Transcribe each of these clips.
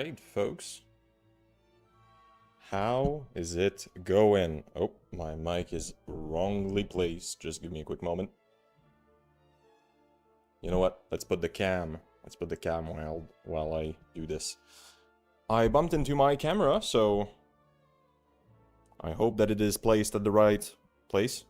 Alright, folks. How is it going? Oh, my mic is wrongly placed. Just give me a quick moment. You know what? Let's put the cam while I do this. I bumped into my camera, so I hope that it is placed at the right place.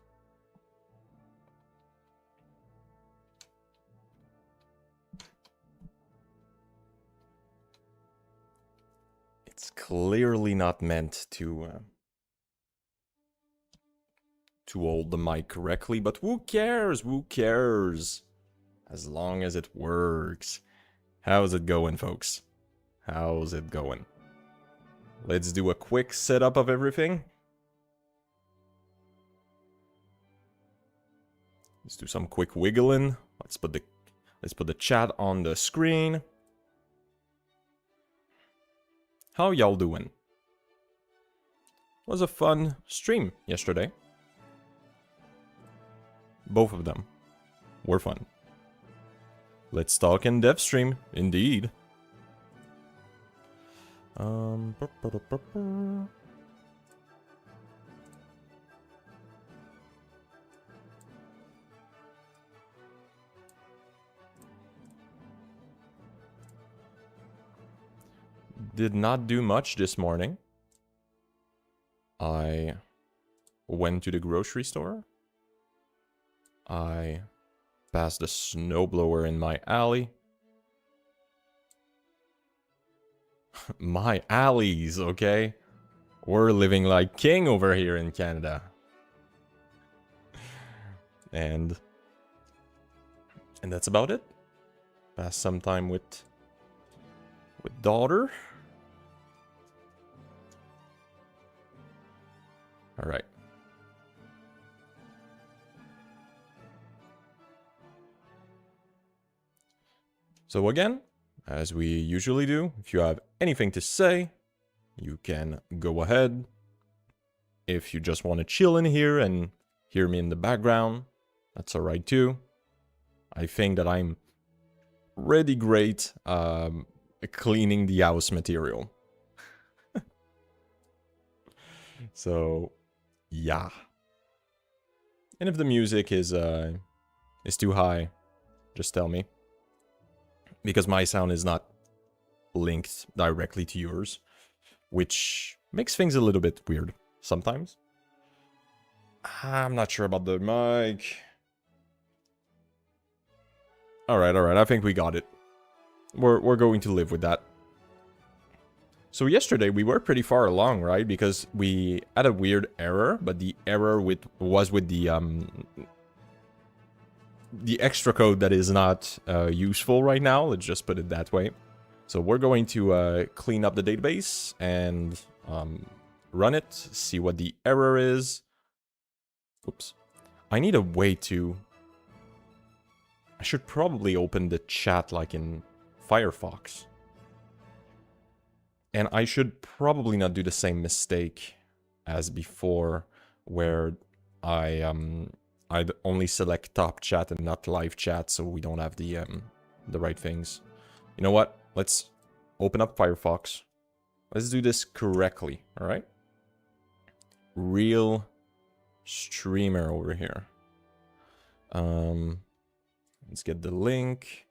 It's clearly not meant to hold the mic correctly, but who cares? Who cares? As long as it works. How's it going, folks? How's it going? Let's do a quick setup of everything. Let's do some quick wiggling. Let's put the chat on the screen. How y'all doing? It was a fun stream yesterday. Both of them were fun. Let's talk in dev stream, indeed. Did not do much this morning. I went to the grocery store. I passed the snowblower in my alley. My alleys, okay? We're living like king over here in Canada. And that's about it. Pass some time with daughter. All right. So again, as we usually do, if you have anything to say, you can go ahead. If you just want to chill in here and hear me in the background, that's alright too. I think that I'm really great cleaning the house material. So, yeah. And if the music is too high, just tell me. Because my sound is not linked directly to yours, which makes things a little bit weird sometimes. I'm not sure about the mic. Alright, I think we got it. We're going to live with that. So yesterday we were pretty far along, right? Because we had a weird error, but the error was with the extra code that is not useful right now. Let's just put it that way. So we're going to clean up the database and run it, see what the error is. Oops. I need a way to... I should probably open the chat like in Firefox. And I should probably not do the same mistake as before, where I'd only select top chat and not live chat, so we don't have the right things. You know what? Let's open up Firefox. Let's do this correctly, all right? Real streamer over here. Let's get the link.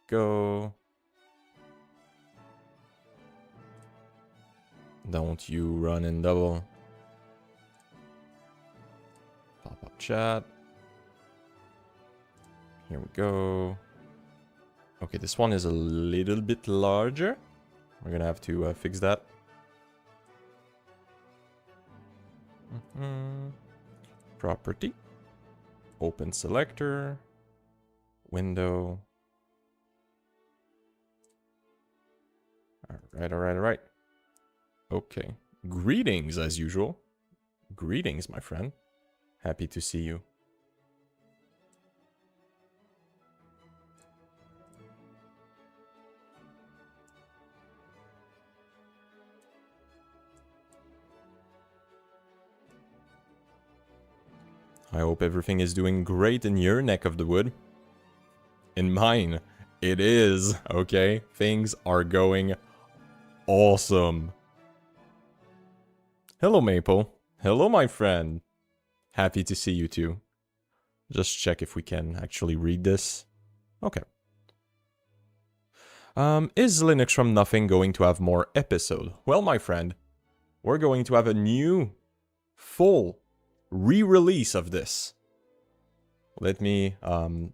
Go. Don't you run in double. Pop-up chat. Here we go. Okay, this one is a little bit larger. We're gonna have to fix that. Property. Open selector. Window. Alright. Okay. Greetings, as usual. Greetings, my friend. Happy to see you. I hope everything is doing great in your neck of the wood. In mine, It is, okay? Things are going awesome. Hello, Maple. Hello, my friend. Happy to see you too. Just check if we can actually read this. Okay. Is Linux from Nothing going to have more episode? Well, my friend, we're going to have a new, full re-release of this. Let me, of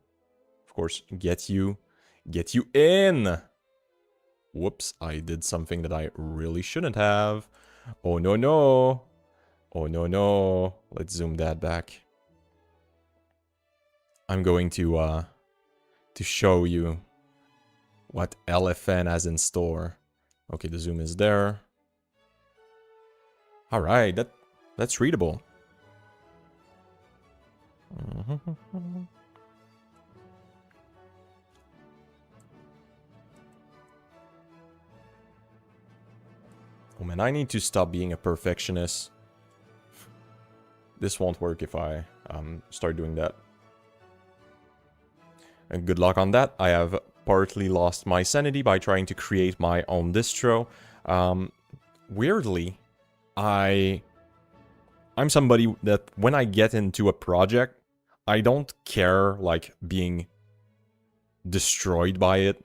course, get you in. Whoops, I did something that I really shouldn't have. Oh, no, no. Oh, no, no. Let's zoom that back. I'm going to show you what LFN has in store. Okay, the zoom is there. All right, that's readable. Oh man, I need to stop being a perfectionist. This won't work if I start doing that. And good luck on that. I have partly lost my sanity by trying to create my own distro. Weirdly, I'm somebody that when I get into a project, I don't care like being destroyed by it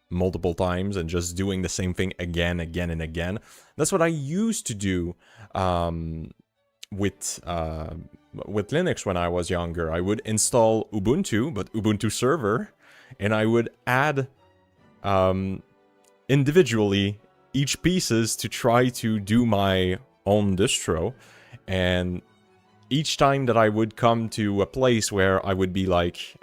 multiple times and just doing the same thing again and again. That's what I used to do with Linux when I was younger. I would install Ubuntu, but Ubuntu server, and I would add individually each pieces to try to do my own distro. And each time that I would come to a place where I would be like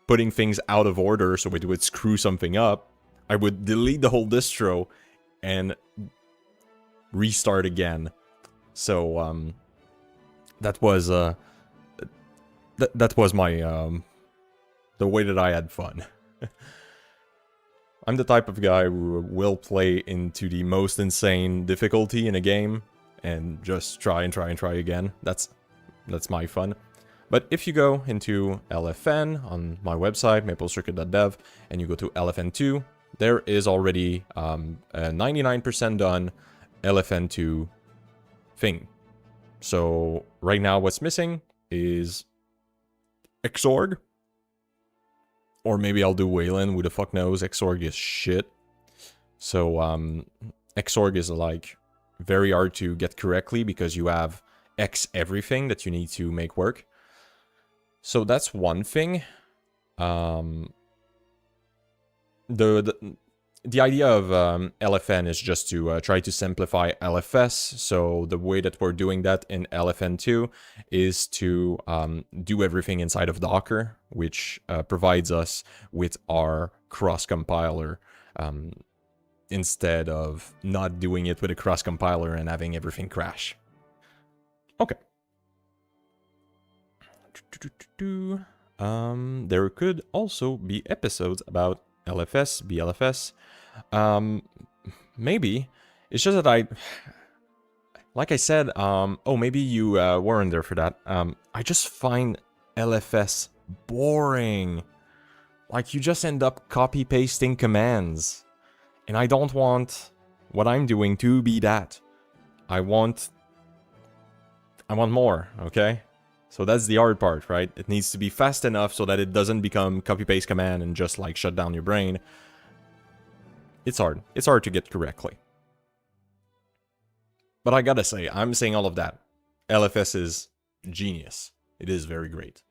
putting things out of order so it would screw something up, I would delete the whole distro and restart again. So that was that was my the way that I had fun. I'm the type of guy who will play into the most insane difficulty in a game and just try again. That's my fun. But if you go into LFN on my website, maplecircuit.dev, and you go to LFN2, there is already a 99% done LFN2 thing. So right now what's missing is Xorg. Or maybe I'll do Wayland, who the fuck knows, Xorg is shit. So Xorg is like very hard to get correctly because you have X everything that you need to make work. So that's one thing. The idea of LFN is just to try to simplify LFS. So the way that we're doing that in LFN2 is to do everything inside of Docker, which provides us with our cross-compiler instead of not doing it with a cross-compiler and having everything crash. Okay. There could also be episodes about LFS, BLFS. Maybe. It's just that like I said, oh, maybe you weren't there for that. I just find LFS boring. Like, you just end up copy-pasting commands. And I don't want what I'm doing to be that. I want more, okay? So that's the hard part, right? It needs to be fast enough so that it doesn't become copy-paste command and just, like, shut down your brain. It's hard. It's hard to get correctly. But I gotta say, I'm saying all of that. LFS is genius. It is very great.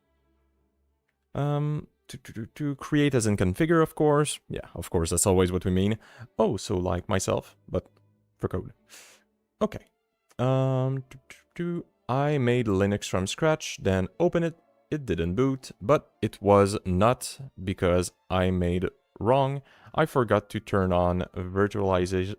To create as in configure, of course. Yeah, of course, that's always what we mean. Oh, so like myself, but for code. Okay. I made Linux from scratch, then open it. It didn't boot, but it was not because I made wrong. I forgot to turn on virtualization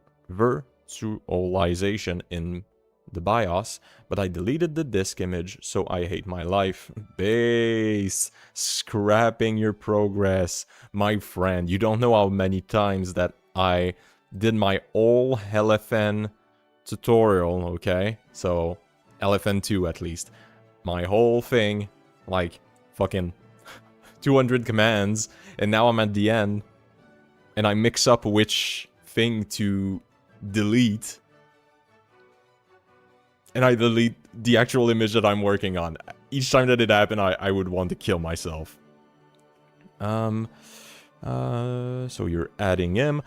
in the BIOS, but I deleted the disk image, so I hate my life. Base, scrapping your progress. My friend, you don't know how many times that I did my whole LFN tutorial, okay? So, LFN2 at least. My whole thing, like, fucking 200 commands, and now I'm at the end, and I mix up which thing to delete, and I delete the actual image that I'm working on. Each time that it happened, I would want to kill myself. So you're adding him.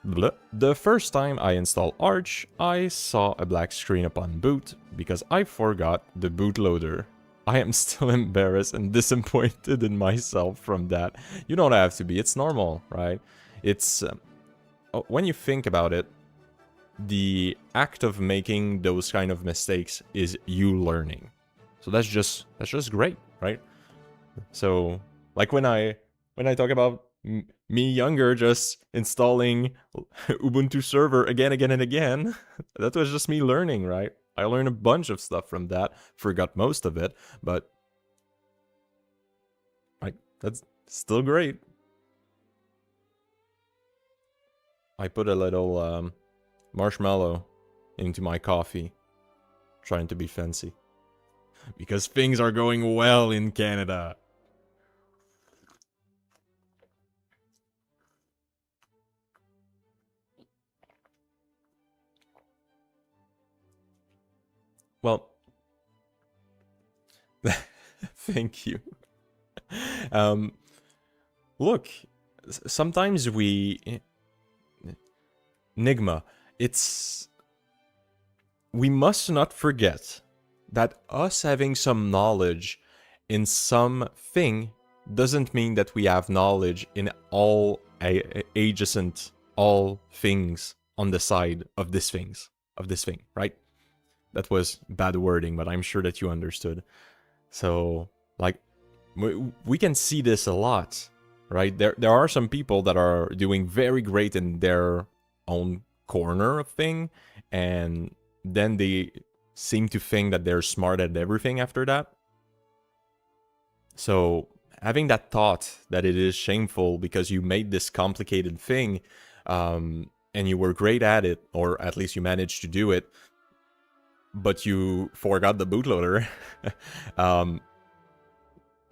The first time I installed Arch, I saw a black screen upon boot because I forgot the bootloader. I am still embarrassed and disappointed in myself from that. You don't have to be, it's normal, right? It's, when you think about it, the act of making those kind of mistakes is you learning. So that's just great, right? So, like when I talk about me younger just installing Ubuntu server again and again, that was just me learning, right? I learned a bunch of stuff from that, forgot most of it, but like that's still great. I put a little marshmallow into my coffee, trying to be fancy. Because things are going well in Canada. Well, thank you. Look, sometimes Nigma, we must not forget that us having some knowledge in something doesn't mean that we have knowledge in all adjacent, all things on the side of this thing, right? That was bad wording, but I'm sure that you understood. So, like, we can see this a lot, right? There are some people that are doing very great in their own corner of thing, and then they seem to think that they're smart at everything after that. So having that thought that it is shameful because you made this complicated thing and you were great at it, or at least you managed to do it, but you forgot the bootloader,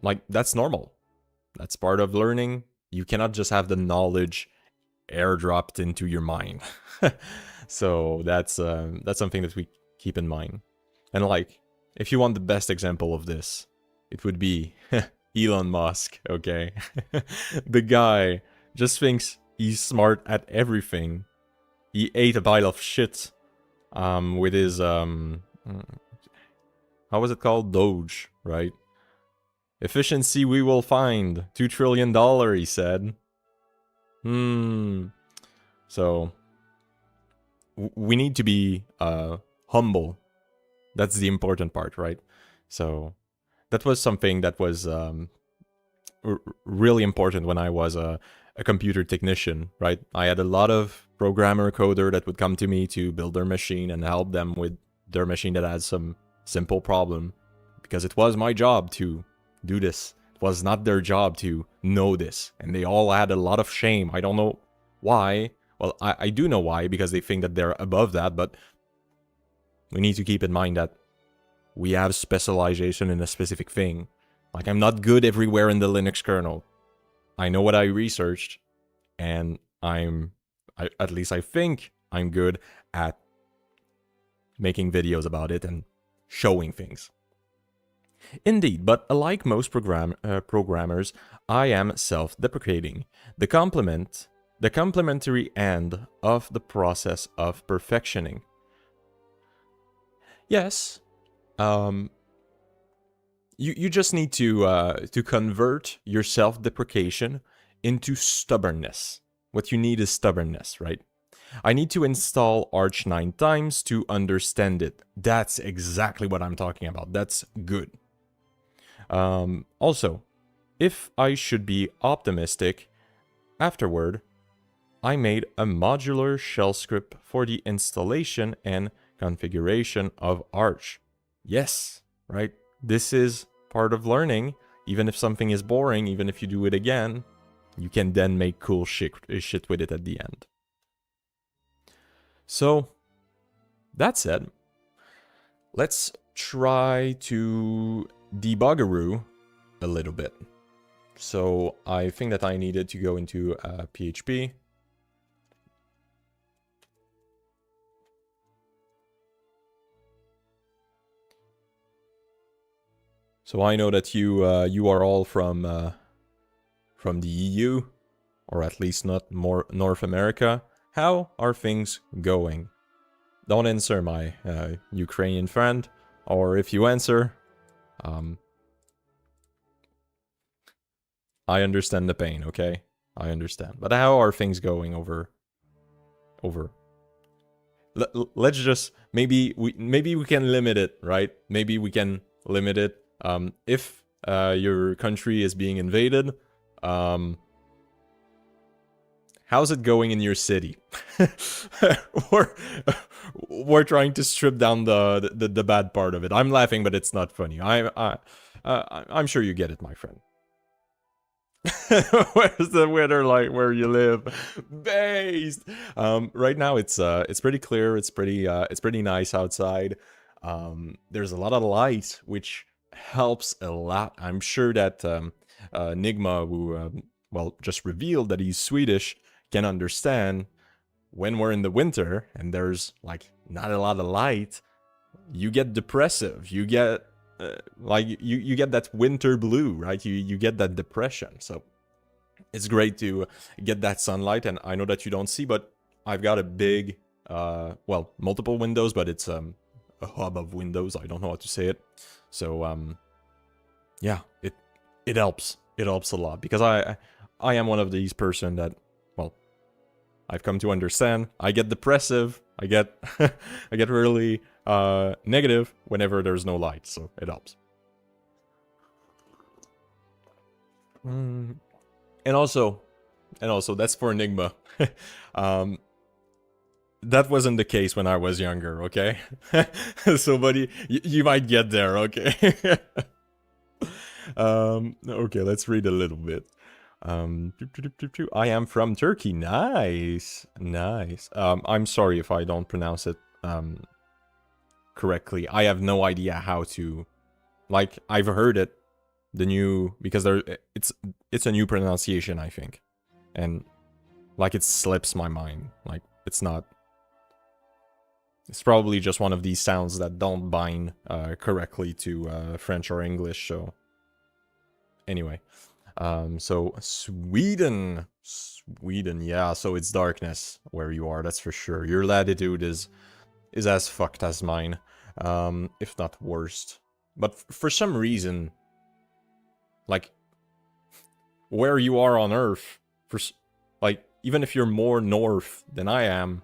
like, that's normal. That's part of learning. You cannot just have the knowledge airdropped into your mind. So that's something that we keep in mind. And like, if you want the best example of this, it would be Elon Musk, okay? The guy just thinks he's smart at everything. He ate a pile of shit with his, how was it called? Doge, right? Efficiency we will find. $2 trillion, he said. So, we need to be humble. That's the important part, right? So, that was something that was really important when I was a computer technician, right? I had a lot of programmer coder that would come to me to build their machine and help them with their machine that had some simple problem. Because it was my job to do this. It was not their job to know this. And they all had a lot of shame. I don't know why. Well, I do know why, because they think that they're above that, but we need to keep in mind that we have specialization in a specific thing. Like, I'm not good everywhere in the Linux kernel. I know what I researched, and at least I think I'm good at making videos about it and showing things. Indeed, but like most programmers, I am self-deprecating. The complementary end of the process of perfectioning. Yes, you just need to convert your self-deprecation into stubbornness. What you need is stubbornness, right? I need to install Arch 9 times to understand it. That's exactly what I'm talking about. That's good. Also, if I should be optimistic, afterward, I made a modular shell script for the installation and configuration of Arch. Yes, right? This is part of learning. Even if something is boring, even if you do it again, you can then make cool shit with it at the end. So, that said, let's try to debuggaroo a little bit. So I think that I needed to go into PHP. So I know that you are all from the EU, or at least not more North America. How are things going? Don't answer my Ukrainian friend, or if you answer, I understand the pain, okay? I understand. But how are things going over? Let's just maybe we can limit it, right? Maybe we can limit it. If your country is being invaded, how's it going in your city? we're trying to strip down the bad part of it. I'm laughing, but it's not funny. I'm sure you get it, my friend. Where's the weather like where you live? Based. Right now it's pretty clear. It's pretty nice outside. There's a lot of light, which helps a lot. I'm sure that Nigma, who well just revealed that he's Swedish, can understand when we're in the winter and there's like not a lot of light. You get depressive. You get like you get that winter blue, right? You get that depression. So it's great to get that sunlight. And I know that you don't see, but I've got a big well, multiple windows, but it's a hub of windows. I don't know how to say it. So yeah, it helps. It helps a lot because I am one of these person that, well, I've come to understand. I get depressive. I get I get really negative whenever there's no light, so it helps. And also that's for Enigma. That wasn't the case when I was younger, okay? So, buddy, you might get there, okay? Okay, let's read a little bit. I am from Turkey. Nice. Nice. I'm sorry if I don't pronounce it correctly. I have no idea how to, like, I've heard it, the new, because it's a new pronunciation, I think. And like it slips my mind. Like it's probably just one of these sounds that don't bind correctly to French or English. So anyway, so Sweden, yeah. So it's darkness where you are. That's for sure. Your latitude is as fucked as mine, if not worse. But for some reason, like where you are on Earth, like even if you're more north than I am,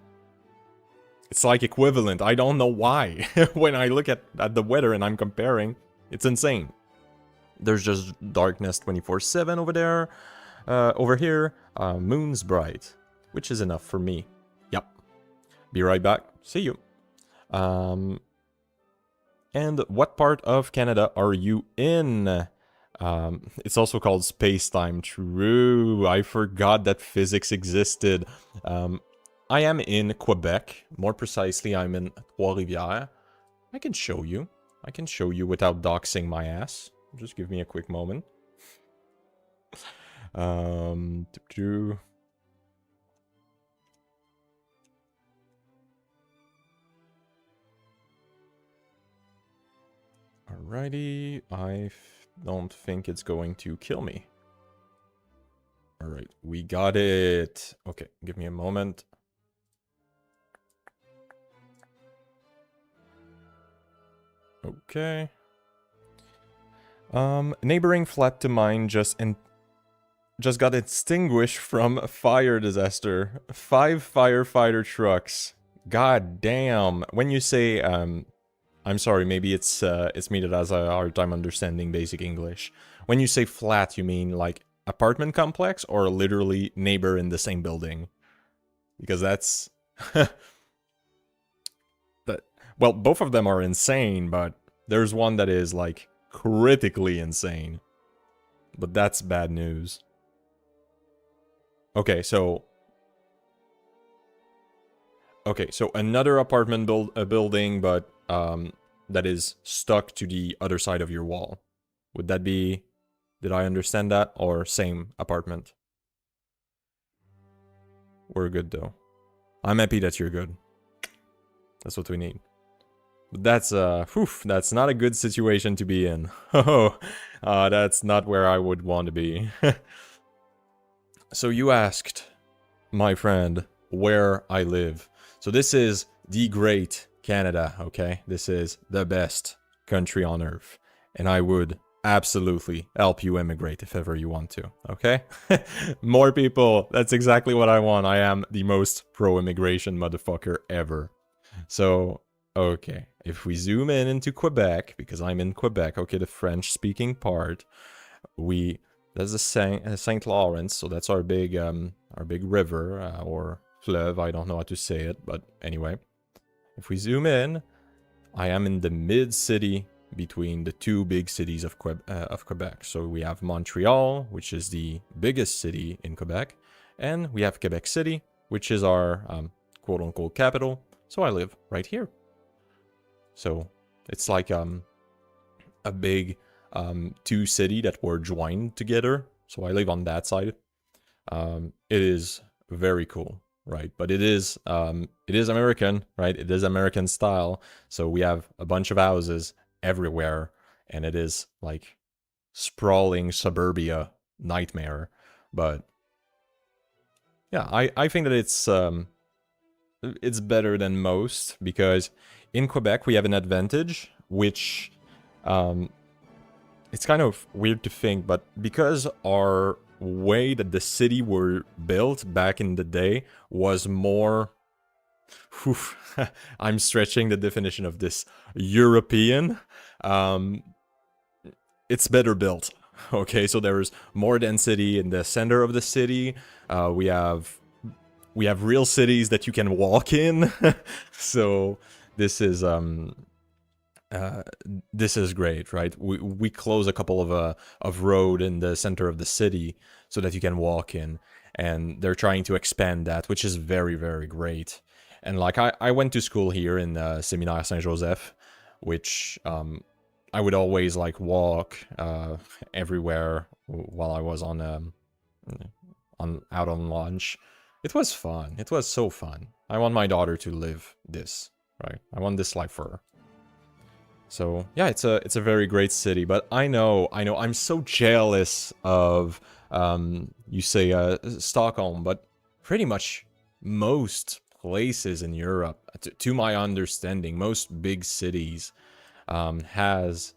it's like equivalent. I don't know why. When I look at the weather and I'm comparing, it's insane. There's just darkness 24/7 over there. Over here, moon's bright, which is enough for me. Yep. Be right back. See you. And what part of Canada are you in? It's also called space-time. True. I forgot that physics existed. I am in Quebec. More precisely, I'm in Trois-Rivières. I can show you. I can show you without doxing my ass. Just give me a quick moment. Alrighty, I don't think it's going to kill me. Alright, we got it. Okay, give me a moment. Okay. Neighboring flat to mine just got extinguished from a fire disaster. 5 firefighter trucks. God damn. When you say, I'm sorry, maybe it's me that has a hard time understanding basic English. When you say flat, you mean like apartment complex or literally neighbor in the same building? Because that's... well, both of them are insane, but there's one that is like critically insane. But that's bad news. Okay, so another apartment building, but that is stuck to the other side of your wall. Would that be Did I understand that? Or same apartment? We're good though. I'm happy that you're good. That's what we need. But that's not a good situation to be in. Oh, that's not where I would want to be. So you asked, my friend, where I live. So this is the great Canada, okay? This is the best country on earth. And I would absolutely help you immigrate if ever you want to, okay? More people, that's exactly what I want. I am the most pro-immigration motherfucker ever. So, okay, if we zoom in into Quebec, because I'm in Quebec, okay, the French-speaking part, that's the Saint Lawrence, so that's our big river, or fleuve, I don't know how to say it, but anyway. If we zoom in, I am in the mid-city between the two big cities of Quebec. So we have Montreal, which is the biggest city in Quebec, and we have Quebec City, which is our quote-unquote capital. So I live right here. So it's like a big two city that were joined together. So I live on that side. It is very cool, right? But it is American, right? It is American style. So we have a bunch of houses everywhere, and it is like sprawling suburbia nightmare. But yeah, I think that it's better than most, because in Quebec we have an advantage, which it's kind of weird to think, but because our way that the city were built back in the day was more, I'm stretching the definition of this, European, it's better built. Okay, so there is more density in the center of the city. We have real cities that you can walk in. So this is great, right? We close a couple of road in the center of the city so that you can walk in, and they're trying to expand that, which is very, very great. And like I went to school here in Séminaire Saint-Joseph, which I would always like walk everywhere while I was out on lunch. It was fun. It was so fun. I want my daughter to live this, right? I want this life for her. So yeah, it's a very great city. But I know, I'm so jealous of you say Stockholm, but pretty much most places in Europe, to my understanding, most big cities has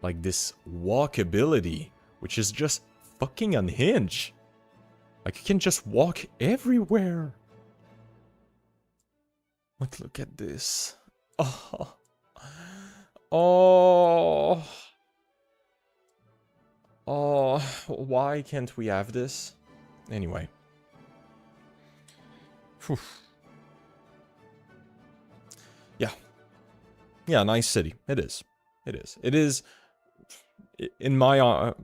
like this walkability, which is just fucking unhinged. Like, you can just walk everywhere. Like, look at this. Oh. Oh. Oh. Why can't we have this? Anyway. Whew. Yeah. Yeah, nice city. It is. It is. It is. In my own,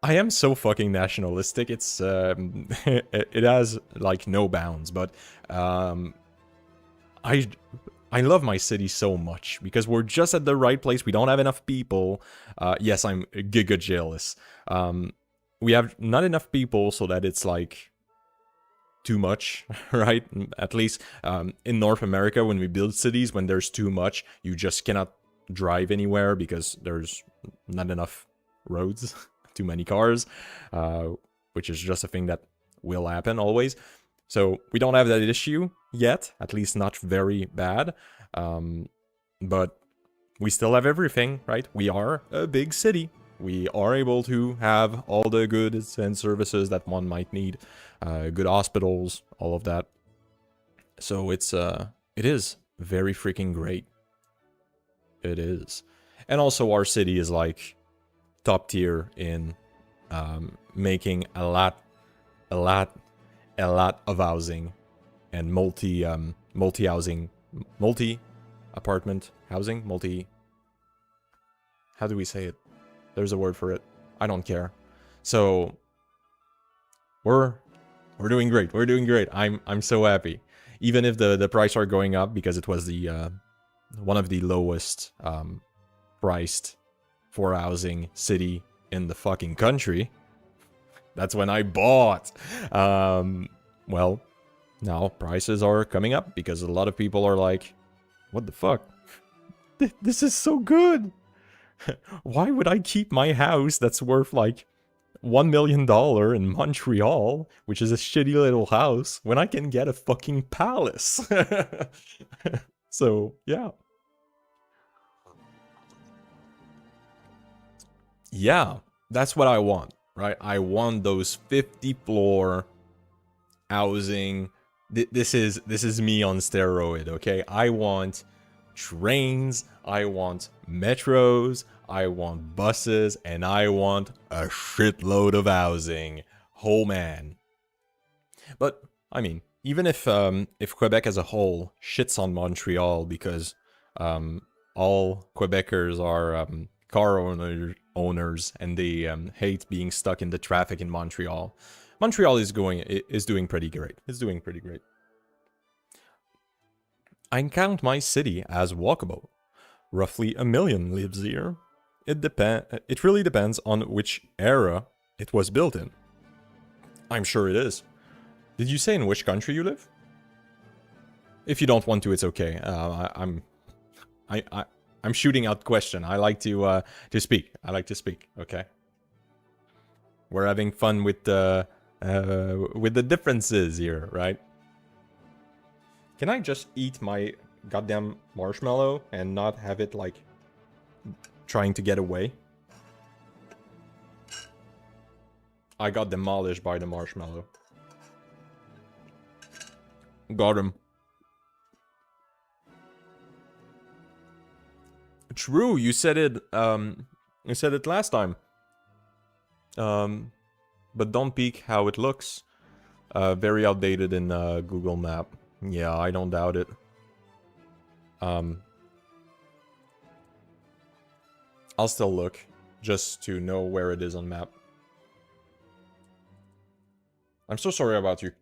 I am so fucking nationalistic. It's it has like no bounds, but I love my city so much because we're just at the right place. We don't have enough people. Yes, I'm giga jealous. We have not enough people so that it's like too much, right? At least in North America, when we build cities, when there's too much, you just cannot drive anywhere because there's not enough roads. Too many cars, which is just a thing that will happen always. So we don't have that issue yet, at least not very bad. But we still have everything, right? We are a big city. We are able to have all the goods and services that one might need, good hospitals, all of that. So it is very freaking great. It is. And also our city is like top tier in making a lot of housing and multi-housing, multi-apartment housing, how do we say it? There's a word for it. I don't care. So we're doing great. We're doing great. I'm so happy. Even if the price are going up because it was the one of the lowest priced for housing city in the fucking country. That's when I bought. Well, now prices are coming up because a lot of people are like, what the fuck? This is so good. Why would I keep my house that's worth like $1 million in Montreal, which is a shitty little house, when I can get a fucking palace? So, yeah. Yeah, that's what I want, right? I want those 50 floor housing. This is me on steroid, okay? I want trains, I want metros, I want buses, and I want a shitload of housing. Oh man. But I mean, even if Quebec as a whole shits on Montreal because all Quebecers are car owners and they hate being stuck in the traffic in Montreal. Montreal is doing pretty great. It's doing pretty great. I count my city as walkable. Roughly 1 million lives here. It really depends on which era it was built in. I'm sure it is. Did you say in which country you live? If you don't want to, it's okay. I'm shooting out question. I like to speak. I like to speak. Okay. We're having fun with the differences here, right? Can I just eat my goddamn marshmallow and not have it like trying to get away? I got demolished by the marshmallow. Got him. True, you said it last time. But don't peek how it looks. Very outdated in Google Map. Yeah, I don't doubt it. I'll still look, just to know where it is on map. I'm so sorry about your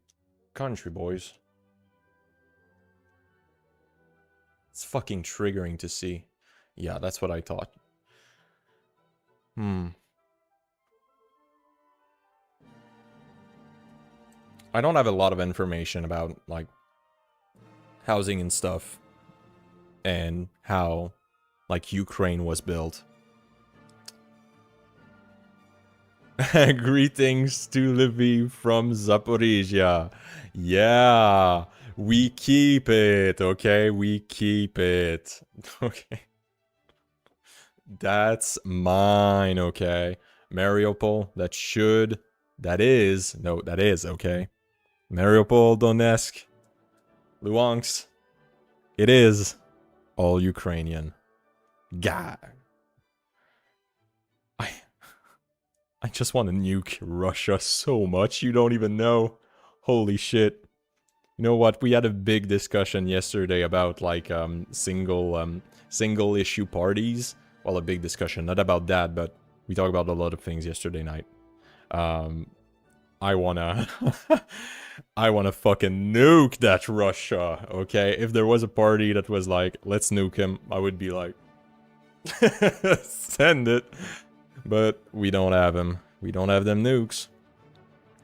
country, boys. It's fucking triggering to see. Yeah, that's what I thought. I don't have a lot of information about, like, housing and stuff. And how, like, Ukraine was built. Greetings to Lviv from Zaporizhia. Yeah, we keep it, okay? We keep it. Okay. That's mine, okay? Mariupol, that is, okay? Mariupol, Donetsk, Luhansk, it is all Ukrainian. God. I just want to nuke Russia so much, you don't even know. Holy shit. You know what, we had a big discussion yesterday about, like, single issue parties. Well, a big discussion, not about that, but we talked about a lot of things yesterday night. I wanna... I wanna fucking nuke that Russia, okay? If there was a party that was like, let's nuke him, I would be like... send it. But we don't have him. We don't have them nukes.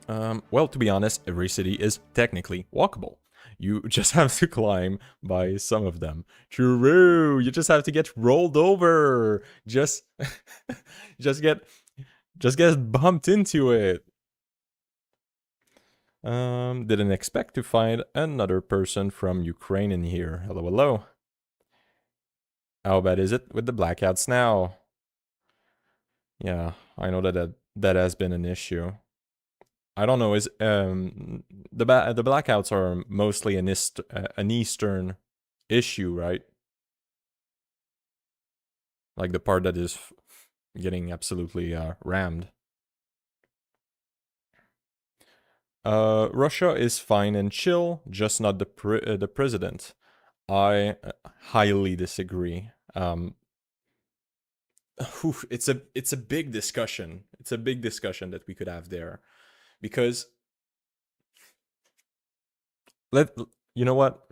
Well, to be honest, every city is technically walkable. You just have to climb by some of them. True, you just have to get rolled over. Just get bumped into it. Didn't expect to find another person from Ukraine in here. Hello, hello. How bad is it with the blackouts now? Yeah, I know that has been an issue. I don't know. Is the blackouts are mostly an eastern issue, right? Like the part that is getting absolutely rammed. Russia is fine and chill, just not the president. I highly disagree. It's a big discussion. It's a big discussion that we could have there, because you know what?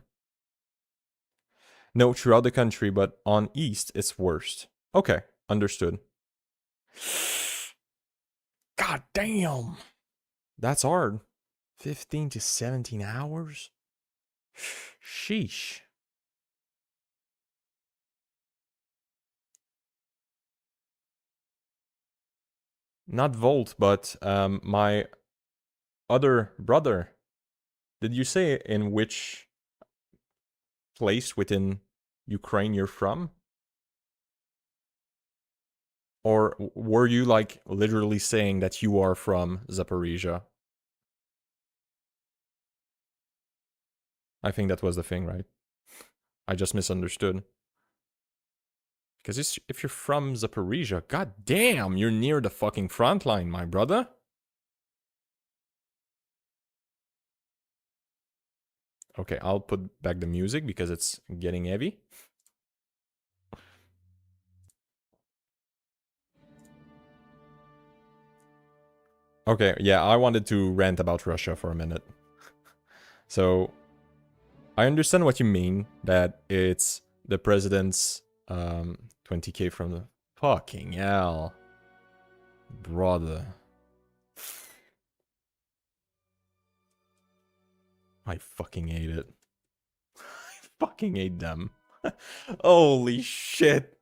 No, throughout the country, but on East, it's worst. Okay, understood. God damn. That's hard. 15 to 17 hours? Sheesh. Not Volt, but my other brother. Did you say in which place within Ukraine you're from? Or were you like literally saying that you are from Zaporizhia? I think that was the thing, right? I just misunderstood. Because if you're from Zaporizhia, god damn, you're near the fucking front line, my brother. Okay, I'll put back the music because it's getting heavy. Okay, yeah, I wanted to rant about Russia for a minute. So, I understand what you mean, that it's the president's 20k from the... Fucking hell. Brother. I fucking hate it. I fucking hate them. Holy shit.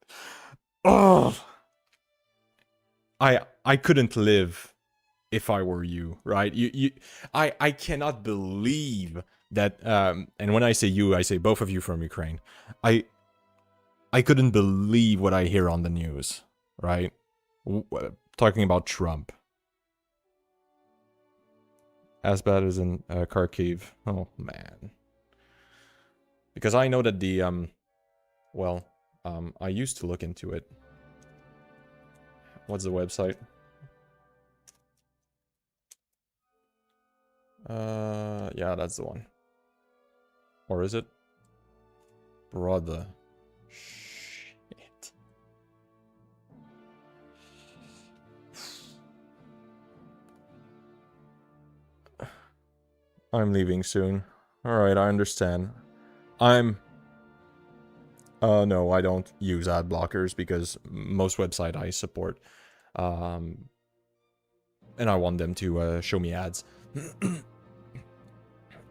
Oh. I couldn't live if I were you, right? I cannot believe that and when I say you, I say both of you from Ukraine. I couldn't believe what I hear on the news, right? Talking about Trump. As bad as in Kharkiv. Oh man. Because I know that the I used to look into it. What's the website? Yeah, that's the one. Or is it? Brother. Shit. I'm leaving soon. Alright, I understand. No, I don't use ad blockers because most website I support. And I want them to show me ads.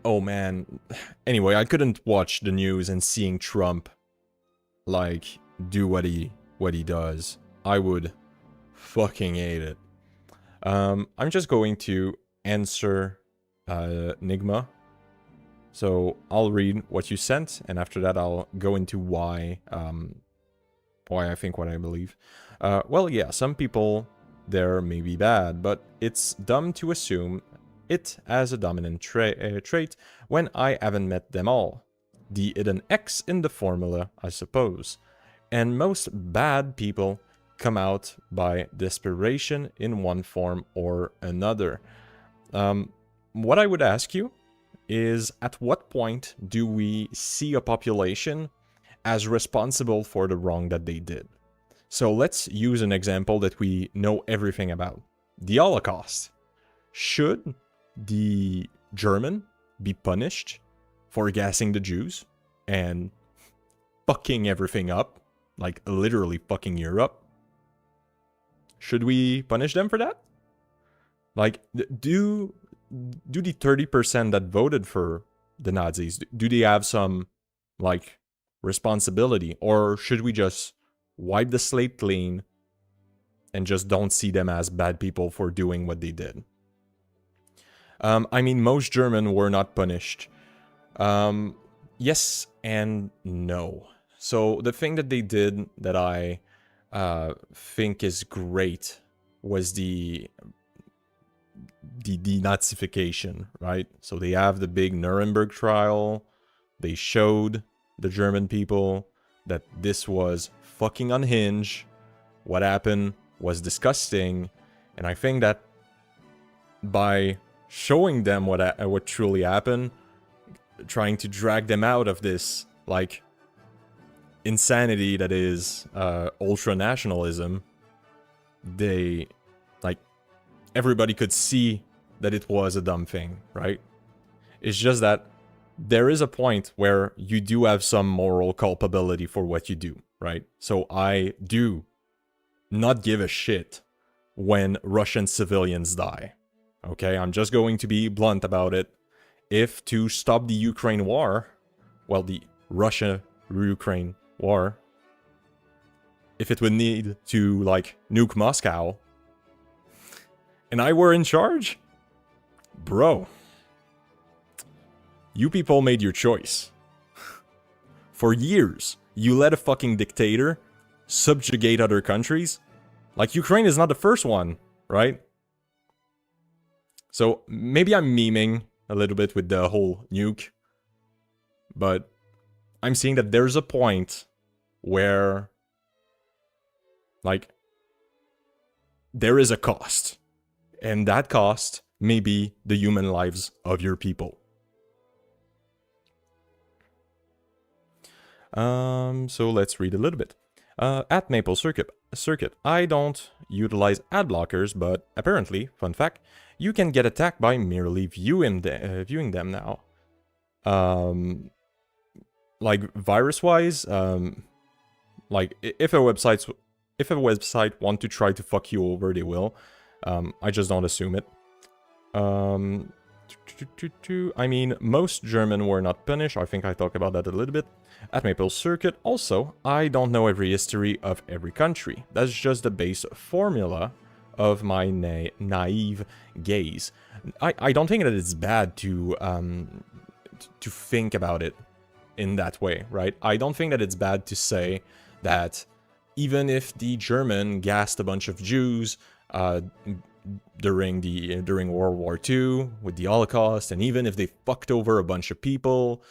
Oh man. Anyway, I couldn't watch the news and seeing Trump like do what he does. I would fucking hate it. I'm just going to answer Nigma. So I'll read what you sent, and after that I'll go into why I think what I believe. Well, yeah, some people there may be bad, but it's dumb to assume it as a dominant trait when I haven't met them all. The hidden X in the formula, I suppose. And most bad people come out by desperation in one form or another. What I would ask you is, at what point do we see a population as responsible for the wrong that they did? So let's use an example that we know everything about. The Holocaust. Should the German be punished for gassing the Jews and fucking everything up? Like, literally fucking Europe? Should we punish them for that? Like, do the 30% that voted for the Nazis, do they have some, like, responsibility? Or should we just wipe the slate clean and just don't see them as bad people for doing what they did? I mean, most German were not punished. Yes and no. So the thing that they did that I think is great was the denazification, right? So they have the big Nuremberg trial. They showed the German people that this was fucking unhinged. What happened was disgusting. And I think that by showing them what truly happened, trying to drag them out of this, like, insanity that is ultra-nationalism, they, like, everybody could see that it was a dumb thing, right? It's just that there is a point where you do have some moral culpability for what you do, right? So I do not give a shit when Russian civilians die. Okay, I'm just going to be blunt about it. If to stop the Ukraine war, well, the Russia-Ukraine war, if it would need to, like, nuke Moscow, and I were in charge, bro, you people made your choice. For years, you let a fucking dictator subjugate other countries. Like, Ukraine is not the first one, right? So, maybe I'm memeing a little bit with the whole nuke. But I'm seeing that there's a point where, like, there is a cost. And that cost may be the human lives of your people. So let's read a little bit. At Maple Circuit, I don't utilize ad blockers, but apparently, fun fact, you can get attacked by merely viewing them now. Like virus-wise, like if a website want to try to fuck you over, they will. I just don't assume it. I mean, most German were not punished. I think I talked about that a little bit. At Maple Circuit, also, I don't know every history of every country. That's just the base formula of my naive gaze. I don't think that it's bad to think about it in that way, right? I don't think that it's bad to say that even if the German gassed a bunch of Jews during World War II with the Holocaust, and even if they fucked over a bunch of people,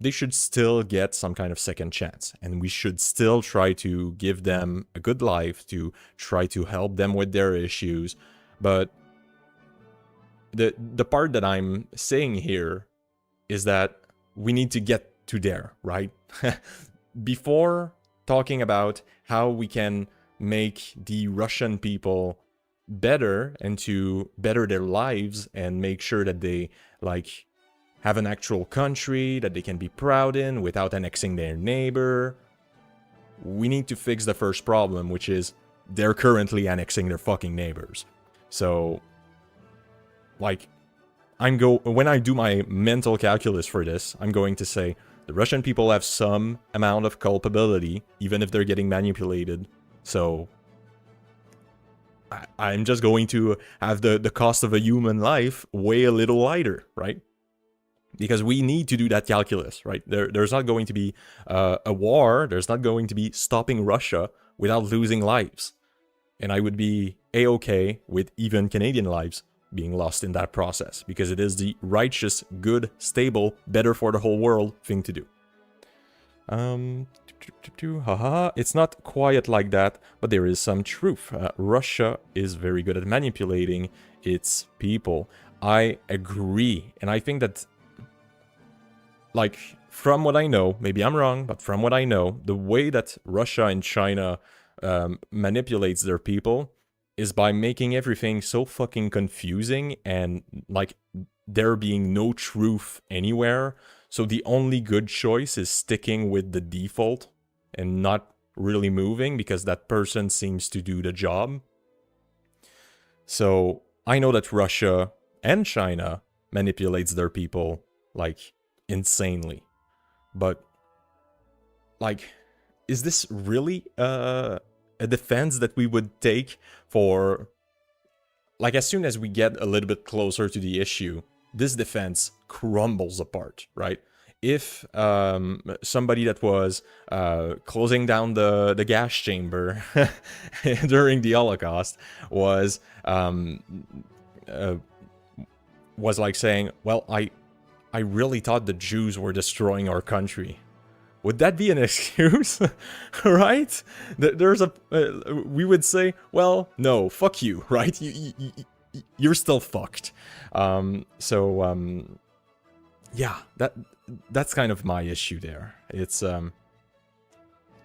they should still get some kind of second chance, and we should still try to give them a good life, to try to help them with their issues. But the part that I'm saying here is that we need to get to there, right? Before talking about how we can make the Russian people better and to better their lives and make sure that they, like, have an actual country that they can be proud in without annexing their neighbor, we need to fix the first problem, which is they're currently annexing their fucking neighbors. So, like, when I do my mental calculus for this, I'm going to say the Russian people have some amount of culpability, even if they're getting manipulated. So I'm just going to have the cost of a human life weigh a little lighter, right? Because we need to do that calculus, right? There's not going to be a war. There's not going to be stopping Russia without losing lives. And I would be A-okay with even Canadian lives being lost in that process, because it is the righteous, good, stable, better for the whole world thing to do. It's not quiet like that, but there is some truth. Russia is very good at manipulating its people. I agree, and I think that, like, from what I know, maybe I'm wrong, but from what I know, the way that Russia and China manipulates their people is by making everything so fucking confusing and, like, there being no truth anywhere. So the only good choice is sticking with the default and not really moving because that person seems to do the job. So I know that Russia and China manipulates their people, like, insanely. But, like, is this really a defense that we would take for, like, as soon as we get a little bit closer to the issue, this defense crumbles apart, right? If somebody that was closing down the gas chamber during the Holocaust was like saying, well, I really thought the Jews were destroying our country, would that be an excuse? Right? We would say, well, no, fuck you, right? You're still fucked. Yeah, that's kind of my issue there. It's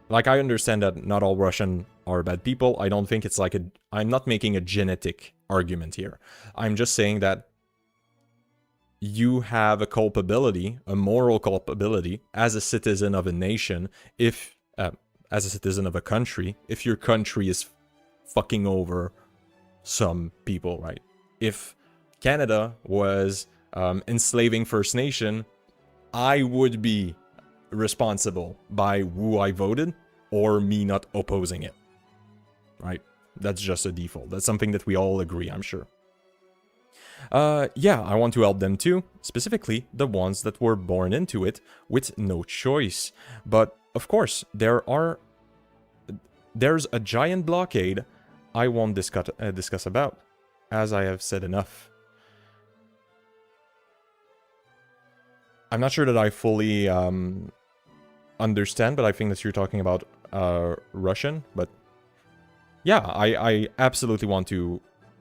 like, I understand that not all Russian are bad people. I don't think it's like I'm not making a genetic argument here. I'm just saying that you have a culpability, a moral culpability, as a citizen of a nation, if, as a citizen of a country, if your country is fucking over some people, right? If Canada was enslaving First Nation, I would be responsible by who I voted or me not opposing it, right? That's just a default. That's something that we all agree, I'm sure. Yeah, I want to help them too, specifically the ones that were born into it with no choice. But of course, there's a giant blockade I won't discuss about, as I have said enough. I'm not sure that I fully understand, but I think that you're talking about Russian. But yeah, I absolutely want to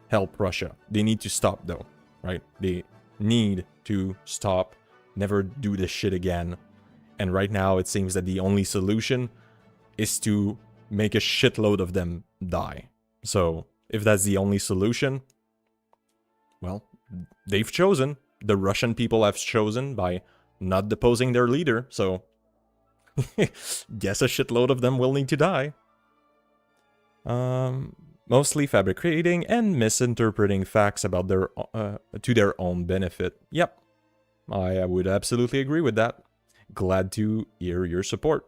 help Russia. They need to stop though, right? They need to stop, never do this shit again. And right now it seems that the only solution is to make a shitload of them die. So if that's the only solution, well, they've chosen. The Russian people have chosen by not deposing their leader, so guess a shitload of them will need to die. Mostly fabricating and misinterpreting facts about their to their own benefit. Yep, I would absolutely agree with that. Glad to hear your support.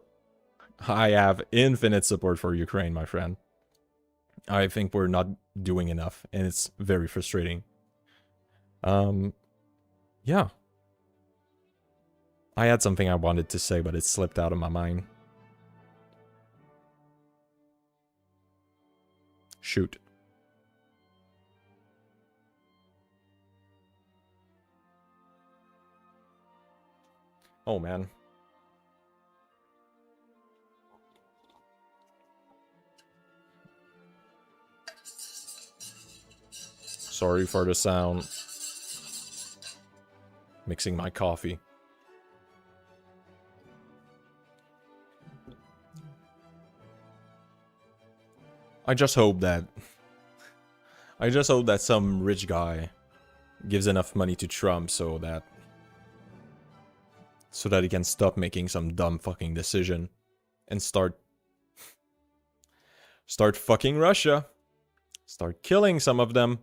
I have infinite support for Ukraine, my friend. I think we're not doing enough, and it's very frustrating. Yeah. I had something I wanted to say, but it slipped out of my mind. Shoot. Oh, man. Sorry for the sound. Mixing my coffee. I just hope that some rich guy gives enough money to Trump so that he can stop making some dumb fucking decision and start fucking Russia. Start killing some of them.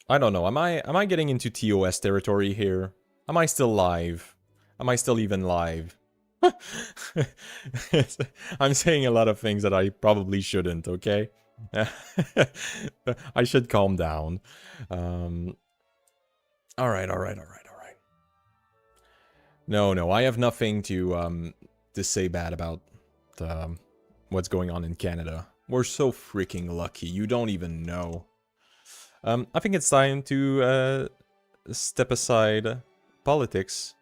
I don't know. Am I getting into TOS territory here? Am I still live? Am I still even live? I'm saying a lot of things that I probably shouldn't, okay? I should calm down. Alright. No, I have nothing to say bad about what's going on in Canada. We're so freaking lucky, you don't even know. I think it's time to step aside politics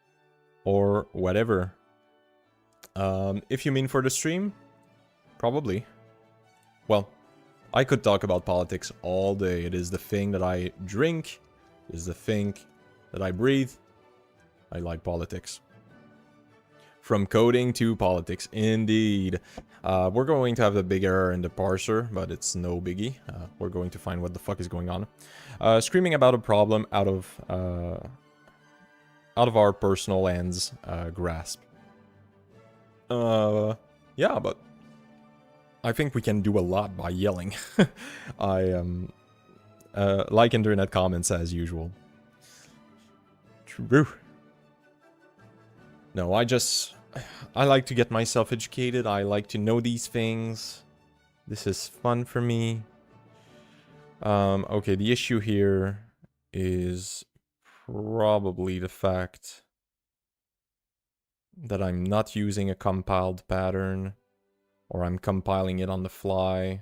or whatever. If you mean for the stream, probably. Well, I could talk about politics all day. It is the thing that I drink. It is the thing that I breathe. I like politics. From coding to politics, indeed. We're going to have a big error in the parser, but it's no biggie. We're going to find what the fuck is going on. Screaming about a problem out of our personal ends grasp. Yeah, but I think we can do a lot by yelling. I like internet comments as usual. True. No, I like to get myself educated. I like to know these things. This is fun for me. Okay, the issue here is probably the fact that I'm not using a compiled pattern, or I'm compiling it on the fly,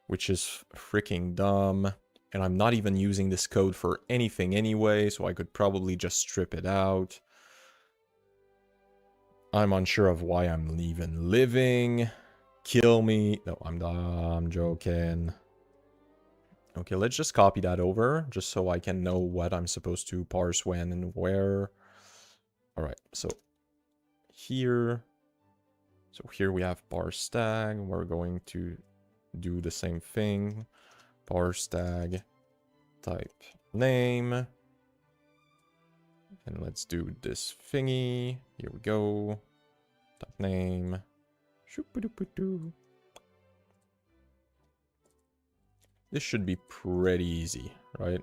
which is freaking dumb. And I'm not even using this code for anything anyway, so I could probably just strip it out. I'm unsure of why I'm even living. Kill me. No, I'm joking. Okay, let's just copy that over, just so I can know what I'm supposed to parse when and where. Alright, so here we have parse tag. We're going to do the same thing. Parse tag type name. And let's do this thingy. Here we go. Dot name. Shoop-a-doop-a-doo. This should be pretty easy, right?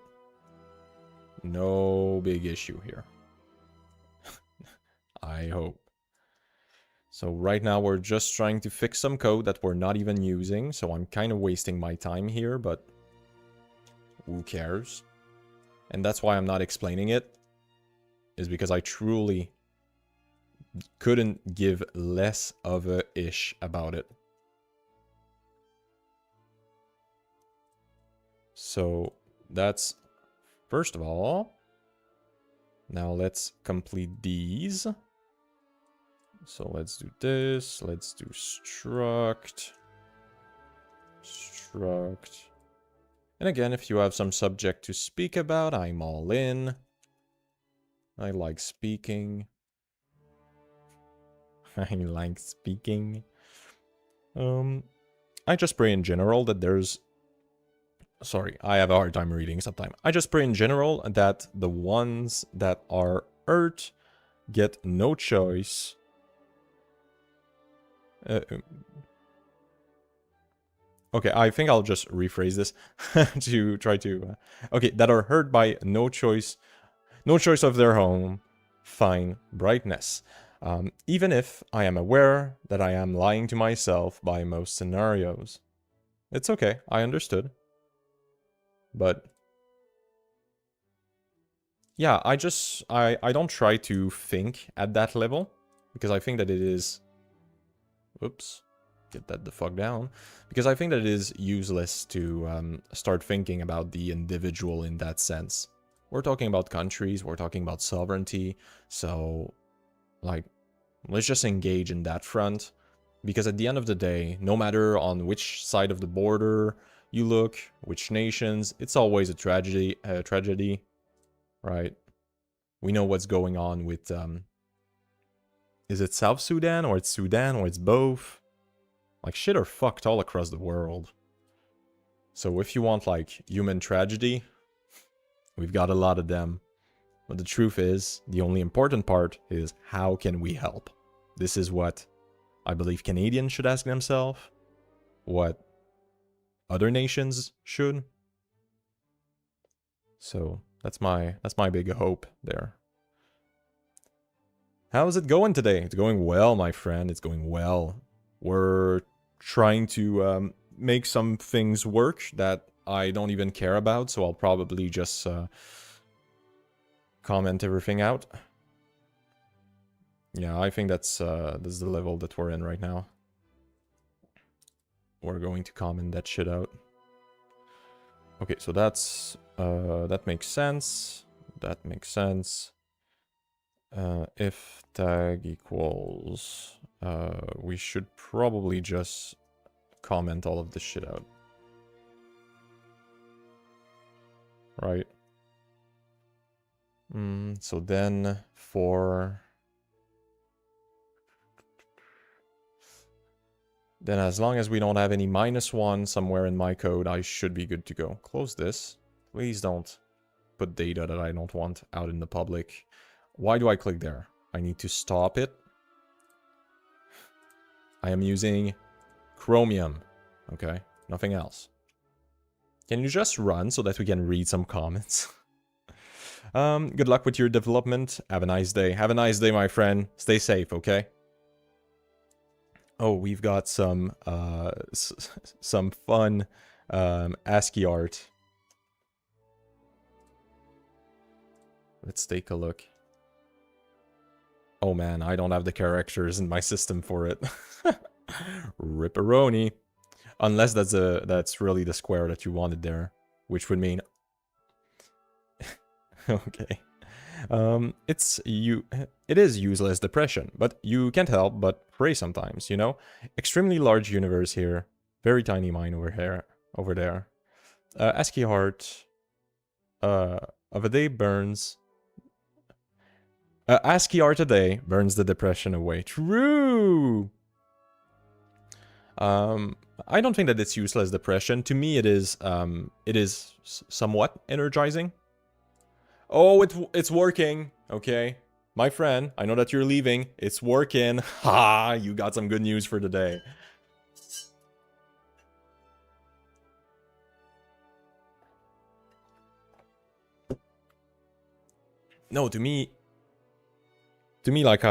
No big issue here. I hope. So right now we're just trying to fix some code that we're not even using. So I'm kind of wasting my time here, but who cares? And that's why I'm not explaining it. Is because I truly couldn't give less of a ish about it. So that's first of all. Now let's complete these. So let's do this. Let's do struct. Struct. And again, if you have some subject to speak about, I'm all in. I like speaking. I like speaking. I just pray in general that there's... Sorry, I have a hard time reading sometimes. I just pray in general that the ones that are hurt get no choice. Okay, I think I'll just rephrase this to try to... okay, that are hurt by no choice of their own, find brightness. Even if I am aware that I am lying to myself by most scenarios. It's okay, I understood. But yeah, I don't try to think at that level, because I think that it is... Oops, get that the fuck down. Because I think that it is useless to start thinking about the individual in that sense. We're talking about countries, we're talking about sovereignty, so, like, let's just engage in that front. Because at the end of the day, no matter on which side of the border you look, which nations, it's always a tragedy, right? We know what's going on with, is it South Sudan, or it's both? Like, shit are fucked all across the world. So if you want, like, human tragedy, we've got a lot of them. But the truth is, the only important part is, how can we help? This is what I believe Canadians should ask themselves. What other nations should. So that's my big hope there. How's it going today? It's going well, my friend. It's going well. We're trying to make some things work that I don't even care about, so I'll probably just comment everything out. Yeah, I think that's the level that we're in right now. We're going to comment that shit out. Okay, so that's that makes sense. That makes sense. If tag equals, we should probably just comment all of this shit out. Right. So then for... Then as long as we don't have any -1 somewhere in my code, I should be good to go. Close this. Please don't put data that I don't want out in the public. Why do I click there? I need to stop it. I am using Chromium. Okay, nothing else. Can you just run so that we can read some comments? Good luck with your development. Have a nice day. Have a nice day, my friend. Stay safe, okay? Oh, we've got some fun ASCII art. Let's take a look. Oh man, I don't have the characters in my system for it. Ripperoni. Unless that's really the square that you wanted there, which would mean... Okay. It is useless depression, but you can't help but pray sometimes, you know? Extremely large universe here. Very tiny mind over there. ASCII art of a day burns... ASCII art a day burns the depression away. True! I don't think that it's useless depression. To me, it is somewhat energizing. Oh, it's working. Okay. My friend, I know that you're leaving. It's working. Ha! You got some good news for today. No, to me, like,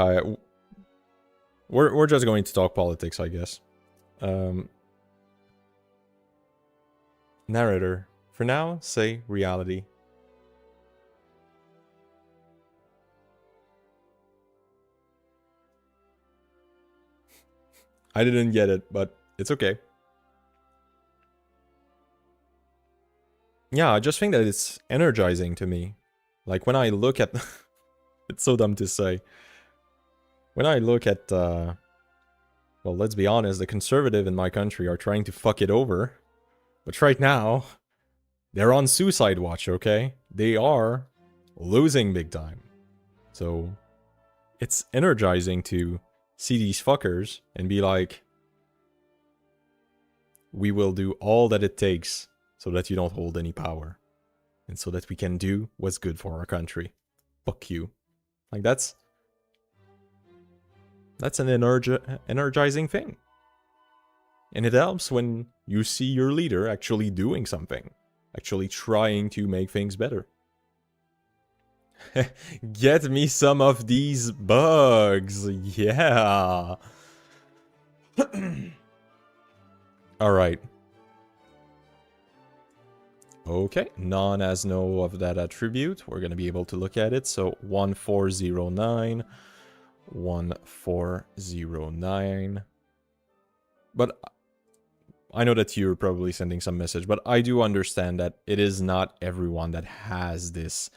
we're just going to talk politics, I guess. Narrator, for now, say reality. I didn't get it, but it's okay. Yeah, I just think that it's energizing to me. Like, when I look at... It's so dumb to say. When I look at, well, let's be honest, the conservative in my country are trying to fuck it over. But right now, they're on suicide watch, okay? They are losing big time. So, it's energizing to see these fuckers and be like, we will do all that it takes so that you don't hold any power. And so that we can do what's good for our country. Fuck you. Like, that's an energizing thing. And it helps when you see your leader actually doing something. Actually trying to make things better. Get me some of these bugs. Yeah. Alright. Okay, none has no of that attribute. We're going to be able to look at it. So 1409. 1409. But I know that you're probably sending some message, but I do understand that it is not everyone that has this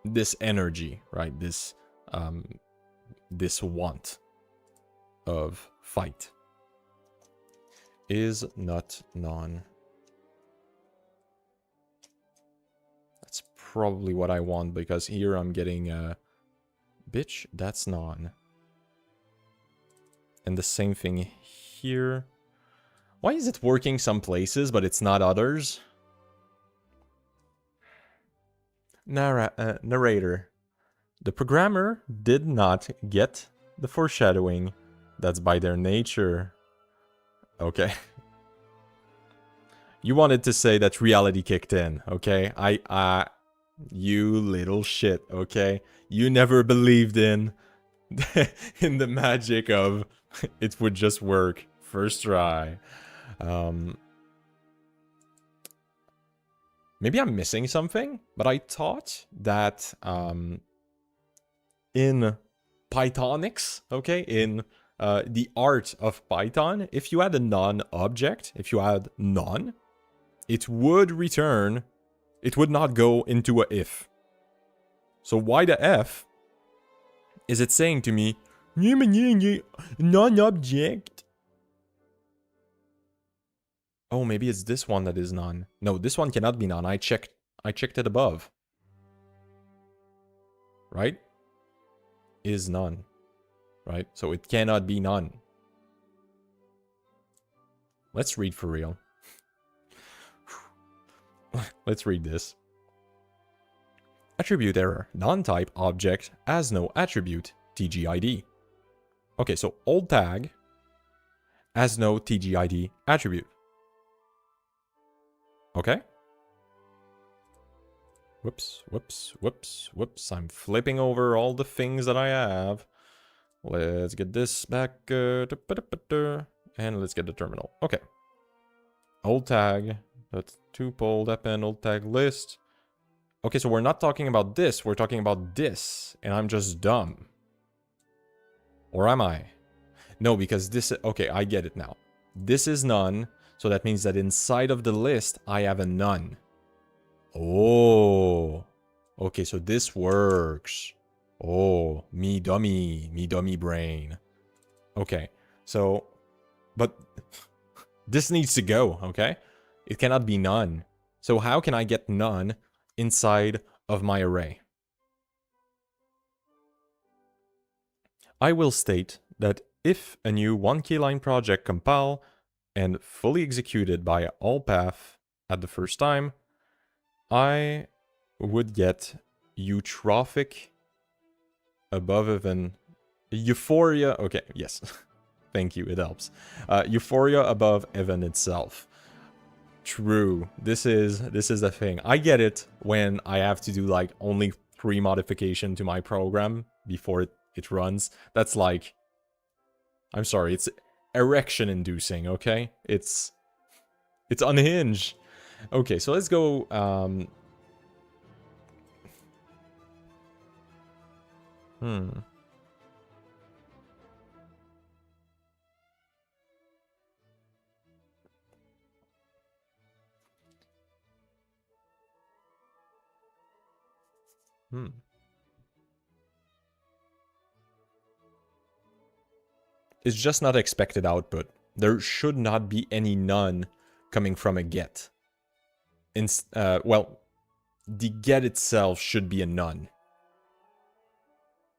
this energy, right? This this want of fight. Is not none. That's probably what I want, because here I'm getting bitch, that's none. And the same thing here. Why is it working some places, but it's not others? Narrator. The programmer did not get the foreshadowing. That's by their nature. Okay. You wanted to say that reality kicked in, okay? You little shit, okay? You never believed in in the magic of it would just work first try. Maybe I'm missing something, but I thought that in Pythonics, okay, in the art of Python, if you had a non-object, if you had none, it would return, it would not go into a if. So why the F is it saying to me, non-object? Oh, maybe it's this one that is none. No, this one cannot be none. I checked it above. Right? Is none. Right? So it cannot be none. Let's read for real. Let's read this. Attribute error. Non-type object has no attribute TGID. Okay, so old tag has no TGID attribute. Okay? Whoops, whoops, whoops, whoops. I'm flipping over all the things that I have. Let's get this back. And let's get the terminal. Okay. Old tag. That's tuple append old tag list. Okay, so we're not talking about this. We're talking about this. And I'm just dumb. Or am I? No, because this... Okay, I get it now. This is none. So that means that inside of the list, I have a none. Oh. Okay, so this works. Oh, me dummy brain. Okay, so... But... this needs to go, okay? It cannot be none. So how can I get none inside of my array? I will state that if a new 1K line project compile and fully executed by all path at the first time, I would get eutrophic above even euphoria. Okay, yes. Thank you, it helps. Euphoria above even itself. True. This is the thing. I get it when I have to do like only 3 modification to my program before it runs. That's like, I'm sorry, it's erection inducing, okay? It's unhinged. Okay, so let's go It's just not expected output. There should not be any none coming from a get. Well, the get itself should be a none.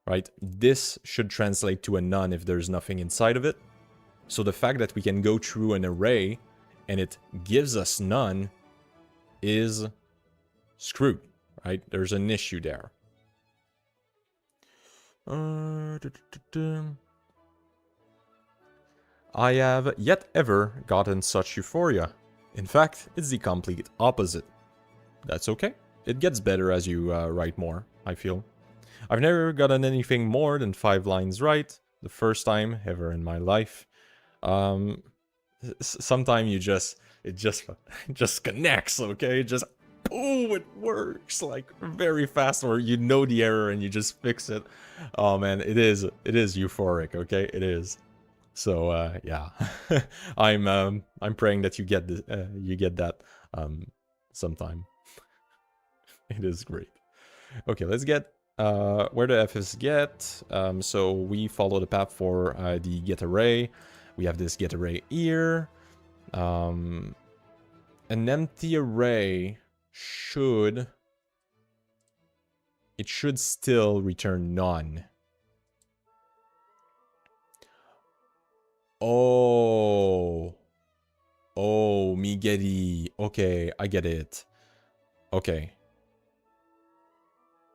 Right? This should translate to a none if there's nothing inside of it. So the fact that we can go through an array and it gives us none is screwed, right? There's an issue there. I have yet ever gotten such euphoria. In fact, it's the complete opposite. That's okay. It gets better as you write more, I feel. I've never gotten anything more than 5 lines right, the first time ever in my life. Sometimes it just connects, okay? Just, boom, it works, like, very fast, or you know the error and you just fix it. Oh man, it is euphoric, okay? It is. So, yeah. I'm praying that you get this, you get that, sometime. It is great. Okay, let's get where the F is get. So we follow the path for the get array. We have this get array here. An empty array should still return none. Oh, me getty. Okay, I get it. Okay.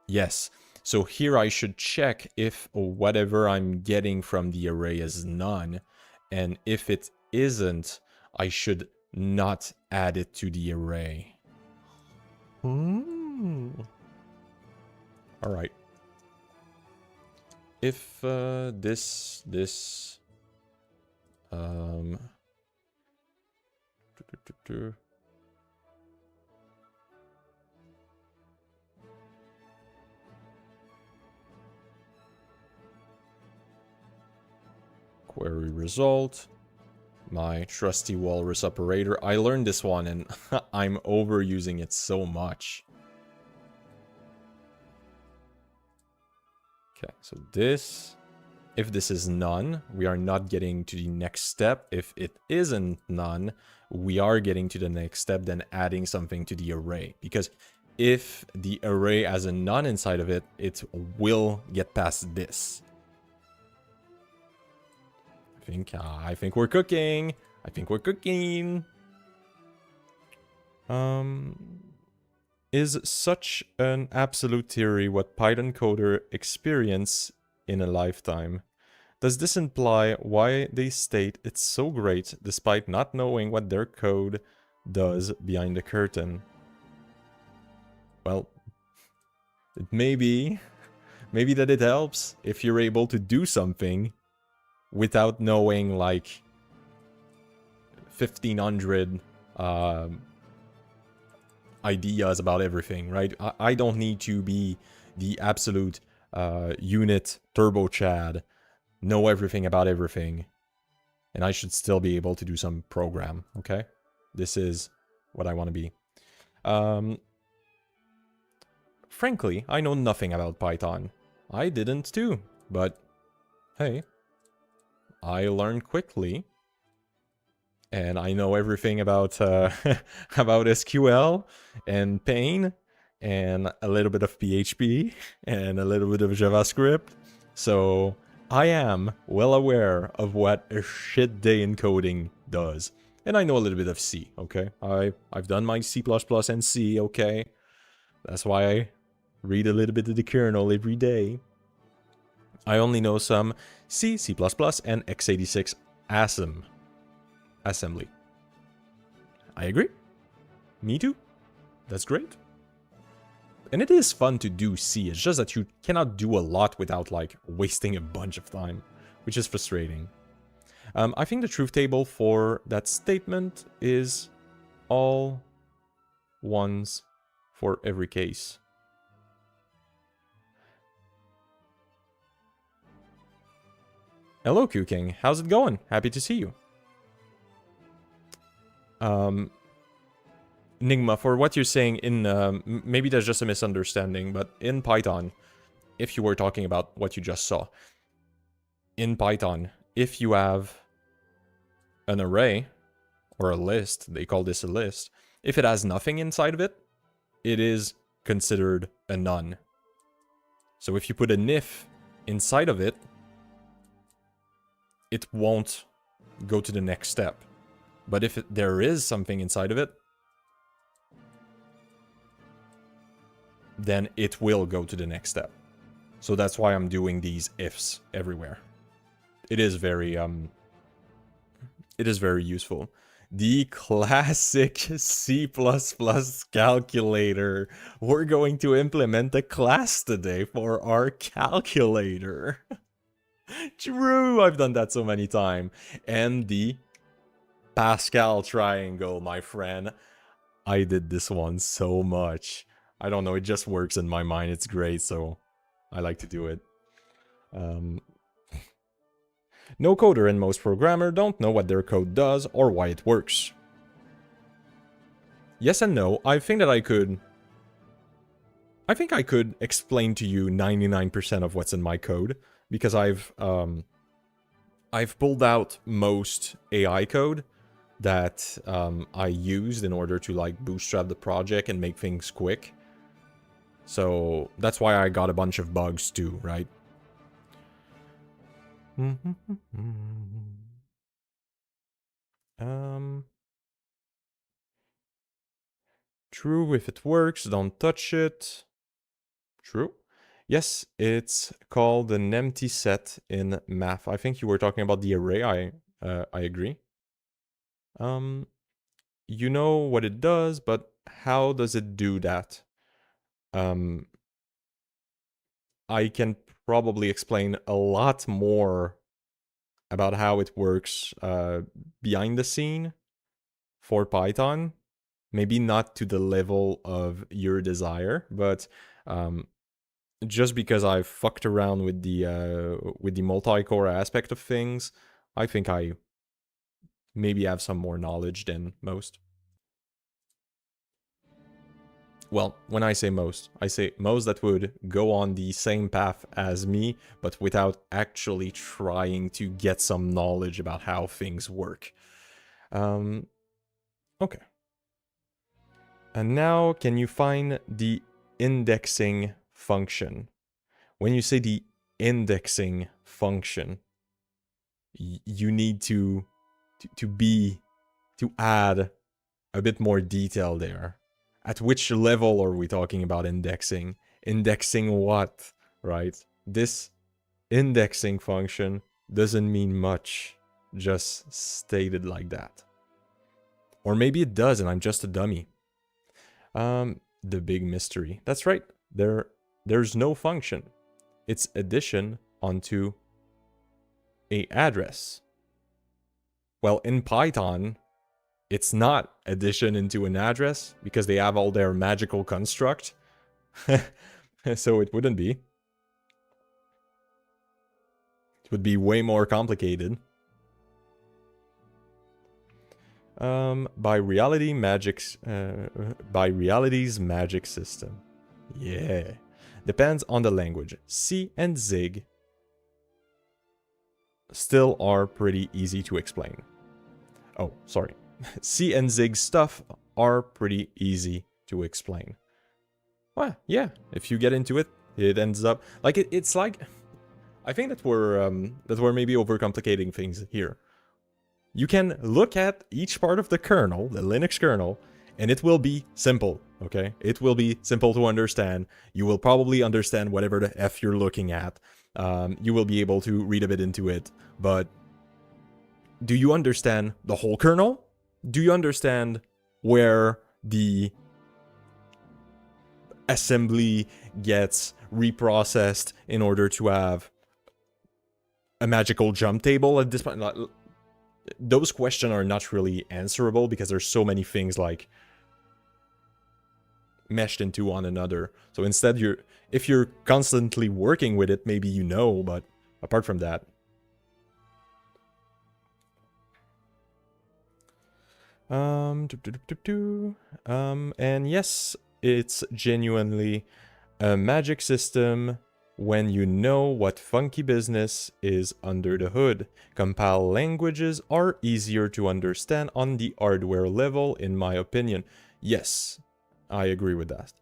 Yes. So here I should check if whatever I'm getting from the array is none. And if it isn't, I should not add it to the array. Alright. If this query result, my trusty walrus operator. I learned this one and I'm overusing it so much. Okay, so this, if this is none, we are not getting to the next step. If it isn't none, we are getting to the next step, then adding something to the array. Because if the array has a none inside of it, it will get past this. I think we're cooking. I think we're cooking. Is such an absolute theory what Python coder experience in a lifetime? Does this imply why they state it's so great despite not knowing what their code does behind the curtain? Well, it may be that it helps if you're able to do something without knowing like 1500 ideas about everything, right? I don't need to be the absolute unit turbo chad, know everything about everything, and I should still be able to do some program, okay? This is what I want to be. Frankly, I know nothing about Python. I didn't too, but hey, I learned quickly. And I know everything about about SQL and Pain and a little bit of PHP and a little bit of JavaScript. So I am well aware of what a shit day in coding does. And I know a little bit of C, okay? I've done my C++ and C, okay? That's why I read a little bit of the kernel every day. I only know some C, C++, and x86 assembly. I agree. Me too. That's great. And it is fun to do C, it's just that you cannot do a lot without, like, wasting a bunch of time, which is frustrating. I think the truth table for that statement is all ones for every case. Hello, Q-King. How's it going? Happy to see you. Nigma, for what you're saying in... maybe there's just a misunderstanding, but in Python, if you were talking about what you just saw, in Python, if you have an array, or a list, they call this a list, if it has nothing inside of it, it is considered a none. So if you put an if inside of it, it won't go to the next step. But if there is something inside of it, then it will go to the next step. So that's why I'm doing these ifs everywhere. It is very useful. The classic C++ calculator. We're going to implement a class today for our calculator. True, I've done that so many times. And the Pascal triangle, my friend. I did this one so much. I don't know, it just works in my mind. It's great, so I like to do it. No coder and most programmer don't know what their code does or why it works. Yes and no. I think I could explain to you 99% of what's in my code, because I've pulled out most AI code that I used in order to, like, bootstrap the project and make things quick. So that's why I got a bunch of bugs too, right? True, if it works, don't touch it. True. Yes, it's called an empty set in math. I think you were talking about the array. I agree. You know what it does, but how does it do that? I can probably explain a lot more about how it works behind the scene for Python. Maybe not to the level of your desire, but just because I've fucked around with the multi-core aspect of things, I think I maybe have some more knowledge than most. Well, when I say most that would go on the same path as me, but without actually trying to get some knowledge about how things work. Okay. And now, can you find the indexing function? When you say the indexing function, you need to add a bit more detail there. At which level are we talking about indexing? Indexing what, right? This indexing function doesn't mean much, just stated like that. Or maybe it does and I'm just a dummy. The big mystery. That's right, there's no function. It's addition onto a address. Well, in Python, it's not addition into an address because they have all their magical construct. So it wouldn't be. It would be way more complicated. By reality's magic system. Yeah. Depends on the language. C and Zig still are pretty easy to explain. Oh, sorry. C and Zig stuff are pretty easy to explain. Well, yeah, if you get into it, it ends up like it's like, I think that we're maybe overcomplicating things here. You can look at each part of the kernel, the Linux kernel, And it will be simple, okay? It will be simple to understand. You will probably understand whatever the F you're looking at. You will be able to read a bit into it. But do you understand the whole kernel? Do you understand where the assembly gets reprocessed in order to have a magical jump table at this point? Those questions are not really answerable because there's so many things like meshed into one another. So instead, if you're constantly working with it, maybe you know, but apart from that. And yes, it's genuinely a magic system when you know what funky business is under the hood. Compile languages are easier to understand on the hardware level, in my opinion. Yes, I agree with that.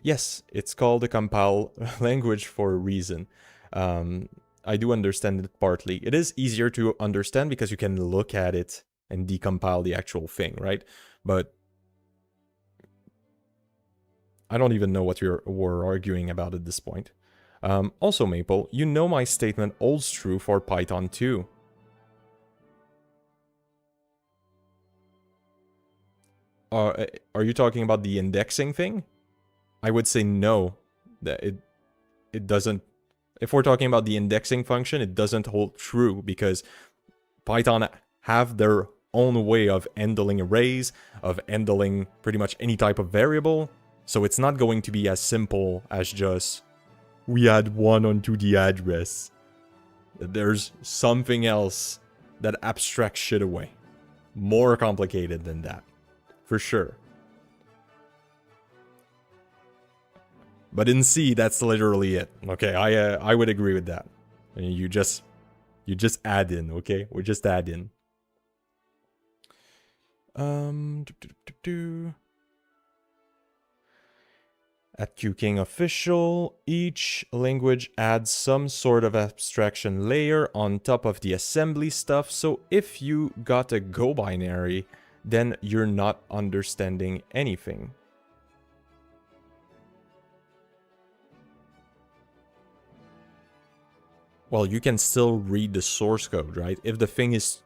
Yes, it's called a compile language for a reason. I do understand it partly. It is easier to understand because you can look at it and decompile the actual thing, right? But I don't even know what we're arguing about at this point. Also, Maple, you know my statement holds true for Python too. Are you talking about the indexing thing? I would say no. That it doesn't. If we're talking about the indexing function, it doesn't hold true because Python have their own way of handling arrays, of handling pretty much any type of variable. So it's not going to be as simple as just we add 1 onto the address. There's something else that abstracts shit away. More complicated than that, for sure. But in C, that's literally it. Okay, I would agree with that. And you just add in, okay? We just add in. At KernelInfo, each language adds some sort of abstraction layer on top of the assembly stuff, so if you got a Go binary, then you're not understanding anything. Well, you can still read the source code, right? If the thing is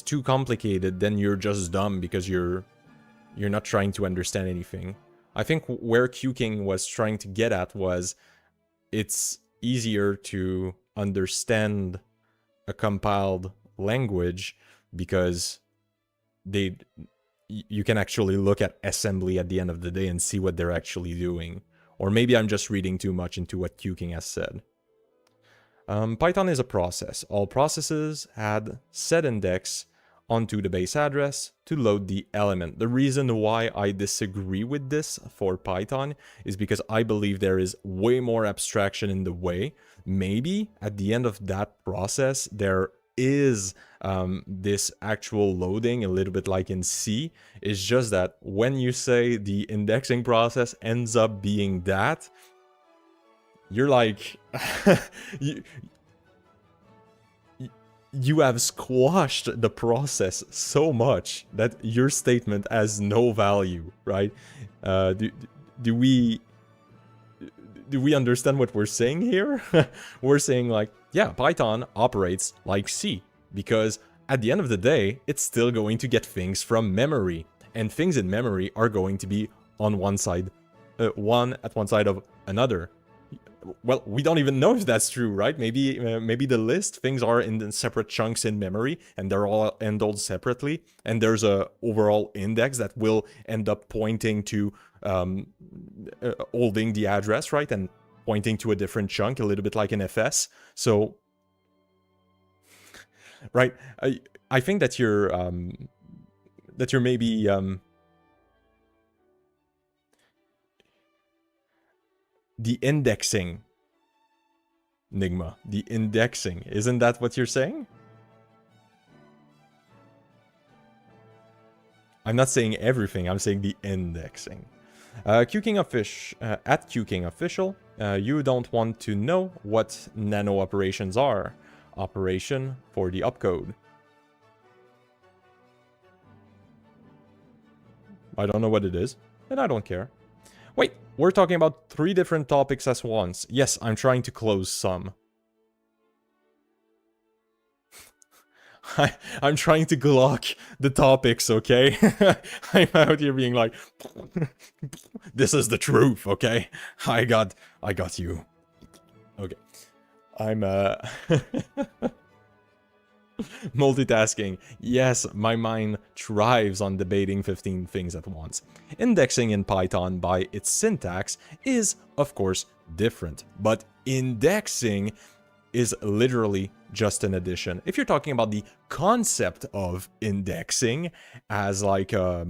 too complicated, then you're just dumb because you're not trying to understand anything. I think where Qking was trying to get at was it's easier to understand a compiled language because you can actually look at assembly at the end of the day and see what they're actually doing. Or maybe I'm just reading too much into what Qking has said. Python is a process. All processes add set index onto the base address to load the element. The reason why I disagree with this for Python is because I believe there is way more abstraction in the way. Maybe at the end of that process, there is this actual loading, a little bit like in C. It's just that when you say the indexing process ends up being that, you're like, you have squashed the process so much that your statement has no value, right? Do we understand what we're saying here? We're saying like, yeah, Python operates like C because at the end of the day, it's still going to get things from memory, and things in memory are going to be on one side, one at one side of another. Well, we don't even know if that's true, right? Maybe the list, things are in the separate chunks in memory, and they're all handled separately, and there's a overall index that will end up pointing to holding the address, right? And pointing to a different chunk, a little bit like an FS. So, right, I think that you're maybe the indexing, Nigma, the indexing, isn't that what you're saying? I'm not saying everything, I'm saying the indexing. At KernelInfo, you don't want to know what nano operations are. Operation for the opcode. I don't know what it is, and I don't care. Wait, we're talking about 3 different topics at once. Yes, I'm trying to close some. I'm trying to Glock the topics, okay? I'm out here being like, this is the truth, okay? I got you. Okay. I'm, multitasking. Yes, my mind thrives on debating 15 things at once. Indexing in Python by its syntax is, of course, different, but indexing is literally just an addition. If you're talking about the concept of indexing as like a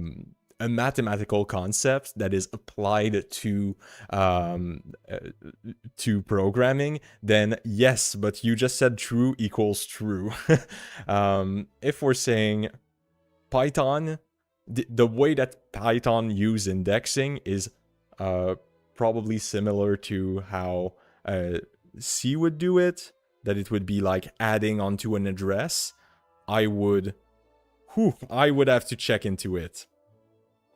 mathematical concept that is applied to programming, then yes, but you just said true equals true. If we're saying Python, the way that Python use indexing is probably similar to how C would do it, that it would be like adding onto an address. I would have to check into it,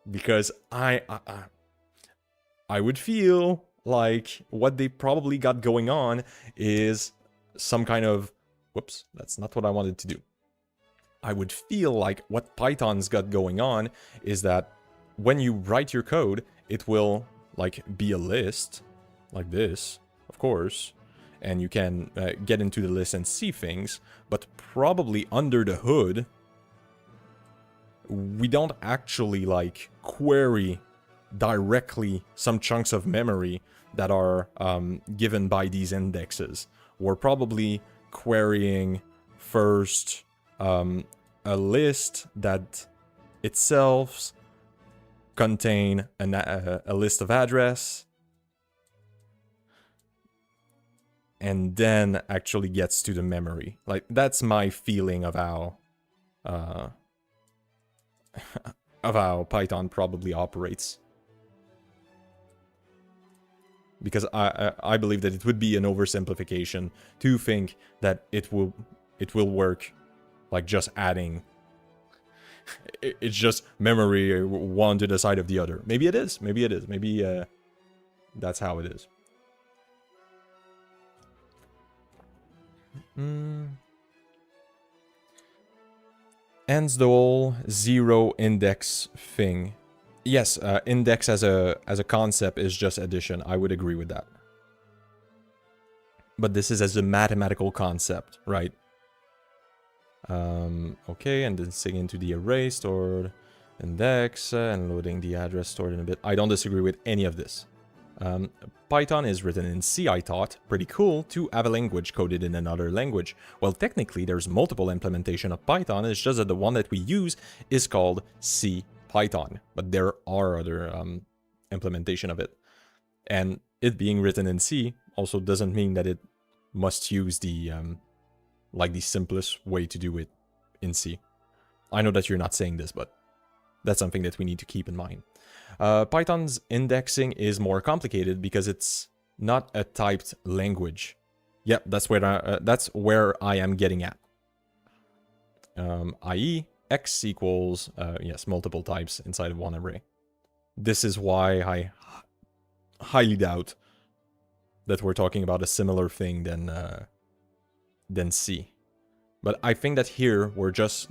because I would feel like what they probably got going on is some kind of, whoops, that's not what I wanted to do. I would feel like what Python's got going on is that when you write your code, it will like be a list like this, of course, and you can get into the list and see things, but probably under the hood, we don't actually like query directly some chunks of memory that are given by these indexes. We're probably querying first a list that itself contain a list of address, and then actually gets to the memory. Like, that's my feeling of how Python probably operates. Because I believe that it would be an oversimplification to think that it will work like just adding. It's just memory one to the side of the other. Maybe it is. Maybe it is. Maybe that's how it is. Ends the whole zero index thing. Yes, index as a concept is just addition. I would agree with that. But this is as a mathematical concept, right? Okay, and then sing into the array stored index and loading the address stored in a bit. I don't disagree with any of this. Python is written in C, I thought. Pretty cool to have a language coded in another language. Well, technically, there's multiple implementation of Python. It's just that the one that we use is called C Python, but there are other implementation of it. And it being written in C also doesn't mean that it must use the like the simplest way to do it in C. I know that you're not saying this, but that's something that we need to keep in mind. Python's indexing is more complicated because it's not a typed language. Yep, that's where I am getting at. I.e., x equals, yes, multiple types inside of one array. This is why I highly doubt that we're talking about a similar thing than C. But I think that here we're just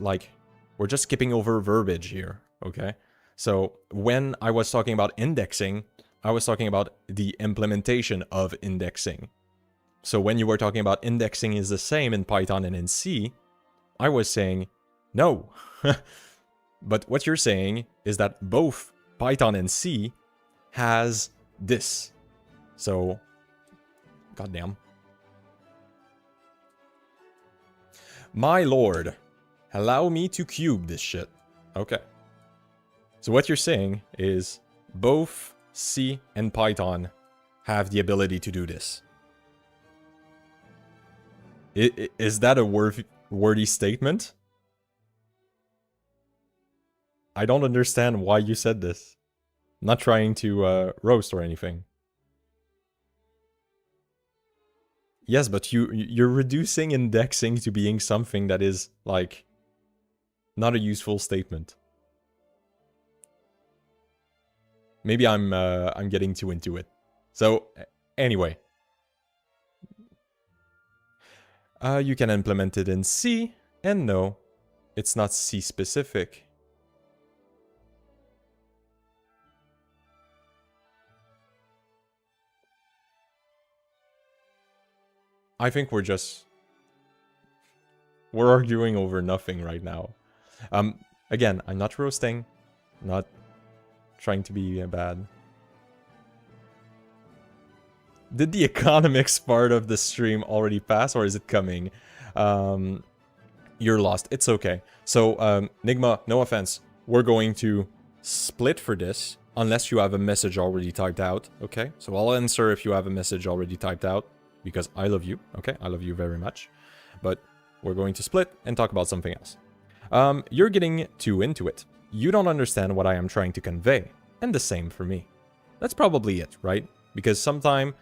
skipping over verbiage here, okay? So when I was talking about indexing, I was talking about the implementation of indexing. So when you were talking about indexing is the same in Python and in C, I was saying no. But what you're saying is that both Python and C has this. So, goddamn. My lord, allow me to cube this shit. Okay. So what you're saying is both C and Python have the ability to do this. Is that a wordy statement? I don't understand why you said this. I'm not trying to roast or anything. Yes, but you're reducing indexing to being something that is, like, not a useful statement. Maybe I'm getting too into it. So, anyway. You can implement it in C, and no, it's not C specific. I think we're arguing over nothing right now. Again, I'm not roasting, not trying to be bad. Did the economics part of the stream already pass, or is it coming? You're lost. It's okay. So, Nigma, no offense. We're going to split for this, unless you have a message already typed out, okay? So I'll answer if you have a message already typed out, because I love you, okay? I love you very much. But we're going to split and talk about something else. You're getting too into it. You don't understand what I am trying to convey. And the same for me. That's probably it, right? Because sometime...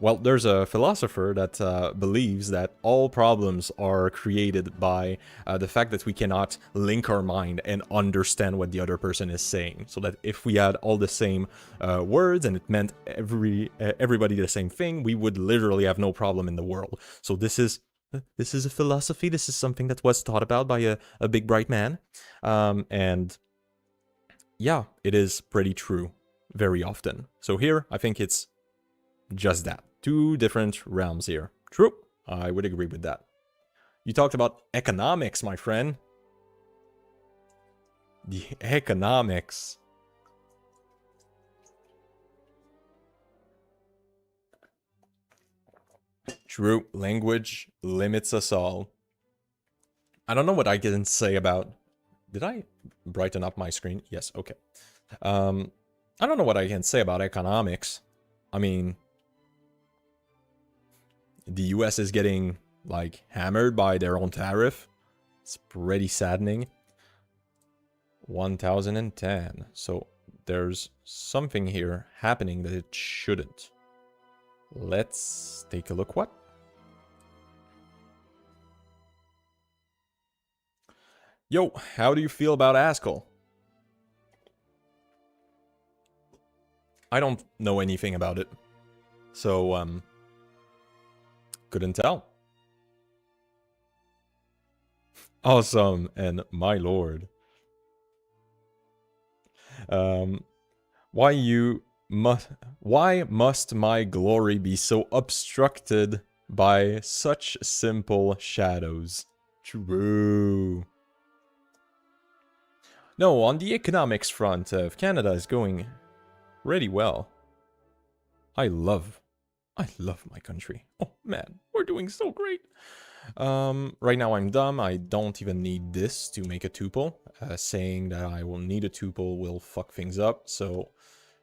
well, there's a philosopher that believes that all problems are created by the fact that we cannot link our mind and understand what the other person is saying. So that if we had all the same words and it meant everybody the same thing, we would literally have no problem in the world. So this is a philosophy. This is something that was thought about by a big bright man. And yeah, it is pretty true very often. So here, I think it's just that. Two different realms here. True. I would agree with that. You talked about economics, my friend. The economics. True. Language limits us all. I don't know what I can say about... Did I brighten up my screen? Yes, okay. I don't know what I can say about economics. I mean... The US is getting, like, hammered by their own tariff. It's pretty saddening. 1010. So, there's something here happening that it shouldn't. Let's take a look. What? Yo, how do you feel about Haskell? I don't know anything about it. So, couldn't tell. Awesome, and my lord. Why must my glory be so obstructed by such simple shadows? True. No, on the economics front, Canada is going really well. I love my country. Oh man, we're doing so great. Right now I'm dumb. I don't even need this to make a tuple. Saying that I will need a tuple will fuck things up. So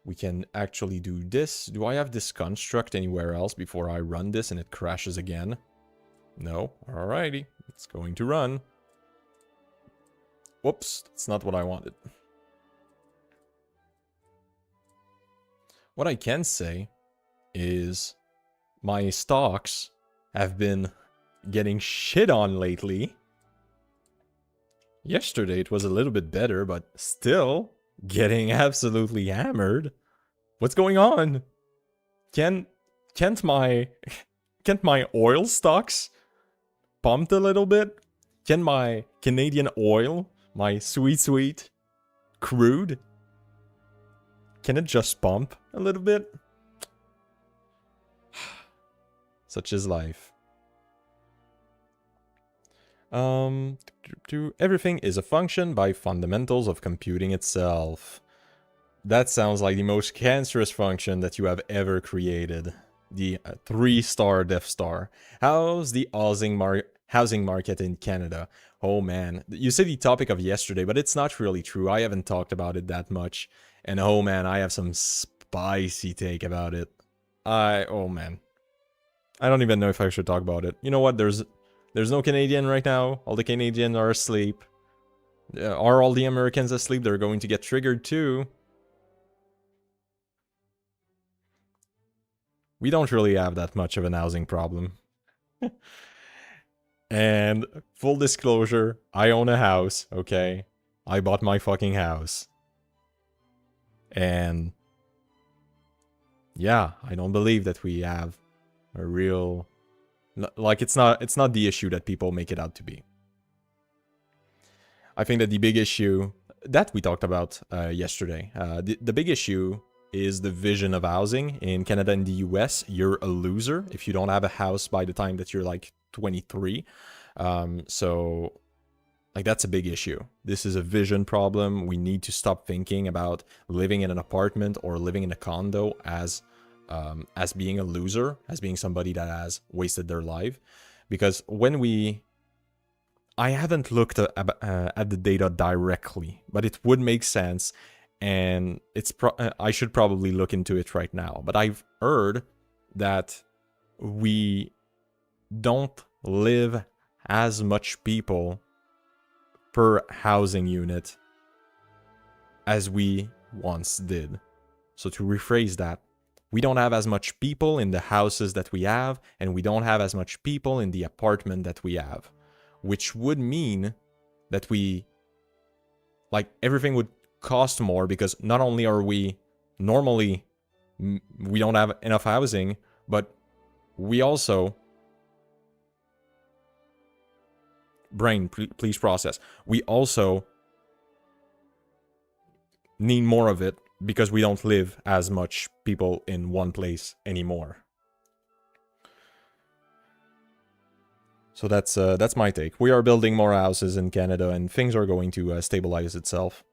we can actually do this. Do I have this construct anywhere else before I run this and it crashes again? No. Alrighty. It's going to run. Whoops. That's not what I wanted. What I can say is... my stocks have been getting shit on lately. Yesterday it was a little bit better, but still getting absolutely hammered. What's going on? Can't my oil stocks pumped a little bit? Can my Canadian oil, my sweet crude, can it just pump a little bit? Such is life. Everything is a function by fundamentals of computing itself. That sounds like the most cancerous function that you have ever created. The 3-star Death Star. How's the housing market in Canada? Oh man, you said the topic of yesterday, but it's not really true. I haven't talked about it that much. And oh man, I have some spicy take about it. Oh man. I don't even know if I should talk about it. You know what? There's no Canadian right now. All the Canadians are asleep. Are all the Americans asleep? They're going to get triggered too. We don't really have that much of an housing problem. And full disclosure, I own a house, okay? I bought my fucking house. And Yeah, I don't believe that we have a real... Like, it's not the issue that people make it out to be. I think that the big issue that we talked about yesterday, the big issue is the vision of housing. In Canada and the US, you're a loser if you don't have a house by the time that you're like 23. So, like, that's a big issue. This is a vision problem. We need to stop thinking about living in an apartment or living in a condo as being a loser, as being somebody that has wasted their life. Because when we... I haven't looked at the data directly, but it would make sense, and I should probably look into it right now. But I've heard that we don't live as much people per housing unit as we once did. So to rephrase that, we don't have as much people in the houses that we have, and we don't have as much people in the apartment that we have. Which would mean that everything would cost more, because not only are we normally, we don't have enough housing, but we also, brain, please process, we also need more of it because we don't live as much people in one place anymore. So that's my take. We are building more houses in Canada, and things are going to stabilize itself.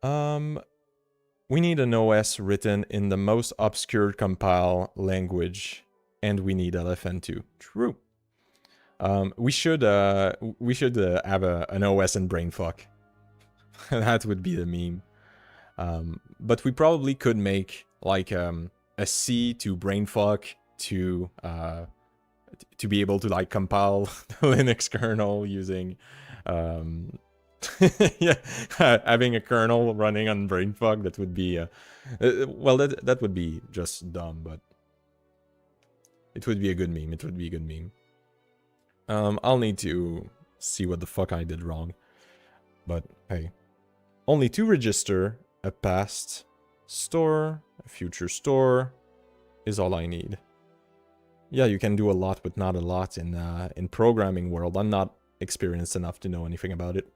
We need an OS written in the most obscure compile language, and we need LFN too. True. We should have an OS in brainfuck. That would be the meme. But we probably could make like a C to brainfuck to be able to like compile the Linux kernel using yeah, having a kernel running on brainfuck. That would be well, that would be just dumb, but it would be a good meme. It would be a good meme. I'll need to see what the fuck I did wrong, but hey, only 2 register, a past store, a future store is all I need. Yeah, you can do a lot with not a lot in programming world. I'm not experienced enough to know anything about it.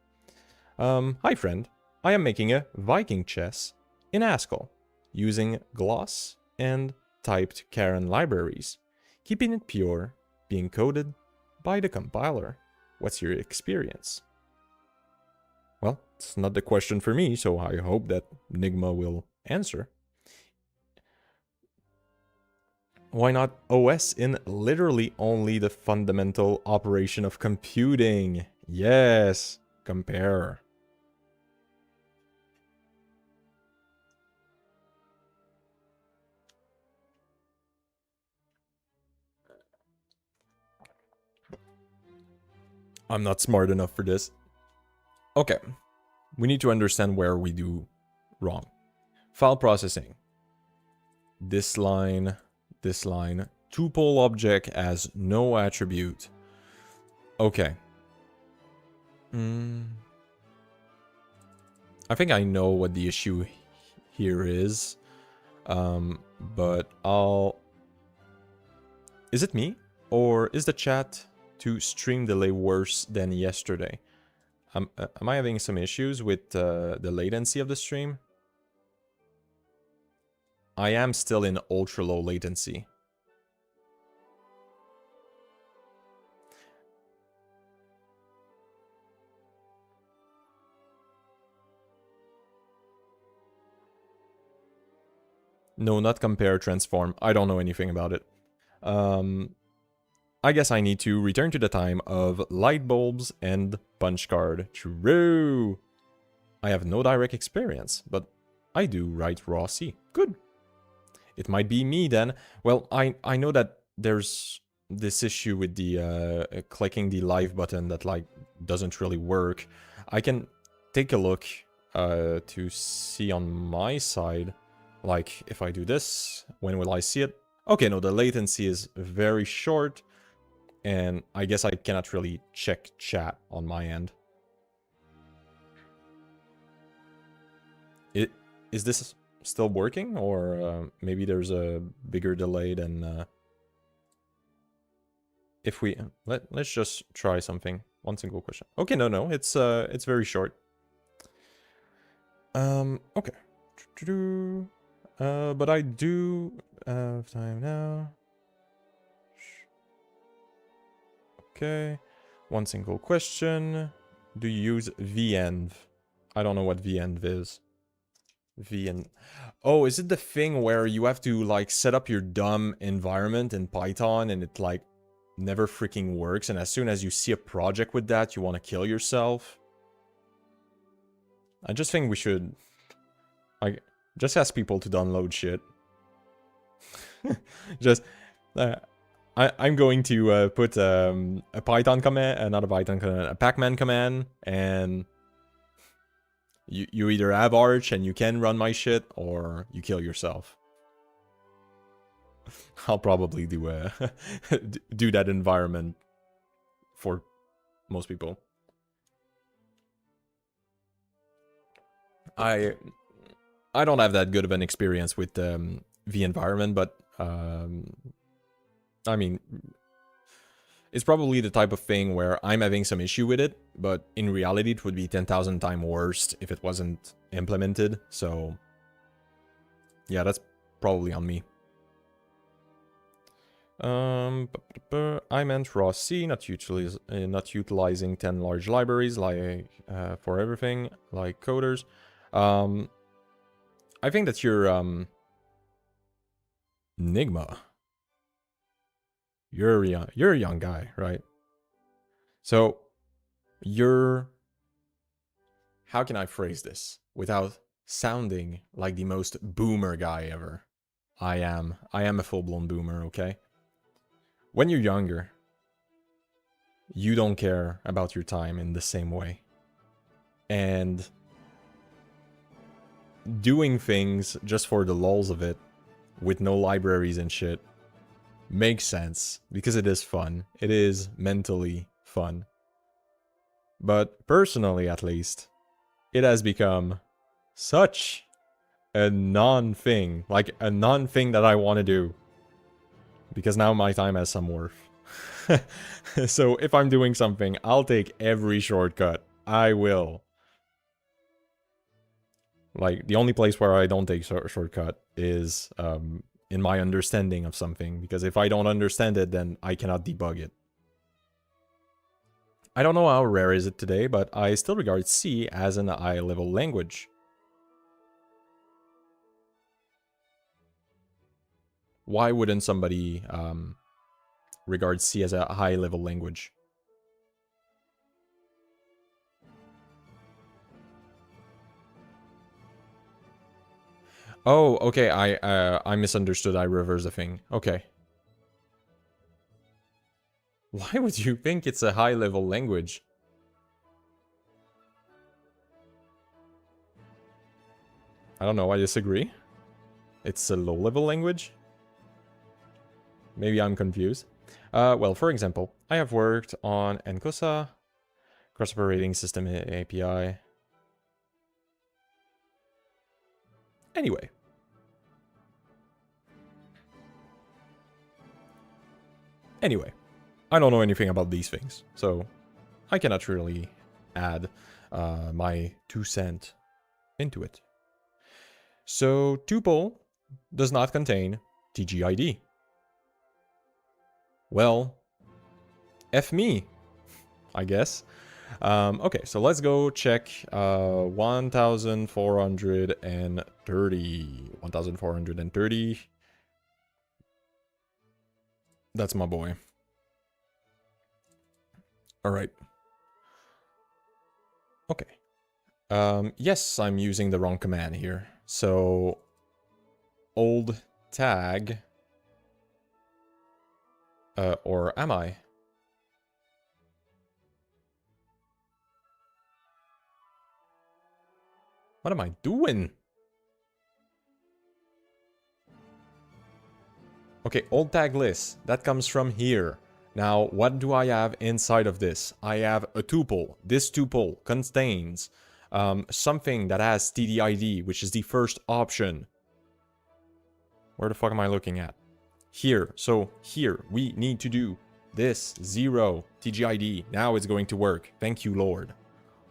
Hi friend, I am making a Viking chess in Haskell using gloss and typed Karen libraries, keeping it pure, being coded by the compiler. What's your experience? Well, it's not the question for me, so I hope that Nigma will answer. Why not OS in literally only the fundamental operation of computing? Yes, compare. I'm not smart enough for this. Okay, we need to understand where we do wrong. File processing. This line, tuple object has no attribute. Okay. I think I know what the issue here is. But is it me? Or is the chat to stream delay worse than yesterday? Am I having some issues with the latency of the stream? I am still in ultra low latency. No, not compare, transform. I don't know anything about it. I guess I need to return to the time of light bulbs and punch card. True! I have no direct experience, but I do write raw C. Good. It might be me then. Well, I know that there's this issue with the clicking the live button that like doesn't really work. I can take a look to see on my side, like if I do this, when will I see it? Okay, no, the latency is very short, and I guess I cannot really check chat on my end. Is still working, or maybe there's a bigger delay than if we let's just try something. One single question. Okay, no, it's very short. Okay. But I do have time now. Okay. One single question. Do you use venv? I don't know what venv is. Venv. Oh, is it the thing where you have to like set up your dumb environment in Python and it like never freaking works, and as soon as you see a project with that, you want to kill yourself? I just think we should like just ask people to download shit. Just I'm going to put a Python command, not a Python command, a Pacman command, and you either have Arch and you can run my shit, or you kill yourself. I'll probably do do that environment for most people. I don't have that good of an experience with the environment, but I mean, it's probably the type of thing where I'm having some issue with it, but in reality it would be 10,000 times worse if it wasn't implemented, so yeah, that's probably on me. I meant raw C, not utilizing 10 large libraries like for everything, like coders. I think that you're Nigma. You're a young guy, right? So you're, how can I phrase this without sounding like the most boomer guy ever? I am a full-blown boomer, okay? When you're younger, you don't care about your time in the same way. And doing things just for the lulz of it, with no libraries and shit, makes sense, because it is fun. It is mentally fun. But personally, at least, it has become such a non-thing. Like, a non-thing that I want to do. Because now my time has some worth. So if I'm doing something, I'll take every shortcut. I will. Like, the only place where I don't take shortcut is in my understanding of something. Because if I don't understand it, then I cannot debug it. I don't know how rare is it today, but I still regard C as an high-level language. Why wouldn't somebody regard C as a high-level language? Oh, okay, I misunderstood. I reversed the thing. Okay. Why would you think it's a high-level language? I don't know, I disagree. It's a low-level language? Maybe I'm confused. Well, for example, I have worked on NCOSA, Cross-Operating System API. Anyway. I don't know anything about these things, so I cannot really add my 2 cents into it. So, tuple does not contain TGID. Well, F me, I guess. Okay, so let's go check 1430. 1430. That's my boy. Alright. Okay. Yes, I'm using the wrong command here. So, old tag. Or am I? What am I doing? Okay, old tag list. That comes from here. Now, what do I have inside of this? I have a tuple. This tuple contains something that has TDID, which is the first option. Where the fuck am I looking at? Here. So here, we need to do this 0 TGID. Now it's going to work. Thank you, Lord.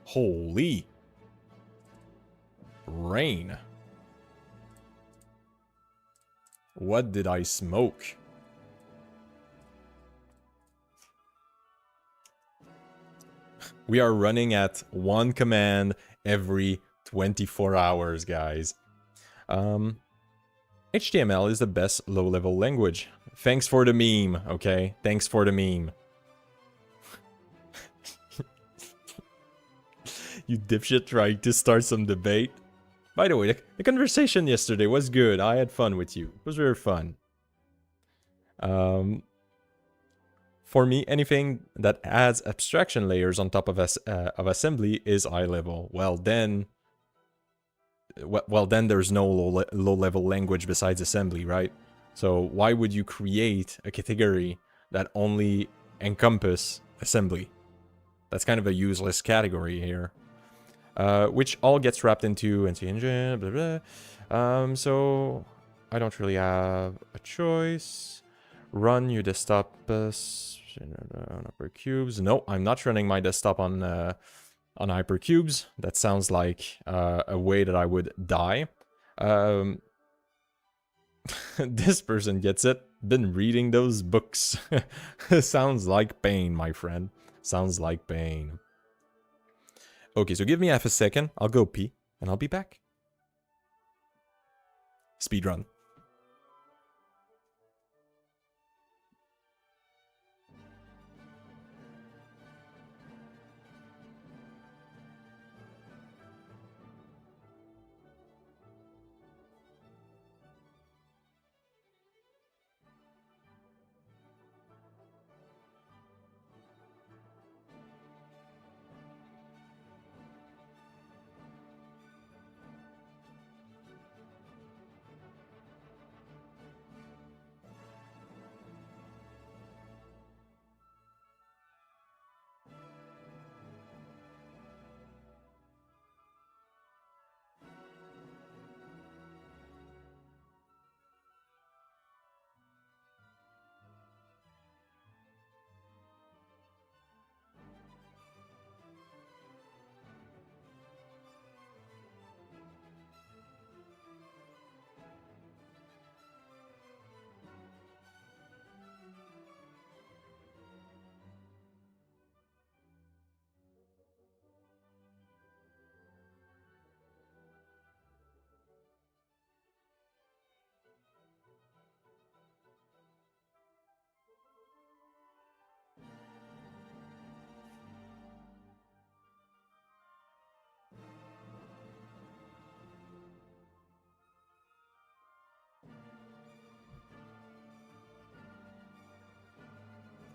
Holy rain. What did I smoke? We are running at one command every 24 hours, guys. HTML is the best low-level language. Thanks for the meme, okay? Thanks for the meme. You dipshit trying to start some debate. By the way, the conversation yesterday was good. I had fun with you. It was very fun. For me, anything that adds abstraction layers on top of assembly is eye level. Well then there's no low-level language besides assembly, right? So why would you create a category that only encompass assembly? That's kind of a useless category here. Which all gets wrapped into engine, blah, blah. So I don't really have a choice. Run your desktop on hypercubes. No, I'm not running my desktop on hypercubes. That sounds like a way that I would die. This person gets it. Been reading those books. Sounds like pain, my friend. Sounds like pain. Okay, so give me half a second. I'll go pee, and I'll be back. Speedrun.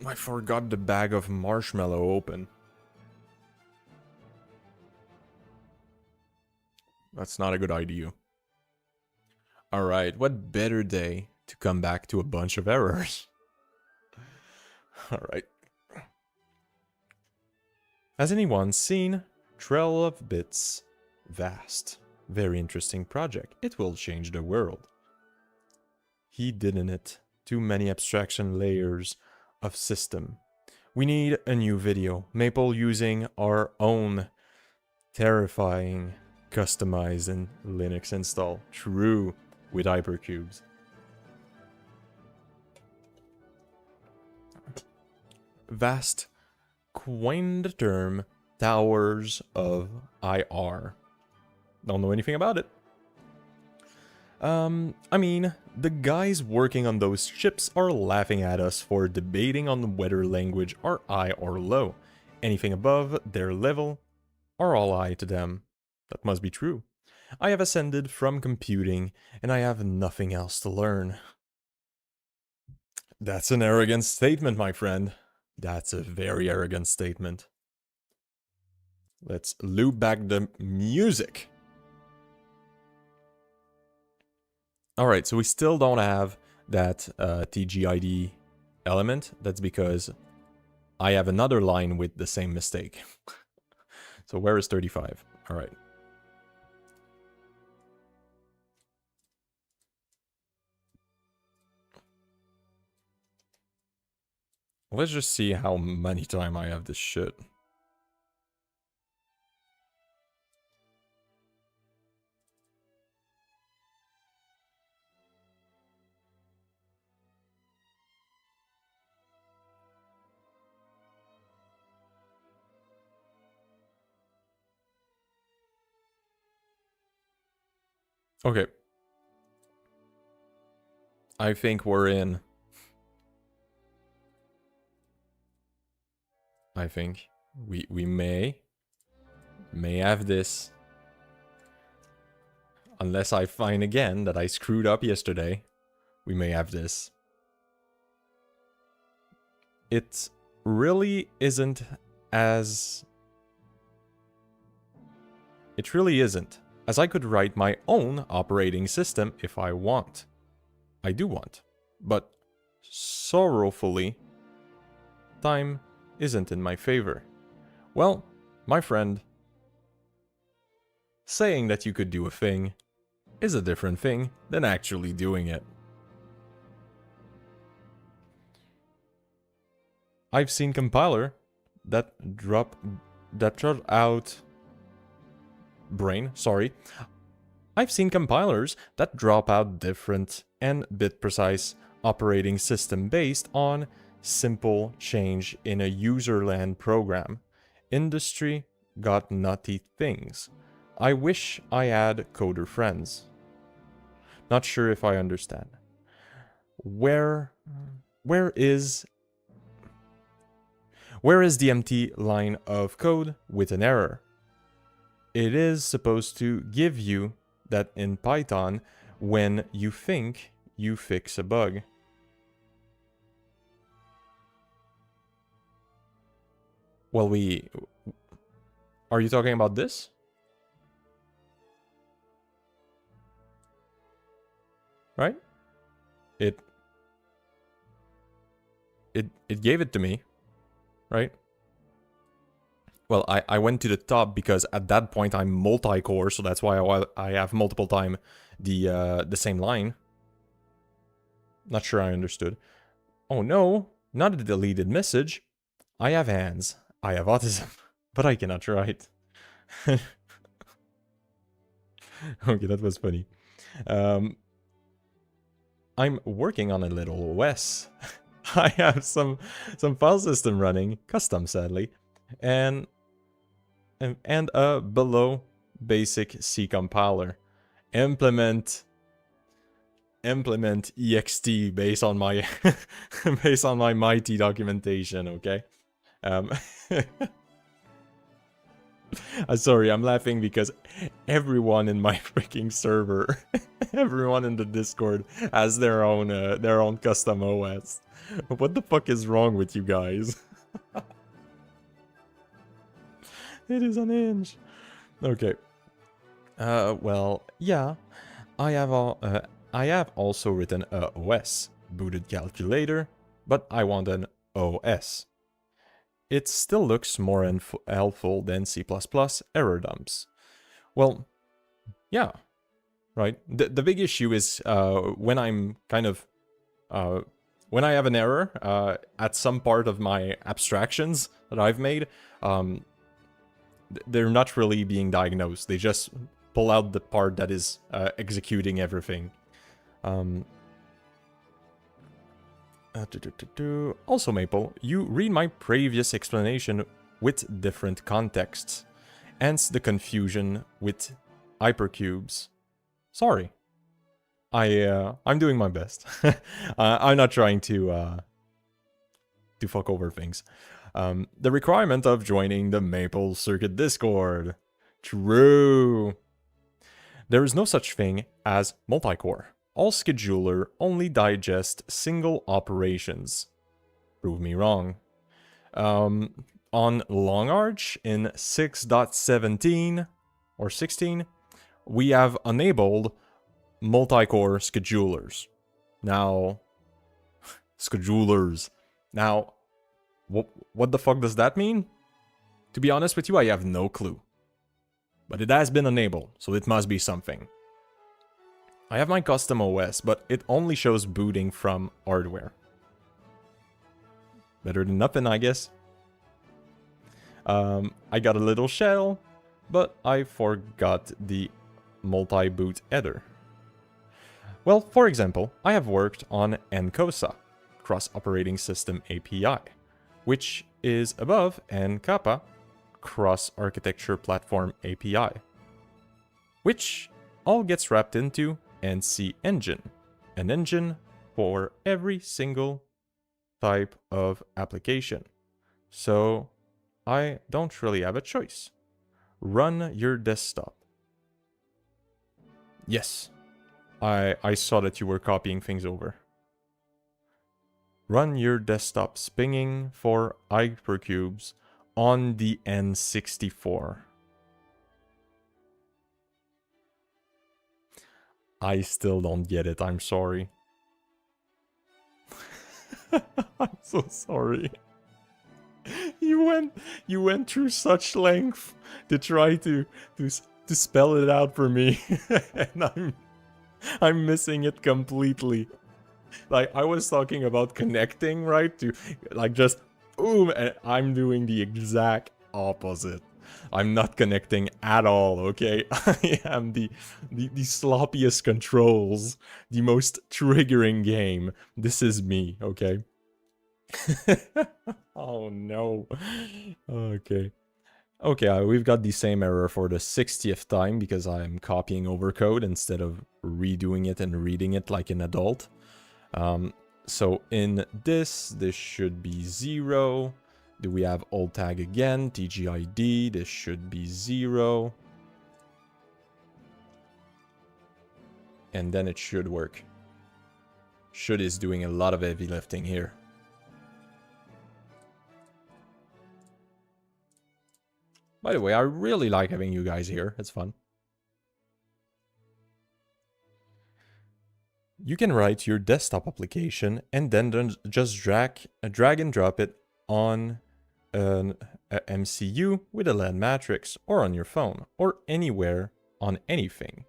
I forgot the bag of marshmallow open. That's not a good idea. Alright, what better day to come back to a bunch of errors? Alright. Has anyone seen Trail of Bits? Vast. Very interesting project. It will change the world. He didn't it. Too many abstraction layers of system. We need a new video. Maple using our own terrifying customized and Linux install. True with hypercubes. Vast coined the term towers of IR. Don't know anything about it. I mean, the guys working on those chips are laughing at us for debating on whether language are high or low. Anything above their level are all high to them. That must be true. I have ascended from computing, and I have nothing else to learn. That's an arrogant statement, my friend. That's a very arrogant statement. Let's loop back the music. Alright, so we still don't have that TGID element. That's because I have another line with the same mistake. So where is 35? All right. Let's just see how many time I have this shit. Okay. I think we're in. I think we may have this. Unless I find again that I screwed up yesterday, we may have this. It really isn't as... It really isn't, as I could write my own operating system if I want. I do want. But sorrowfully, time isn't in my favor. Well, my friend, saying that you could do a thing is a different thing than actually doing it. I've seen compiler that drop out brain, sorry. I've seen compilers that drop out different and bit-precise operating system based on simple change in a userland program. Industry got nutty things. I wish I had coder friends. Not sure if I understand. Where is the empty line of code with an error? It is supposed to give you that in Python when you think you fix a bug. Well, are you talking about this? Right? It gave it to me, right? Well, I went to the top because at that point I'm multi-core, so that's why I have multiple time the same line. Not sure I understood. Oh no, not a deleted message. I have hands. I have autism, but I cannot write. Okay, that was funny. I'm working on a little OS. I have some file system running, custom sadly, and a below basic C compiler. Implement ext based on my mighty documentation, okay? Sorry, I'm laughing because everyone in my freaking server, everyone in the Discord has their own custom OS. What the fuck is wrong with you guys? It is unhinged. Okay. Well, yeah. I have also written a OS, booted calculator, but I want an OS. It still looks more helpful than C++ error dumps. Well, yeah, right. The big issue is when I'm kind of when I have an error at some part of my abstractions that I've made, they're not really being diagnosed. They just pull out the part that is executing everything. Also, Maple, you read my previous explanation with different contexts, hence the confusion with hypercubes. Sorry. I'm doing my best. I'm not trying to fuck over things. The requirement of joining the Maple Circuit Discord. True. There is no such thing as multi-core. All scheduler only digest single operations. Prove me wrong. On Long Arch in 6.17 or 16, we have enabled multi-core schedulers. Now, schedulers. Now, what the fuck does that mean? To be honest with you, I have no clue. But it has been enabled, so it must be something. I have my custom OS, but it only shows booting from hardware. Better than nothing, I guess. I got a little shell, but I forgot the multi-boot header. Well, for example, I have worked on NCOSA, Cross Operating System API, which is above NCAPA, Cross Architecture Platform API, which all gets wrapped into NC Engine, an engine for every single type of application. So I don't really have a choice. Run your desktop. Yes, I saw that you were copying things over. Run your desktop spinning for hypercubes on the N64. I still don't get it, I'm sorry. I'm so sorry. You went through such length to try to spell it out for me, and I'm missing it completely. Like, I was talking about connecting, right? To, like, just boom, and I'm doing the exact opposite. I'm not connecting at all, okay? I am the sloppiest controls, the most triggering game. This is me, okay? Oh no. Okay. Okay, we've got the same error for the 60th time because I'm copying over code instead of redoing it and reading it like an adult. So in this should be 0. Do we have alt tag again? TGID, this should be 0. And then it should work. Should is doing a lot of heavy lifting here. By the way, I really like having you guys here. It's fun. You can write your desktop application and then just drag and drop it on an MCU with a LAN matrix, or on your phone, or anywhere on anything.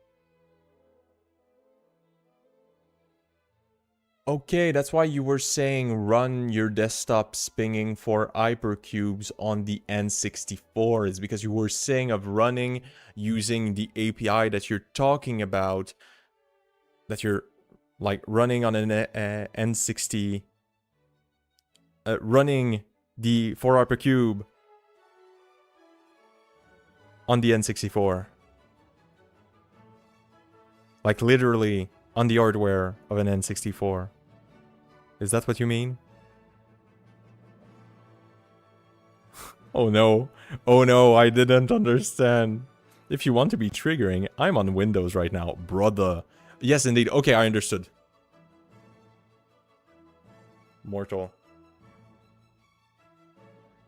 Okay, that's why you were saying run your desktop spinning for hypercubes on the N64. It's because you were saying of running using the API that you're talking about, that you're like running on an N60, running the 4hypercube on the N64. Like literally on the hardware of an N64. Is that what you mean? Oh no. Oh no, I didn't understand. If you want to be triggering, I'm on Windows right now, brother. Yes, indeed. Okay, I understood. Mortal.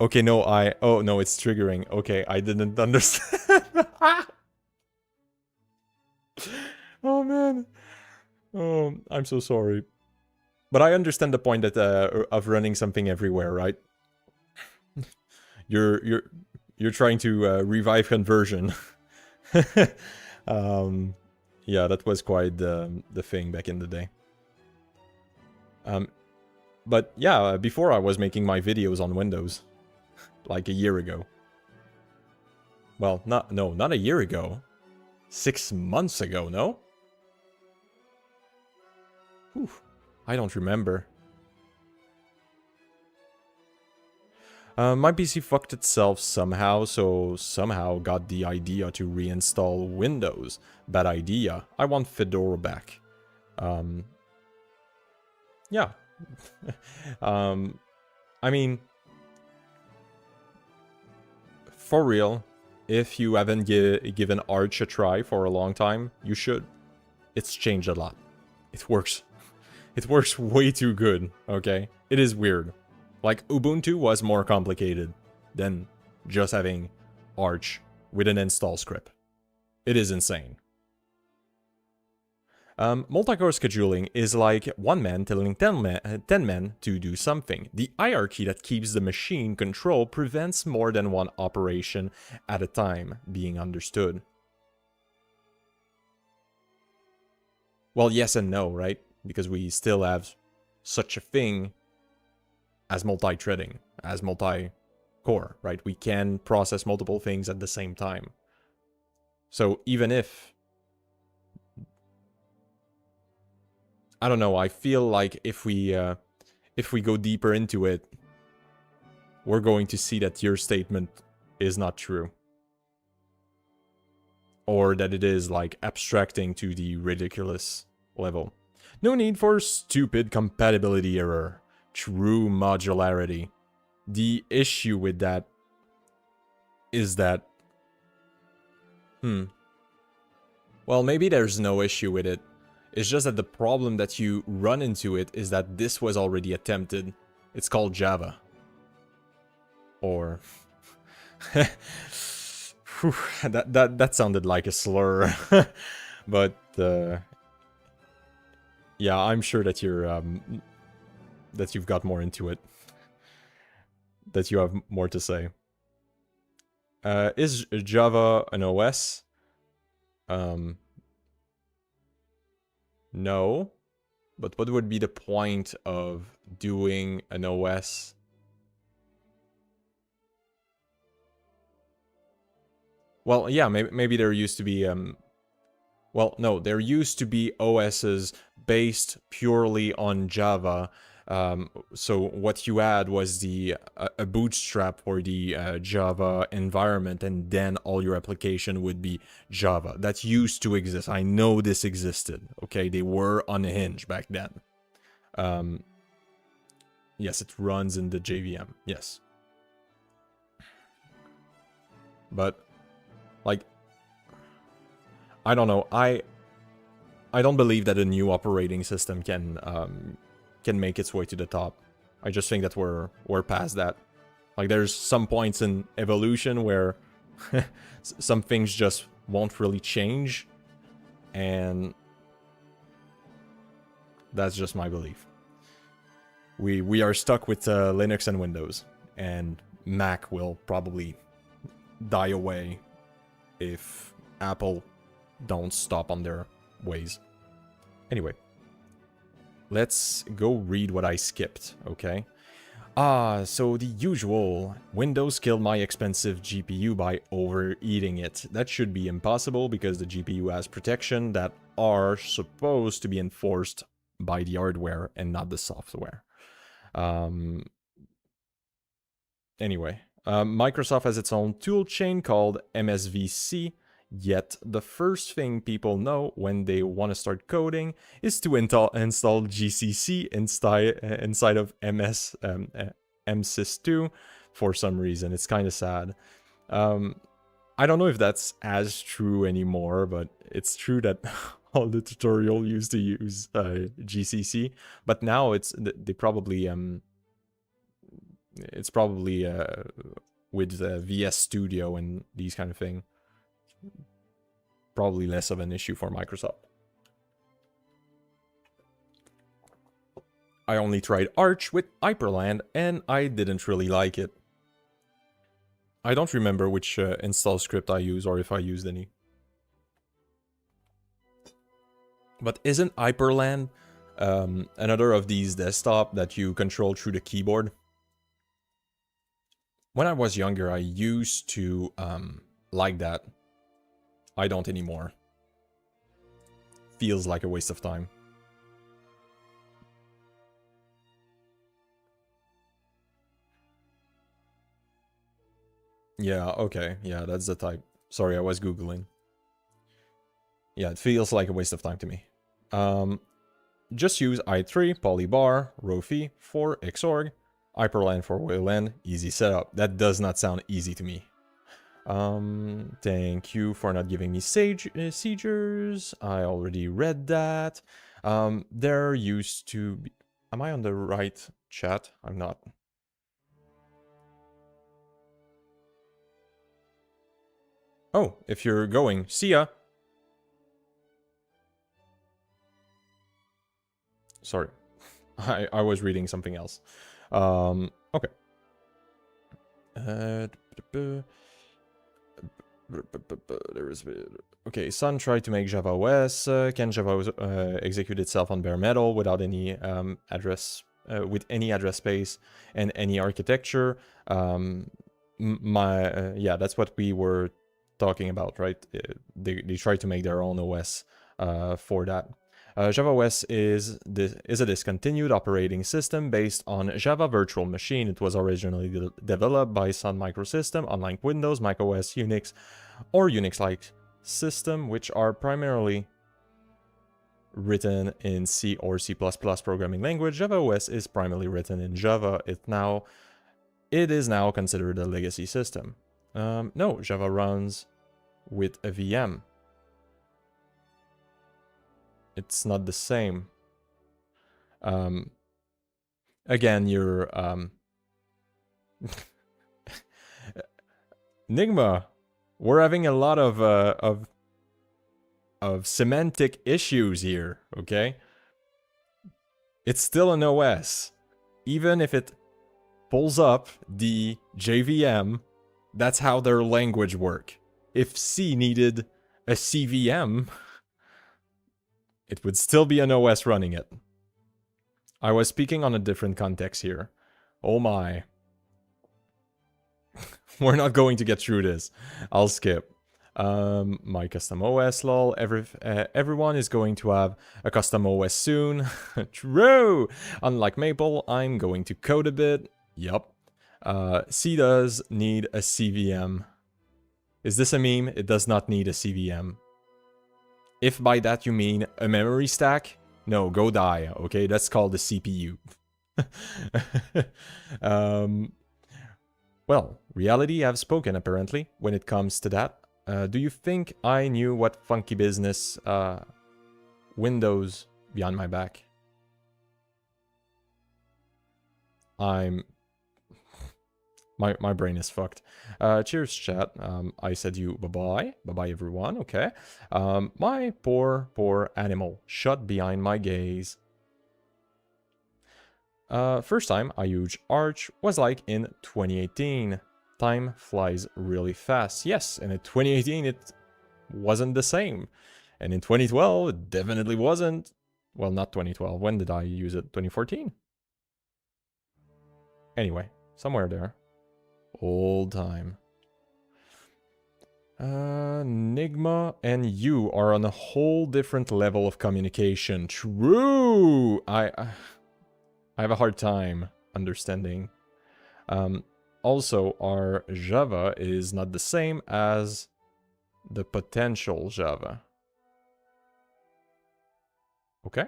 Okay, no, oh, no, it's triggering. Okay, I didn't understand. Oh, man. Oh, I'm so sorry. But I understand the point that of running something everywhere, right? You're trying to revive conversion. Yeah, that was quite the thing back in the day. But yeah, before I was making my videos on Windows, like a year ago. Well, not a year ago. 6 months ago, no? Whew, I don't remember. My PC fucked itself somehow, so somehow got the idea to reinstall Windows. Bad idea. I want Fedora back. Yeah. I mean, for real, if you haven't given Arch a try for a long time, you should. It's changed a lot. It works. It works way too good, okay? It is weird. Like, Ubuntu was more complicated than just having Arch with an install script. It is insane. Multi-core scheduling is like one man telling 10 men to do something. The hierarchy that keeps the machine control prevents more than one operation at a time being understood. Well, yes and no, right? Because we still have such a thing as multi-threading, as multi-core, right? We can process multiple things at the same time. So even if... I don't know, I feel like if we go deeper into it, we're going to see that your statement is not true. Or that it is like abstracting to the ridiculous level. No need for stupid compatibility error. True modularity. The issue with that is that... Well, maybe there's no issue with it. It's just that the problem that you run into it is that this was already attempted. It's called Java. Or... that sounded like a slur. But, yeah, I'm sure that you're, that you've got more into it. That you have more to say. Is Java an OS? No. But what would be the point of doing an OS? Well, yeah, maybe there used to be, well, no, there used to be OSs based purely on Java. So what you had was a bootstrap for the Java environment, and then all your application would be Java. That used to exist. I know this existed. Okay, they were unhinged back then. Yes, it runs in the JVM. Yes, but like, I don't know. I don't believe that a new operating system can make its way to the top. I just think that we're past that. Like, there's some points in evolution where some things just won't really change, and that's just my belief. We are stuck with Linux and Windows, and Mac will probably die away if Apple don't stop on their ways. Anyway, let's go read what I skipped, okay? So the usual. Windows killed my expensive GPU by overeating it. That should be impossible because the GPU has protection that are supposed to be enforced by the hardware and not the software. Anyway, Microsoft has its own toolchain called MSVC. Yet, the first thing people know when they want to start coding is to install GCC inside of MSys2 for some reason. It's kind of sad. I don't know if that's as true anymore, but it's true that all the tutorial used to use GCC. But now they probably it's probably with VS Studio and these kind of thing. Probably less of an issue for Microsoft. I only tried Arch with Hyperland and I didn't really like it. I don't remember which install script I use or if I used any. But isn't Hyperland another of these desktop that you control through the keyboard? When I was younger, I used to like that. I don't anymore. Feels like a waste of time. Yeah, okay. Yeah, that's the type. Sorry, I was Googling. Yeah, it feels like a waste of time to me. Just use i3, polybar, Rofi for Xorg, Hyperland for WLAN, easy setup. That does not sound easy to me. Thank you for not giving me seizures. I already read that. There used to be... Am I on the right chat? I'm not. Oh, if you're going, see ya. Sorry. I was reading something else. Okay. There is... Okay, Sun tried to make Java OS. Can Java execute itself on bare metal without any with any address space and any architecture? Yeah, that's what we were talking about, right? They tried to make their own OS for that. Java OS is a discontinued operating system based on Java Virtual Machine. It was originally developed by Sun Microsystem, unlike Windows, macOS, Unix, or Unix-like system, which are primarily written in C or C++ programming language. Java OS is primarily written in Java. It is now considered a legacy system. No, Java runs with a VM. It's not the same. Again, you're Nigma. We're having a lot of semantic issues here, okay? It's still an OS. Even if it pulls up the JVM, that's how their language work. If C needed a CVM, it would still be an OS running it. I was speaking on a different context here. Oh my. We're not going to get through this. I'll skip. My custom OS, lol. Everyone is going to have a custom OS soon. True! Unlike Maple, I'm going to code a bit. Yup. C does need a CVM. Is this a meme? It does not need a CVM. If by that you mean a memory stack, no, go die, okay? That's called the CPU. Well, reality have spoken, apparently, when it comes to that. Do you think I knew what funky business Windows behind my back? My brain is fucked. Cheers, chat. I said you bye-bye. Bye-bye, everyone. Okay. My poor animal. Shut behind my gaze. First time I used Arch was like in 2018. Time flies really fast. Yes, and in 2018 it wasn't the same. And in 2012 it definitely wasn't. Well, not 2012. When did I use it? 2014? Anyway, somewhere there. Old time. Nigma and you are on a whole different level of communication. True! I have a hard time understanding. Also, our Java is not the same as the potential Java. Okay.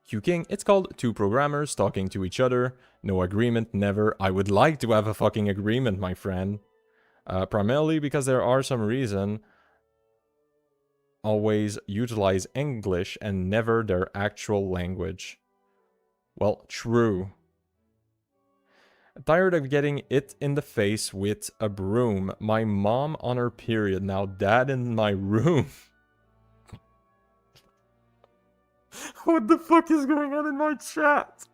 Q-King, it's called two programmers talking to each other. No agreement, never. I would like to have a fucking agreement, my friend. Primarily because there are some reason always utilize English and never their actual language. Well, true. Tired of getting it in the face with a broom. My mom on her period, now dad in my room. What the fuck is going on in my chat?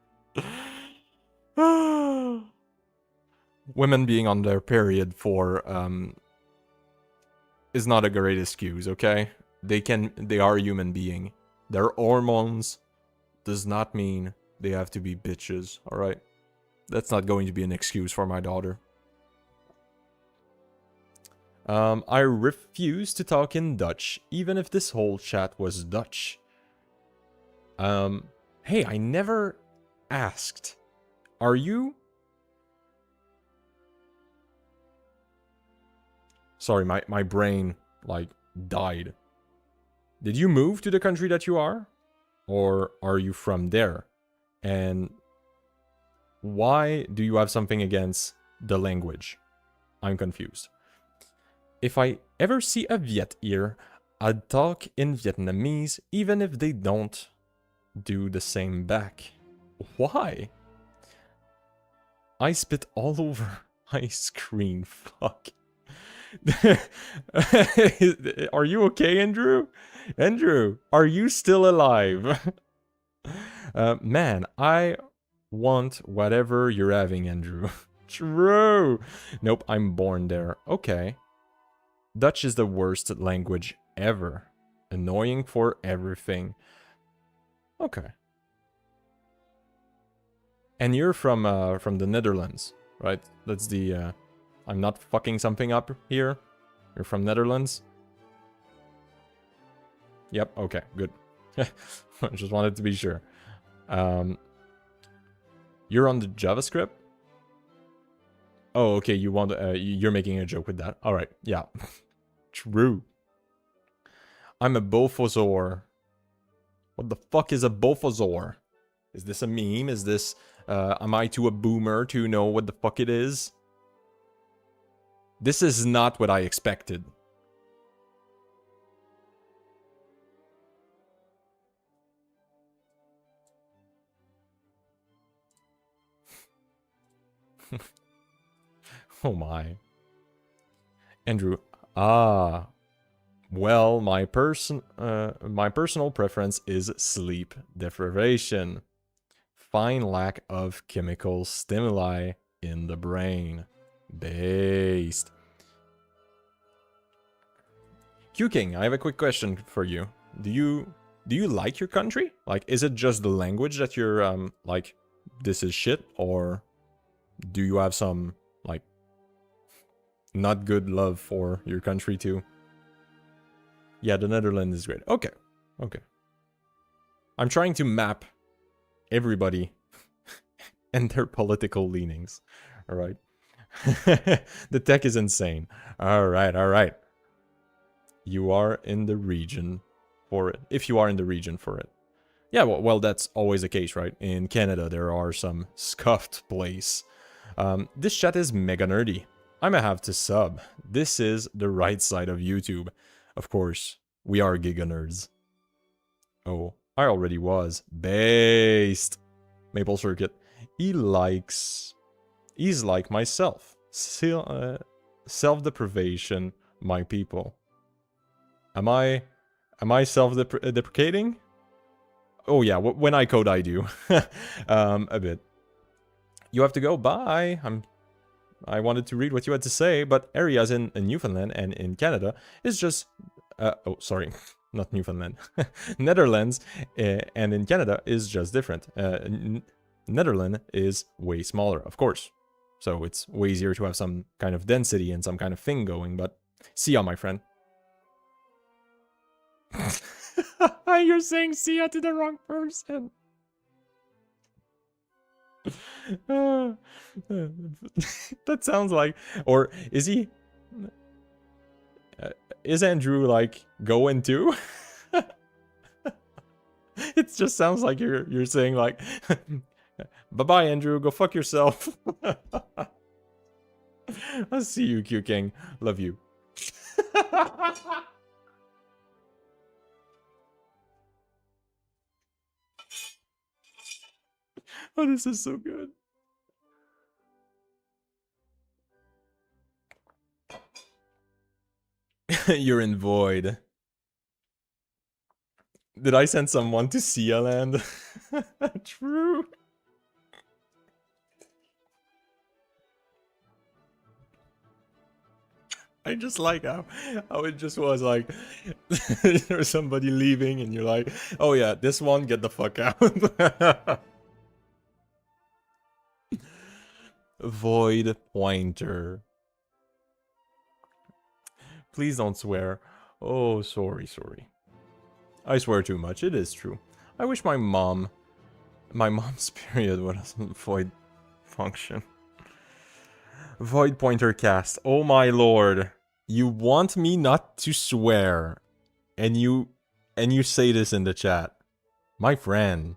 Women being on their period for is not a great excuse, okay? They are a human being. Their hormones does not mean they have to be bitches, alright? That's not going to be an excuse for my daughter. I refuse to talk in Dutch, even if this whole chat was Dutch. Hey, I never asked. Are you? Sorry, my brain, like, died. Did you move to the country that you are? Or are you from there? And why do you have something against the language? I'm confused. If I ever see a Viet here, I'd talk in Vietnamese, even if they don't do the same back. Why? I spit all over my screen. Fuck. Are you okay, Andrew? Andrew, are you still alive? Man, I want whatever you're having, Andrew. True. Nope, I'm born there. Okay. Dutch is the worst language ever. Annoying for everything. Okay. And you're from the Netherlands, right? That's the I'm not fucking something up here. You're from Netherlands? Yep, okay, good. I just wanted to be sure. You're on the JavaScript? Oh, okay, you want you're making a joke with that. All right, yeah. True. I'm a Bofosaur. What the fuck is a Bofosaur? Is this a meme? Is this am I too a boomer to know what the fuck it is? This is not what I expected. Oh my. Andrew, well, my personal preference is sleep deprivation. Fine lack of chemical stimuli in the brain. Based. Q-King, I have a quick question for you. Do you like your country? Like, is it just the language that you're, like, this is shit? Or do you have some, like, not good love for your country too? Yeah, the Netherlands is great. Okay, okay. I'm trying to map everybody and their political leanings. All right. The tech is insane. All right, all right. You are in the region for it. If you are in the region for it. Yeah, well, that's always the case, right? In Canada, there are some scuffed place. This chat is mega nerdy. I'ma have to sub. This is the right side of YouTube. Of course, we are giga nerds. Oh, I already was. Based. Maple Circuit. He's like myself. Self-deprivation, my people. Am I self-deprecating? Oh yeah, when I code I do. A bit. You have to go, bye. I wanted to read what you had to say, but areas in Newfoundland and in Canada is just... oh, sorry. Not Newfoundland. Netherlands and in Canada is just different. Netherlands is way smaller, of course. So it's way easier to have some kind of density and some kind of thing going, but... See ya, my friend. You're saying see ya to the wrong person. That sounds like... Or is he... is Andrew, like, going too? It just sounds like you're saying, like... Bye-bye, Andrew. Go fuck yourself. I'll see you, Q-King. Love you. Oh, this is so good. You're in void. Did I send someone to Sia Land? True. I just like how it just was like there's somebody leaving and you're like, oh yeah, this one, get the fuck out. Void pointer. Please don't swear. Oh, sorry. I swear too much. It is true. I wish my mom's period was void function. Void pointer cast. Oh my lord. You want me not to swear. And you say this in the chat. My friend.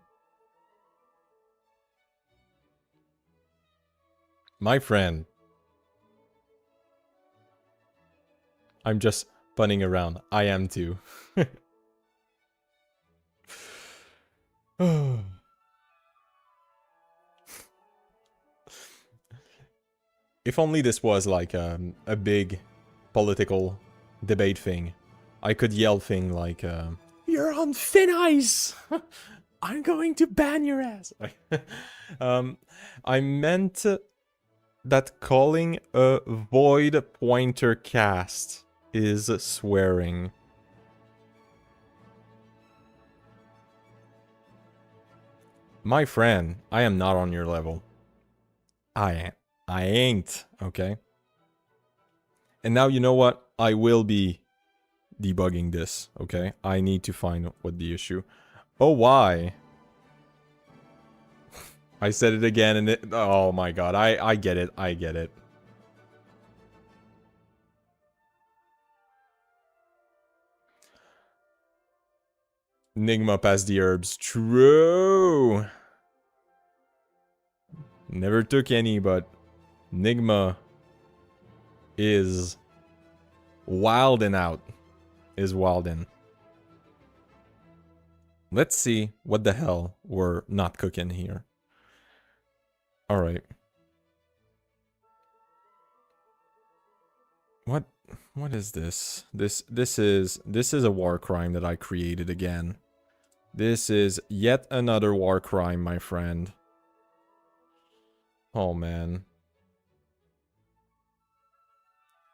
My friend. I'm just punning around. I am too. If only this was like a big political debate thing. I could yell thing like, you're on thin ice! I'm going to ban your ass. I meant that calling a void pointer cast is swearing. My friend, I am not on your level. I ain't, okay? And now you know what? I will be debugging this, okay? I need to find what the issue. Oh, why? I said it again and it... Oh my god, I get it, I get it. Nigma passed the herbs. True! Never took any, but... Nigma... is... wildin' out. Is wildin'. Let's see what the hell we're not cooking here. Alright. What is this? This is a war crime that I created again. This is yet another war crime, my friend. Oh man.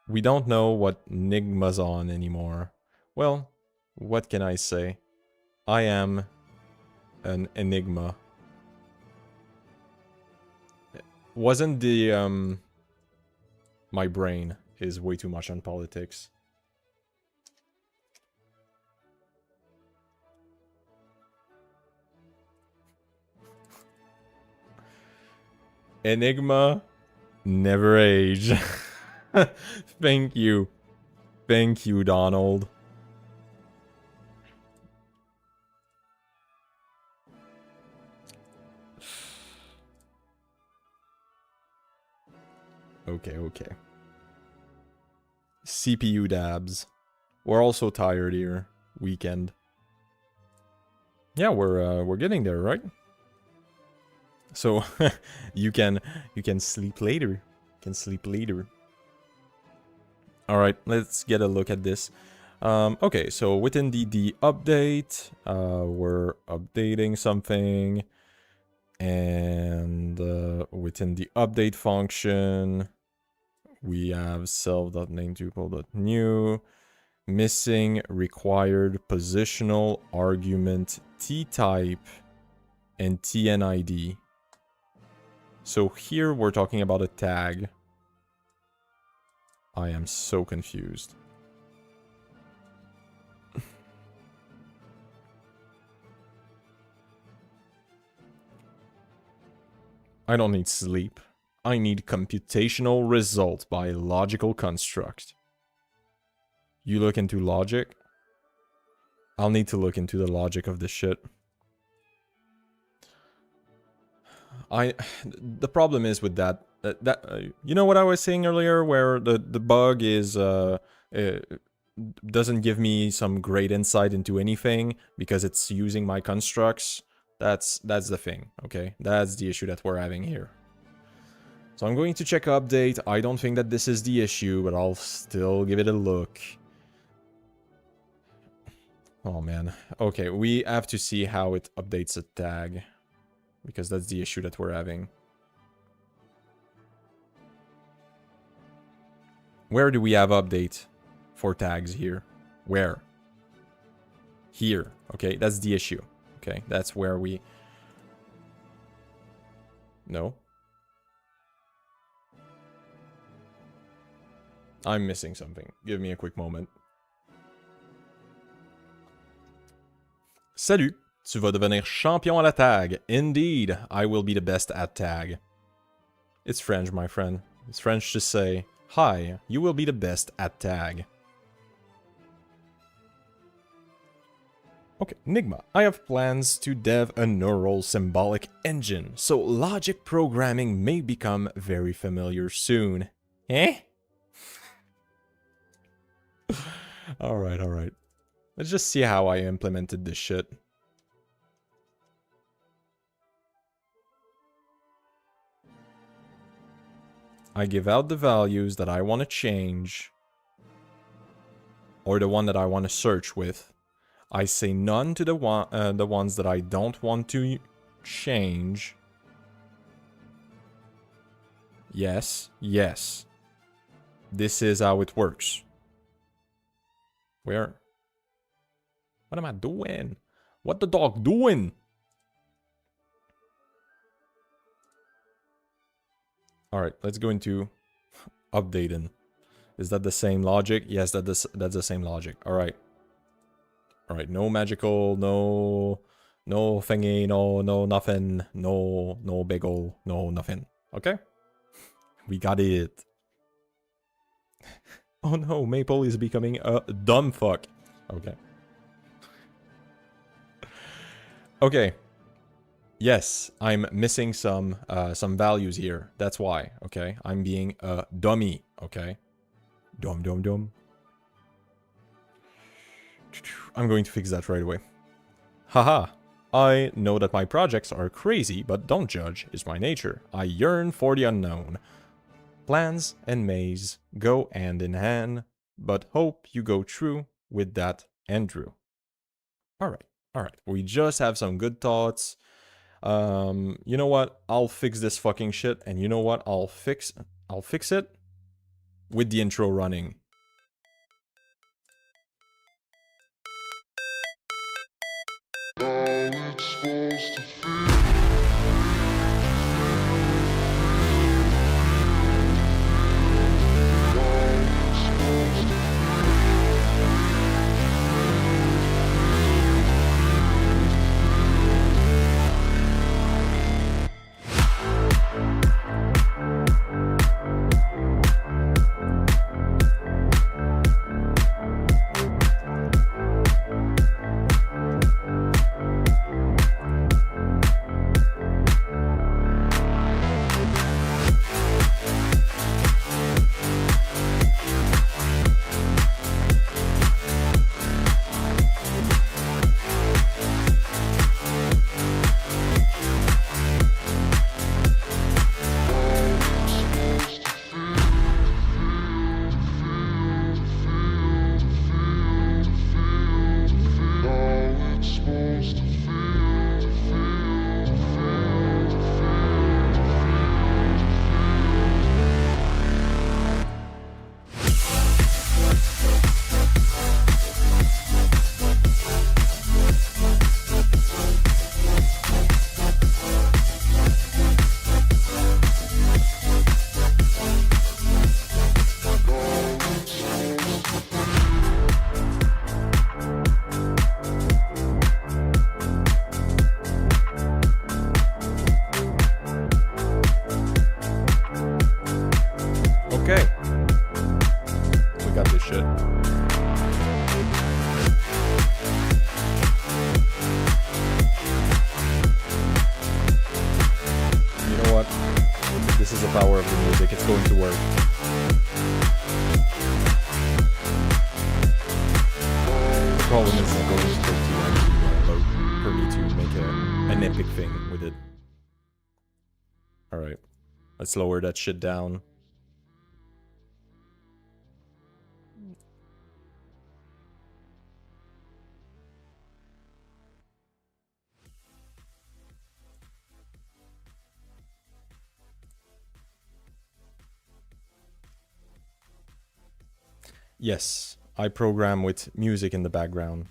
We don't know what Nigma's on anymore. Well, what can I say? I am an enigma. Wasn't the my brain is way too much on politics. Enigma never age. Thank you. Thank you, Donald. Okay, okay. CPU dabs. We're also tired here. Weekend. Yeah, we're getting there, right? So you can sleep later. You can sleep later. All right, let's get a look at this. Okay, so within the update, we're updating something, and within the update function, we have self.nametuple.new, missing required positional argument t-type and tnid. So here we're talking about a tag. I am so confused. I don't need sleep. I need computational result by logical construct. You look into logic? I'll need to look into the logic of this shit. The problem is with that, you know what I was saying earlier, where the bug is doesn't give me some great insight into anything because it's using my constructs. That's the thing, okay? That's the issue that we're having here. So I'm going to check update. I don't think that this is the issue, but I'll still give it a look. Oh man. Okay, we have to see how it updates a tag, because that's the issue that we're having. Where do we have update for tags here? Where? Here. Okay, that's the issue. Okay, that's where we... No. I'm missing something. Give me a quick moment. Salut! Tu vas devenir champion à la tag. Indeed, I will be the best at tag. It's French, my friend. It's French to say, hi, you will be the best at tag. Okay, Nigma. I have plans to dev a neural symbolic engine, so logic programming may become very familiar soon. Eh? Alright, alright. Let's just see how I implemented this shit. I give out the values that I want to change, or the one that I want to search with. I say none to the ones that I don't want to change. Yes, yes. This is how it works. Where? What am I doing? What the dog doing? Alright, let's go into updating. Is that the same logic? Yes, that's the same logic. Alright. Alright, no magical, no thingy, no nothing, no bagel, no nothing. Okay? We got it. Oh no, Maple is becoming a dumb fuck. Okay. Okay. Yes, I'm missing some values here. That's why, okay? I'm being a dummy, okay? Dumb. I'm going to fix that right away. Haha. I know that my projects are crazy, but don't judge is my nature. I yearn for the unknown. Plans and maze go hand in hand, but hope you go true with that, Andrew. Alright. We just have some good thoughts. You know what? I'll fix this fucking shit, and you know what? I'll fix it with the intro running. Okay. We got this shit. You know what? This is the power of the music. It's going to work. The problem is it's going to take too long for me to make an epic thing with it. Alright. Let's lower that shit down. Yes, I program with music in the background.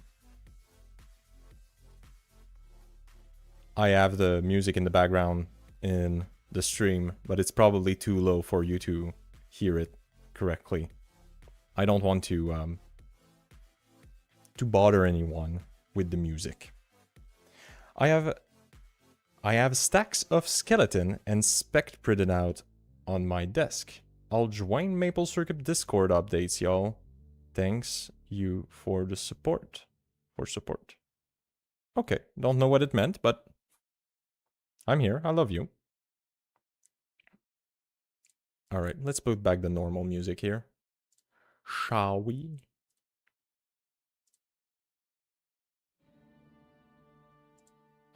I have the music in the background in the stream, but it's probably too low for you to hear it correctly. I don't want to bother anyone with the music. I have stacks of skeleton and spec printed out on my desk. I'll join Maple Circuit Discord updates, y'all. Thanks you for the support. Okay, don't know what it meant, but I'm here. I love you. Alright, let's put back the normal music here. Shall we?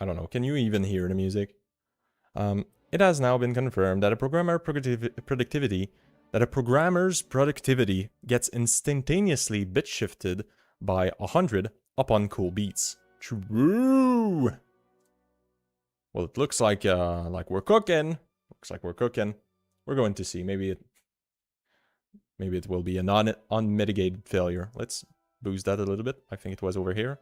I don't know. Can you even hear the music? It has now been confirmed that a programmer's productivity gets instantaneously bit shifted by 100 upon cool beats. True! Well, it looks like we're cooking. Looks like we're cooking. We're going to see. Maybe it will be a unmitigated failure. Let's boost that a little bit. I think it was over here.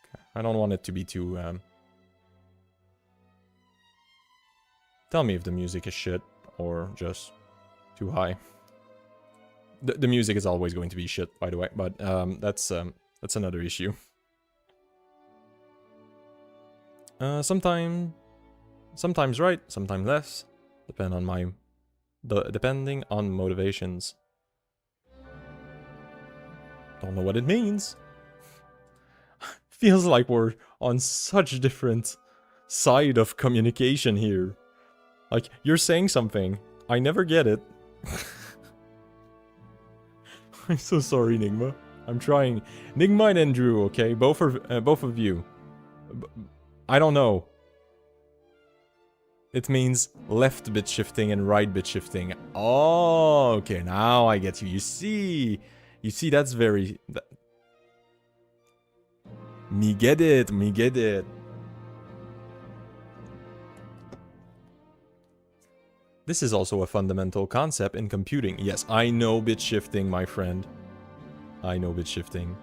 Okay. I don't want it to be too... Tell me if the music is shit or just too high. The music is always going to be shit, by the way, but that's another issue. Sometimes right, sometimes less, depending on motivations. Don't know what it means. Feels like we're on such different side of communication here. Like, you're saying something, I never get it. I'm so sorry, Nigma. I'm trying. Nigma and Andrew, okay? Both of you. I don't know. It means left bit shifting and right bit shifting. Oh, okay, now I get you. You see, that's very... Me get it, me get it. This is also a fundamental concept in computing. Yes, I know bit shifting, my friend. I know bit shifting.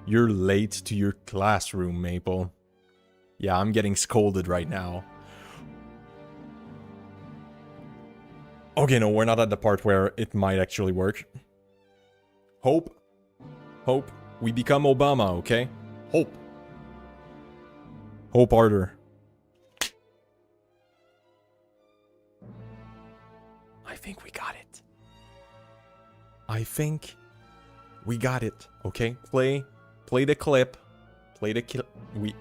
You're late to your classroom, Maple. Yeah, I'm getting scolded right now. Okay, no, we're not at the part where it might actually work. Hope. Hope. We become Obama, okay? Hope. Hope harder. I think we got it. I think we got it, okay? Play the clip. Play the clip. We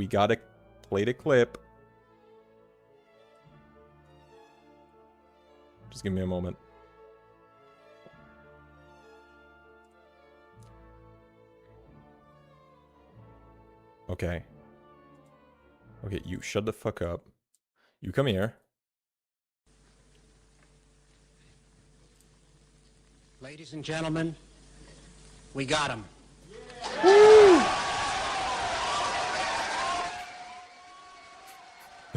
gotta play the clip. Just give me a moment. Okay. Okay, you shut the fuck up. You come here. Ladies and gentlemen, we got him. Woo!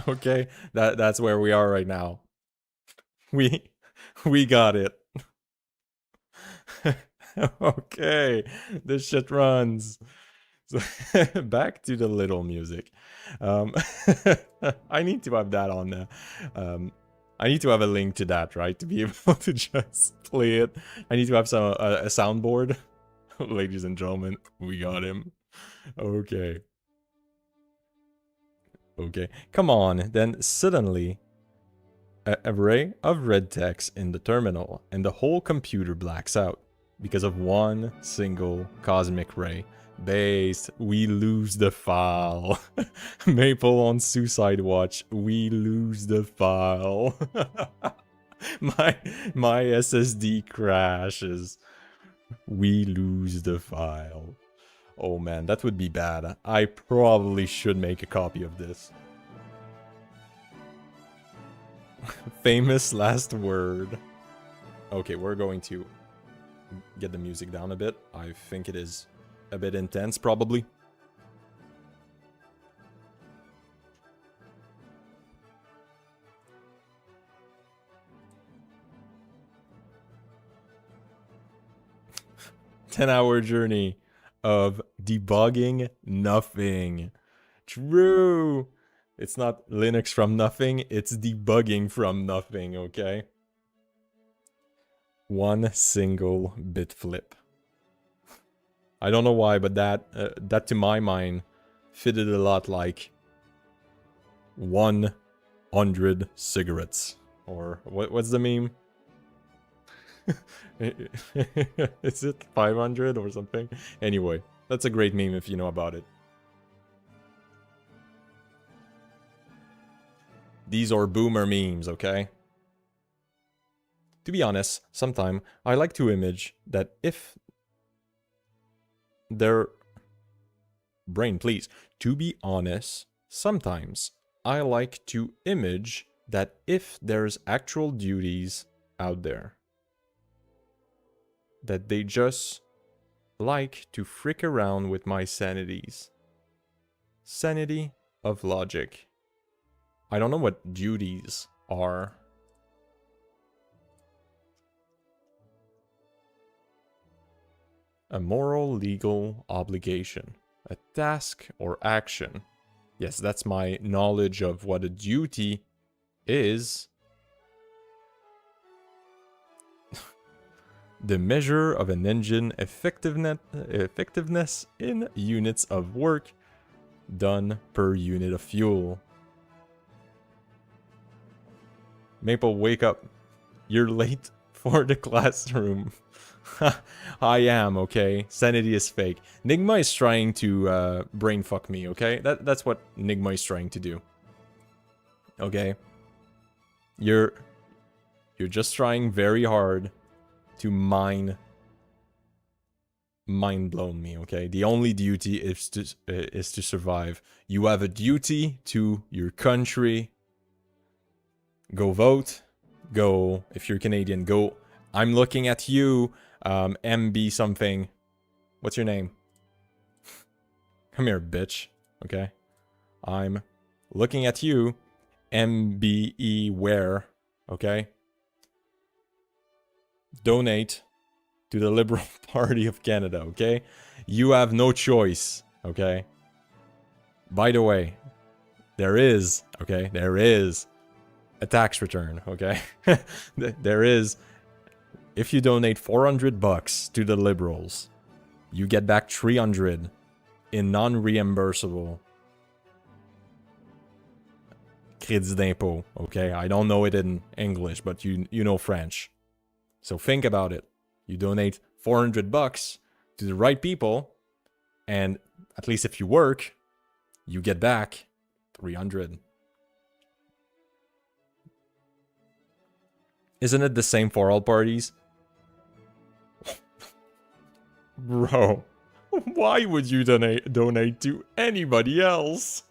Okay, that's where we are right now. We got it. Okay, this shit runs. So back to the little music. I need to have that on there. I need to have a link to that, right? To be able to just play it. I need to have some a soundboard. Ladies and gentlemen, we got him. Okay. Okay. Come on. Then suddenly, an array of red text in the terminal, and the whole computer blacks out because of one single cosmic ray. Based, we lose the file. Maple on suicide watch, we lose the file. my SSD crashes. We lose the file. Oh man, that would be bad. I probably should make a copy of this. Famous last word. Okay, we're going to get the music down a bit. I think it is a bit intense, probably. "10-hour journey of debugging nothing." True. It's not Linux from nothing, it's debugging from nothing, okay? One single bit flip. I don't know why, but that to my mind fitted a lot like 100 cigarettes. Or what's the meme? Is it 500 or something? Anyway, that's a great meme if you know about it. These are boomer memes, okay? To be honest, sometimes I like to image that if their brain, please. To be honest, sometimes I like to image that if there's actual duties out there, that they just like to frick around with my sanities. Sanity of logic. I don't know what duties are. A moral legal obligation. A task or action. Yes, that's my knowledge of what a duty is. The measure of an engine effectiveness in units of work done per unit of fuel. Maple, wake up. You're late for the classroom. I am, okay? Sanity is fake. Nigma is trying to brain fuck me, okay? That's what Nigma is trying to do. Okay? You're just trying very hard to mind blow me, okay? The only duty is to survive. You have a duty to your country. Go vote. Go, if you're Canadian, go. I'm looking at you, MB something. What's your name? Come here, bitch. Okay? I'm looking at you, MBE where. Okay? Donate to the Liberal Party of Canada, okay? You have no choice, okay? By the way, there is a tax return, okay? There is, if you donate $400 to the Liberals, you get back 300 in non-reimbursable crédit d'impôt, okay? I don't know it in English, but you know French. So think about it. You donate $400 to the right people, and at least if you work, you get back 300. Isn't it the same for all parties? Bro, why would you donate to anybody else?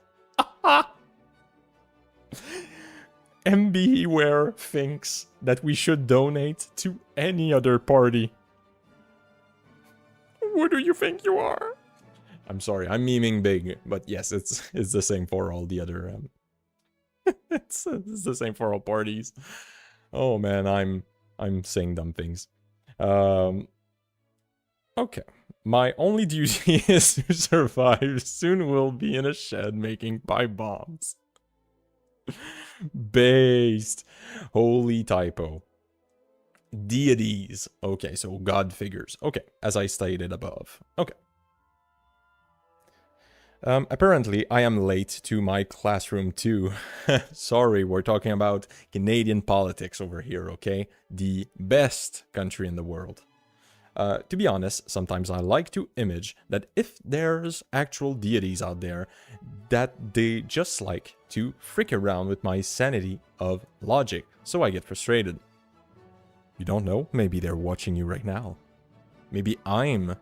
MBWare thinks that we should donate to any other party. Who do you think you are? I'm sorry, I'm memeing big, but yes, it's the same for all the other it's the same for all parties. Oh man, I'm saying dumb things. Okay. My only duty is to survive. Soon we'll be in a shed making pipe bombs. Based. Holy typo. Deities. Okay, so God figures. Okay, as I stated above. Okay. Apparently, I am late to my classroom too. Sorry, we're talking about Canadian politics over here, okay? The best country in the world. To be honest, sometimes I like to image that if there's actual deities out there, that they just like to frick around with my sanity of logic, so I get frustrated. You don't know? Maybe they're watching you right now. Maybe I am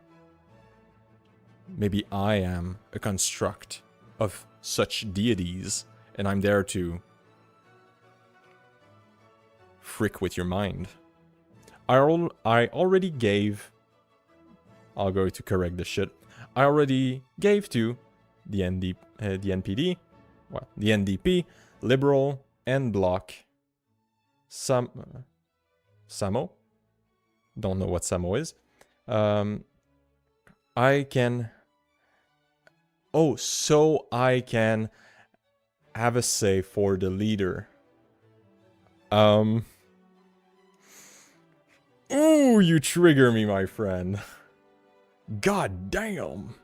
a construct of such deities, and I'm there to frick with your mind. I already gave... I'll go to correct this shit. I already gave to the NPD, well, the NDP, Liberal, and Bloc Samo? Don't know what Samo is. I can... Oh, so I can have a say for the leader. Ooh, you trigger me, my friend. God damn.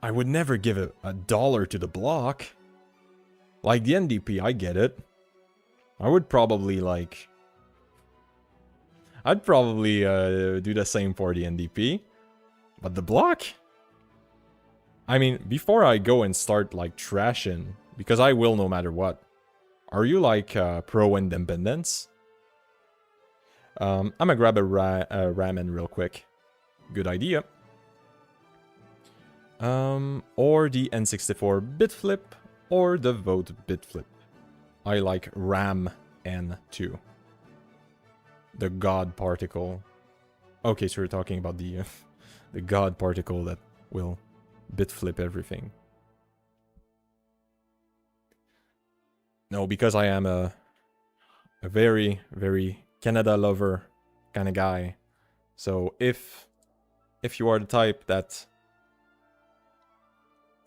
I would never give a dollar to the Bloc. Like the NDP, I get it. I would probably like... I'd probably do the same for the NDP. But the Bloc? I mean, before I go and start like trashing, because I will no matter what. Are you like pro-independence? I'm gonna grab a ramen real quick. Good idea. Or the N64 bit flip, or the vote bit flip. I like RAM N2. The God particle. Okay, so we're talking about the the God particle that will bit flip everything. No, because I am a very, very Canada lover kind of guy. So if you are the type that,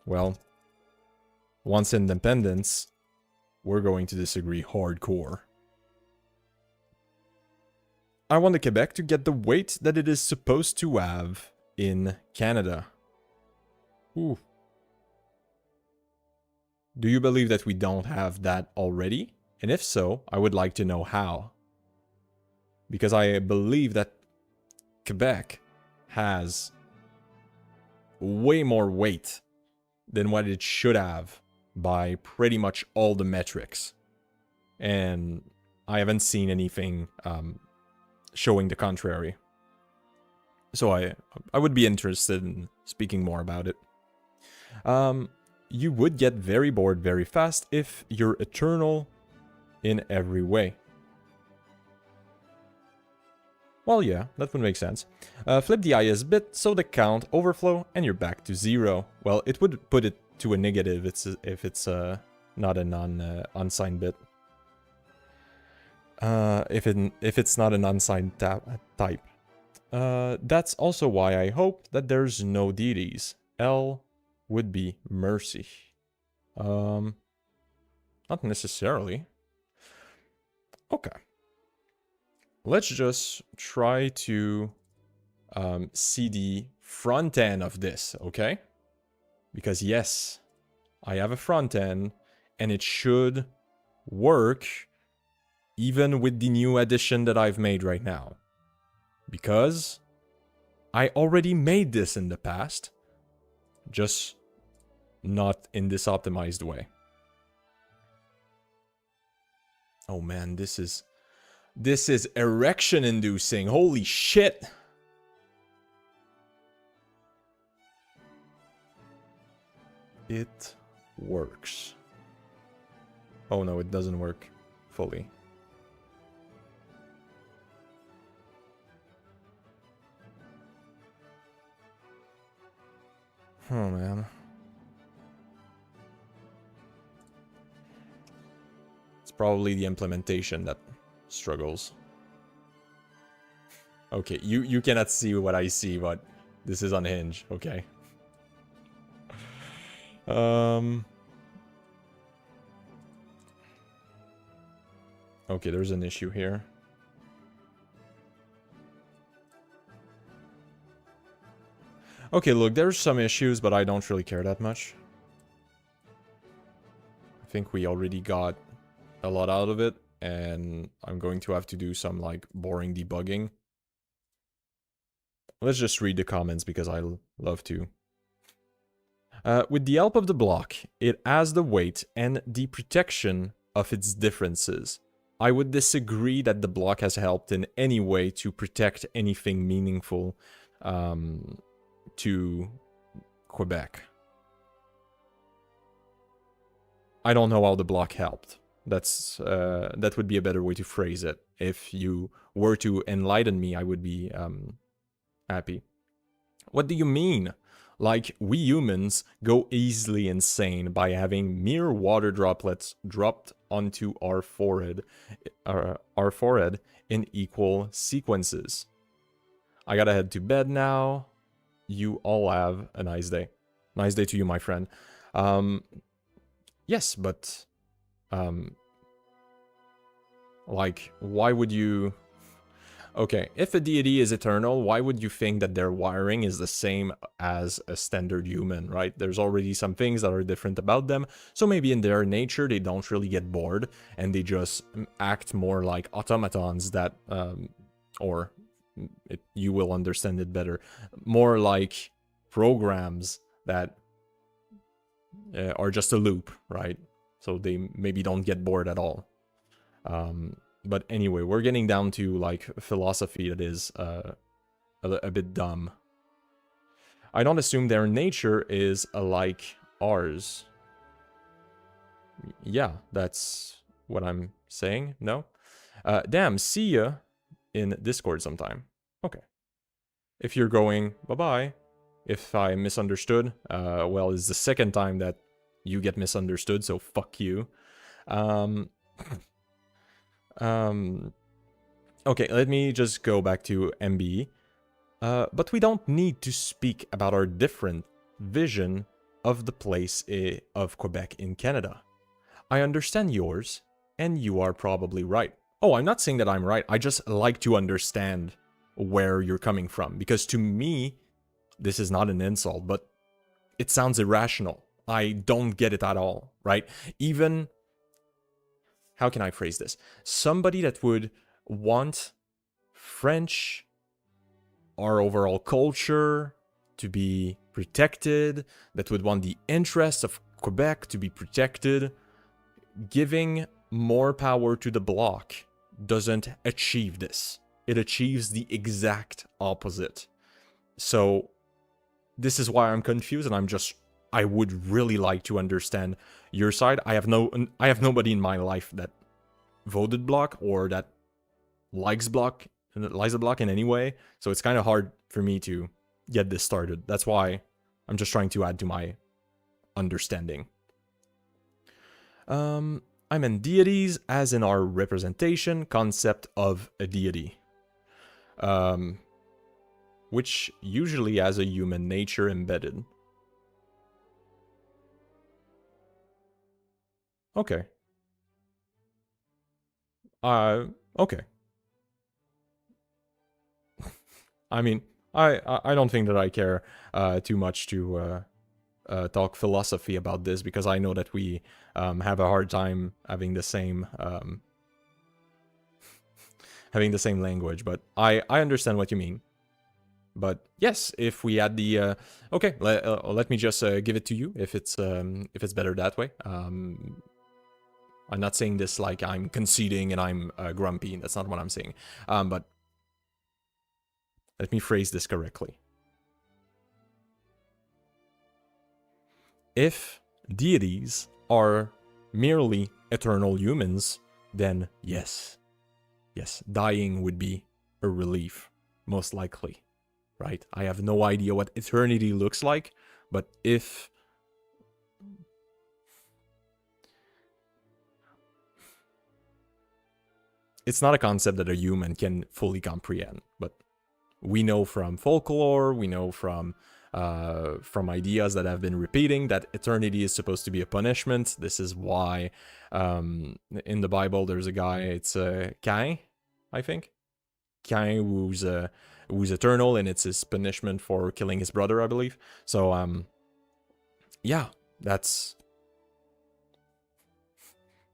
well, wants independence, we're going to disagree hardcore. I want the Quebec to get the weight that it is supposed to have in Canada. Ooh. Do you believe that we don't have that already? And if so, I would like to know how. Because I believe that Quebec has way more weight than what it should have by pretty much all the metrics. And I haven't seen anything showing the contrary. So I would be interested in speaking more about it. You would get very bored very fast if you're eternal in every way. Well, yeah, that would make sense. Flip the IS bit so the count overflow and you're back to 0. Well, it would put it to a negative if it's not a unsigned bit. If it's not an unsigned type. That's also why I hope that there's no deities. L would be mercy. Not necessarily. Okay. Let's just try to see the front end of this, okay? Because yes, I have a front end, and it should work even with the new addition that I've made right now. Because I already made this in the past, just not in this optimized way. Oh man, this is erection inducing. Holy shit. It works. Oh no, it doesn't work fully. Oh man. It's probably the implementation that struggles. Okay, you cannot see what I see, but this is unhinged, okay. Okay, there's an issue here. Okay, look, there's some issues, but I don't really care that much. I think we already got a lot out of it, and I'm going to have to do some, like, boring debugging. Let's just read the comments, because I love to. With the help of the block, it has the weight and the protection of its differences. I would disagree that the block has helped in any way to protect anything meaningful to Quebec. I don't know how the block helped. That would be a better way to phrase it. If you were to enlighten me, I would be happy. What do you mean? Like, we humans go easily insane by having mere water droplets dropped onto our forehead in equal sequences. I gotta head to bed now. You all have a nice day. Nice day to you, my friend. Yes, but like, why would you... Okay, if a deity is eternal, why would you think that their wiring is the same as a standard human, right? There's already some things that are different about them, so maybe in their nature they don't really get bored, and they just act more like automatons that, you will understand it better, more like programs that are just a loop, right? So they maybe don't get bored at all. But anyway, we're getting down to, like, philosophy that is a bit dumb. I don't assume their nature is like ours. Yeah, that's what I'm saying. No? Damn, see ya in Discord sometime. Okay. If you're going, bye-bye. If I misunderstood, well, it's the second time that you get misunderstood, so fuck you. Um, okay, let me just go back to MB. But we don't need to speak about our different vision of the place of Quebec in Canada. I understand yours, and you are probably right. Oh, I'm not saying that I'm right. I just like to understand where you're coming from. Because to me, this is not an insult, but it sounds irrational. I don't get it at all, right? Even, how can I phrase this? Somebody that would want French, our overall culture, to be protected, that would want the interests of Quebec to be protected, giving more power to the bloc doesn't achieve this. It achieves the exact opposite. So this is why I'm confused, and I would really like to understand your side. I have nobody in my life that voted bloc or that likes bloc in any way, so it's kind of hard for me to get this started. That's why I'm just trying to add to my understanding. I meant deities as in our representation concept of a deity. Which usually has a human nature embedded. Okay. Okay. I mean, I don't think that I care too much to talk philosophy about this, because I know that we have a hard time having the same language, but I understand what you mean. But yes, if we add the okay, let me just give it to you if it's better that way. I'm not saying this like I'm conceding and I'm grumpy. That's not what I'm saying. But let me phrase this correctly. If deities are merely eternal humans, then yes, dying would be a relief, most likely. Right? I have no idea what eternity looks like, but if it's not a concept that a human can fully comprehend, but we know from folklore, we know from ideas that have been repeating that eternity is supposed to be a punishment. This is why in the Bible there's a guy, it's Cain, I think. Cain who's eternal, and it's his punishment for killing his brother, I believe. So yeah, that's,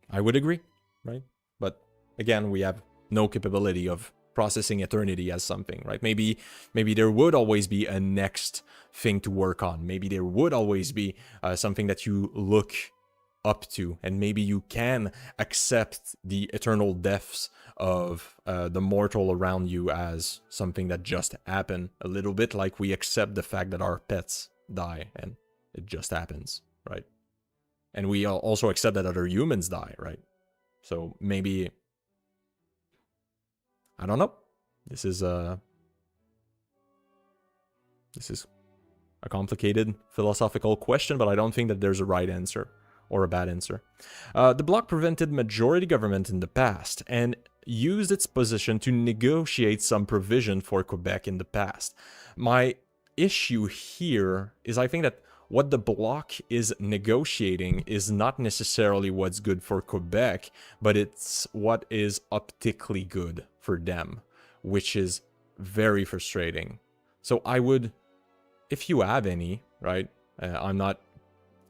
I would agree, right? But again, we have no capability of processing eternity as something, right? Maybe there would always be a next thing to work on. Maybe there would always be something that you look up to, and maybe you can accept the eternal deaths of the mortal around you as something that just happened, a little bit like we accept the fact that our pets die and it just happens, right? And we also accept that other humans die, right? So maybe, I don't know. This is a complicated philosophical question, but I don't think that there's a right answer or a bad answer. The bloc prevented majority government in the past and used its position to negotiate some provision for Quebec in the past. My issue here is I think that what the bloc is negotiating is not necessarily what's good for Quebec, but it's what is optically good for them, which is very frustrating. So I would, if you have any, right, I'm not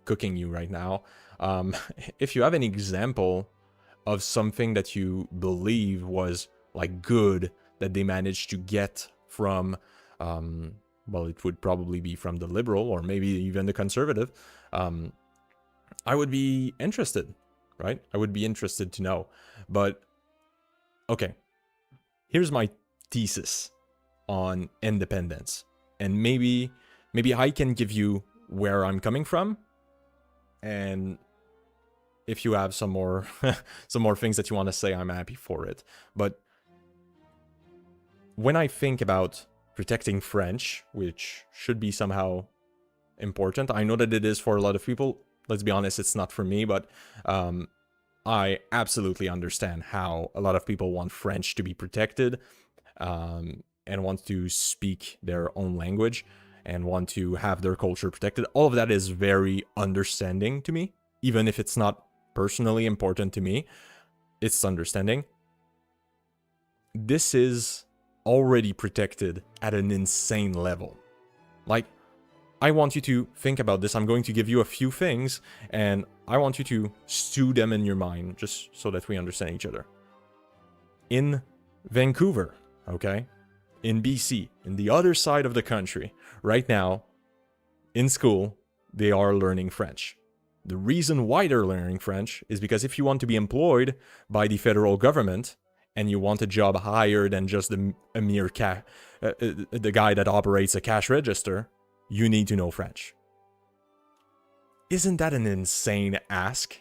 cooking you right now, if you have an example of something that you believe was like good that they managed to get from, well, it would probably be from the liberal or maybe even the conservative, I would be interested, right? I would be interested to know. But okay, here's my thesis on independence, and maybe maybe I can give you where I'm coming from, and if you have some more some more things that you want to say, I'm happy for it. But when I think about protecting French, which should be somehow important, I know that it is for a lot of people. Let's be honest, it's not for me, but I absolutely understand how a lot of people want French to be protected, and want to speak their own language and want to have their culture protected. All of that is very understanding to me, even if it's not personally important to me. It's understanding. This is already protected at an insane level. Like, I want you to think about this. I'm going to give you a few things, and I want you to stew them in your mind, just so that we understand each other. In Vancouver, okay? In BC, in the other side of the country, right now, in school, they are learning French. The reason why they're learning French is because if you want to be employed by the federal government, and you want a job higher than just the guy that operates a cash register, you need to know French. Isn't that an insane ask?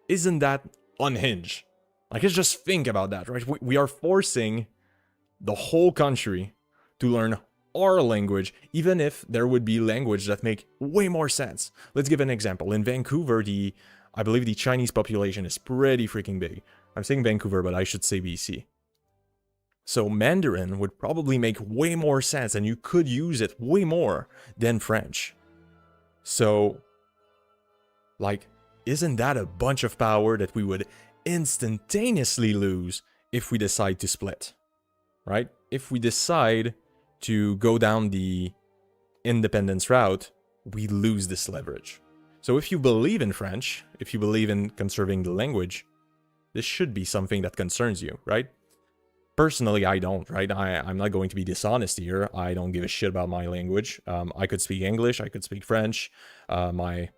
Isn't that unhinged? Like, let's just think about that, right? We are forcing the whole country to learn our language, even if there would be language that make way more sense. Let's give an example. In Vancouver, I believe the Chinese population is pretty freaking big. I'm saying Vancouver, but I should say BC. So Mandarin would probably make way more sense, and you could use it way more than French. So, like, isn't that a bunch of power that we would instantaneously lose if we decide to split? Right? If we decide to go down the independence route, we lose this leverage. So if you believe in French, if you believe in conserving the language, this should be something that concerns you, right? Personally, I don't, right? I'm not going to be dishonest here. I don't give a shit about my language. I could speak English, I could speak French. My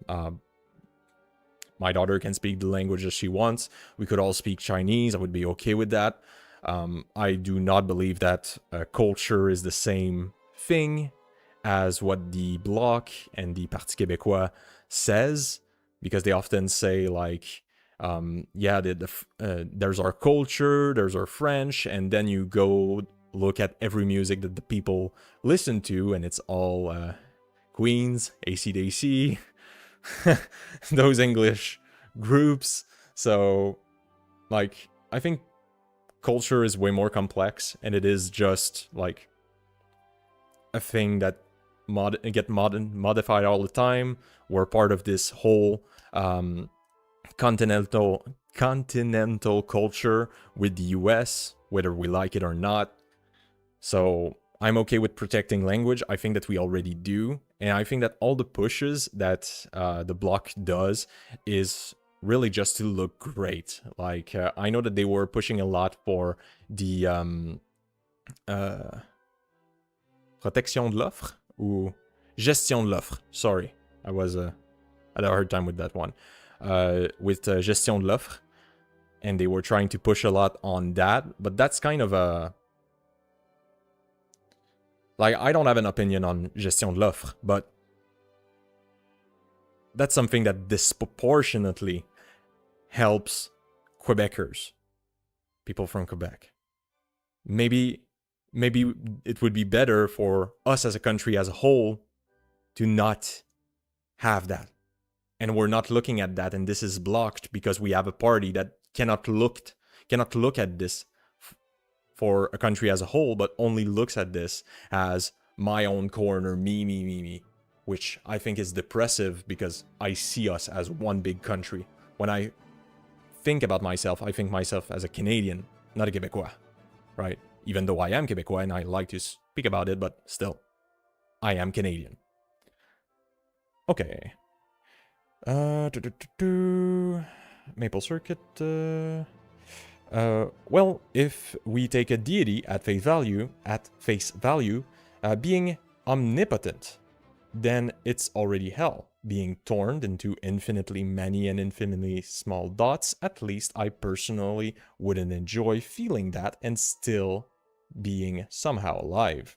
daughter can speak the language that she wants. We could all speak Chinese. I would be okay with that. I do not believe that culture is the same thing as what the Bloc and the Parti Québécois says, because they often say, like, yeah, there's our culture, there's our French, and then you go look at every music that the people listen to, and it's all Queens, AC/DC, those English groups. So, like, I think culture is way more complex, and it is just like a thing that modified all the time. We're part of this whole continental culture with the US, whether we like it or not. So I'm okay with protecting language. I think that we already do, and I think that all the pushes that the Bloc does is really just to look great. Like, I know that they were pushing a lot for the protection de l'offre ou gestion de l'offre. Sorry, I had a hard time with that one. With gestion de l'offre, and they were trying to push a lot on that, but that's kind of a... Like, I don't have an opinion on gestion de l'offre, but that's something that disproportionately helps Quebecers, people from Quebec. Maybe it would be better for us as a country as a whole to not have that. And we're not looking at that, and this is blocked because we have a party that cannot look at this for a country as a whole, but only looks at this as my own corner, me, which I think is depressive because I see us as one big country. When I think about myself, I think myself as a Canadian, not a Québécois, right? Even though I am Québécois and I like to speak about it, but still, I am Canadian. Okay. Maple Circuit. Well, if we take a deity at face value, being omnipotent, then it's already hell. Being torn into infinitely many and infinitely small dots, at least I personally wouldn't enjoy feeling that and still being somehow alive.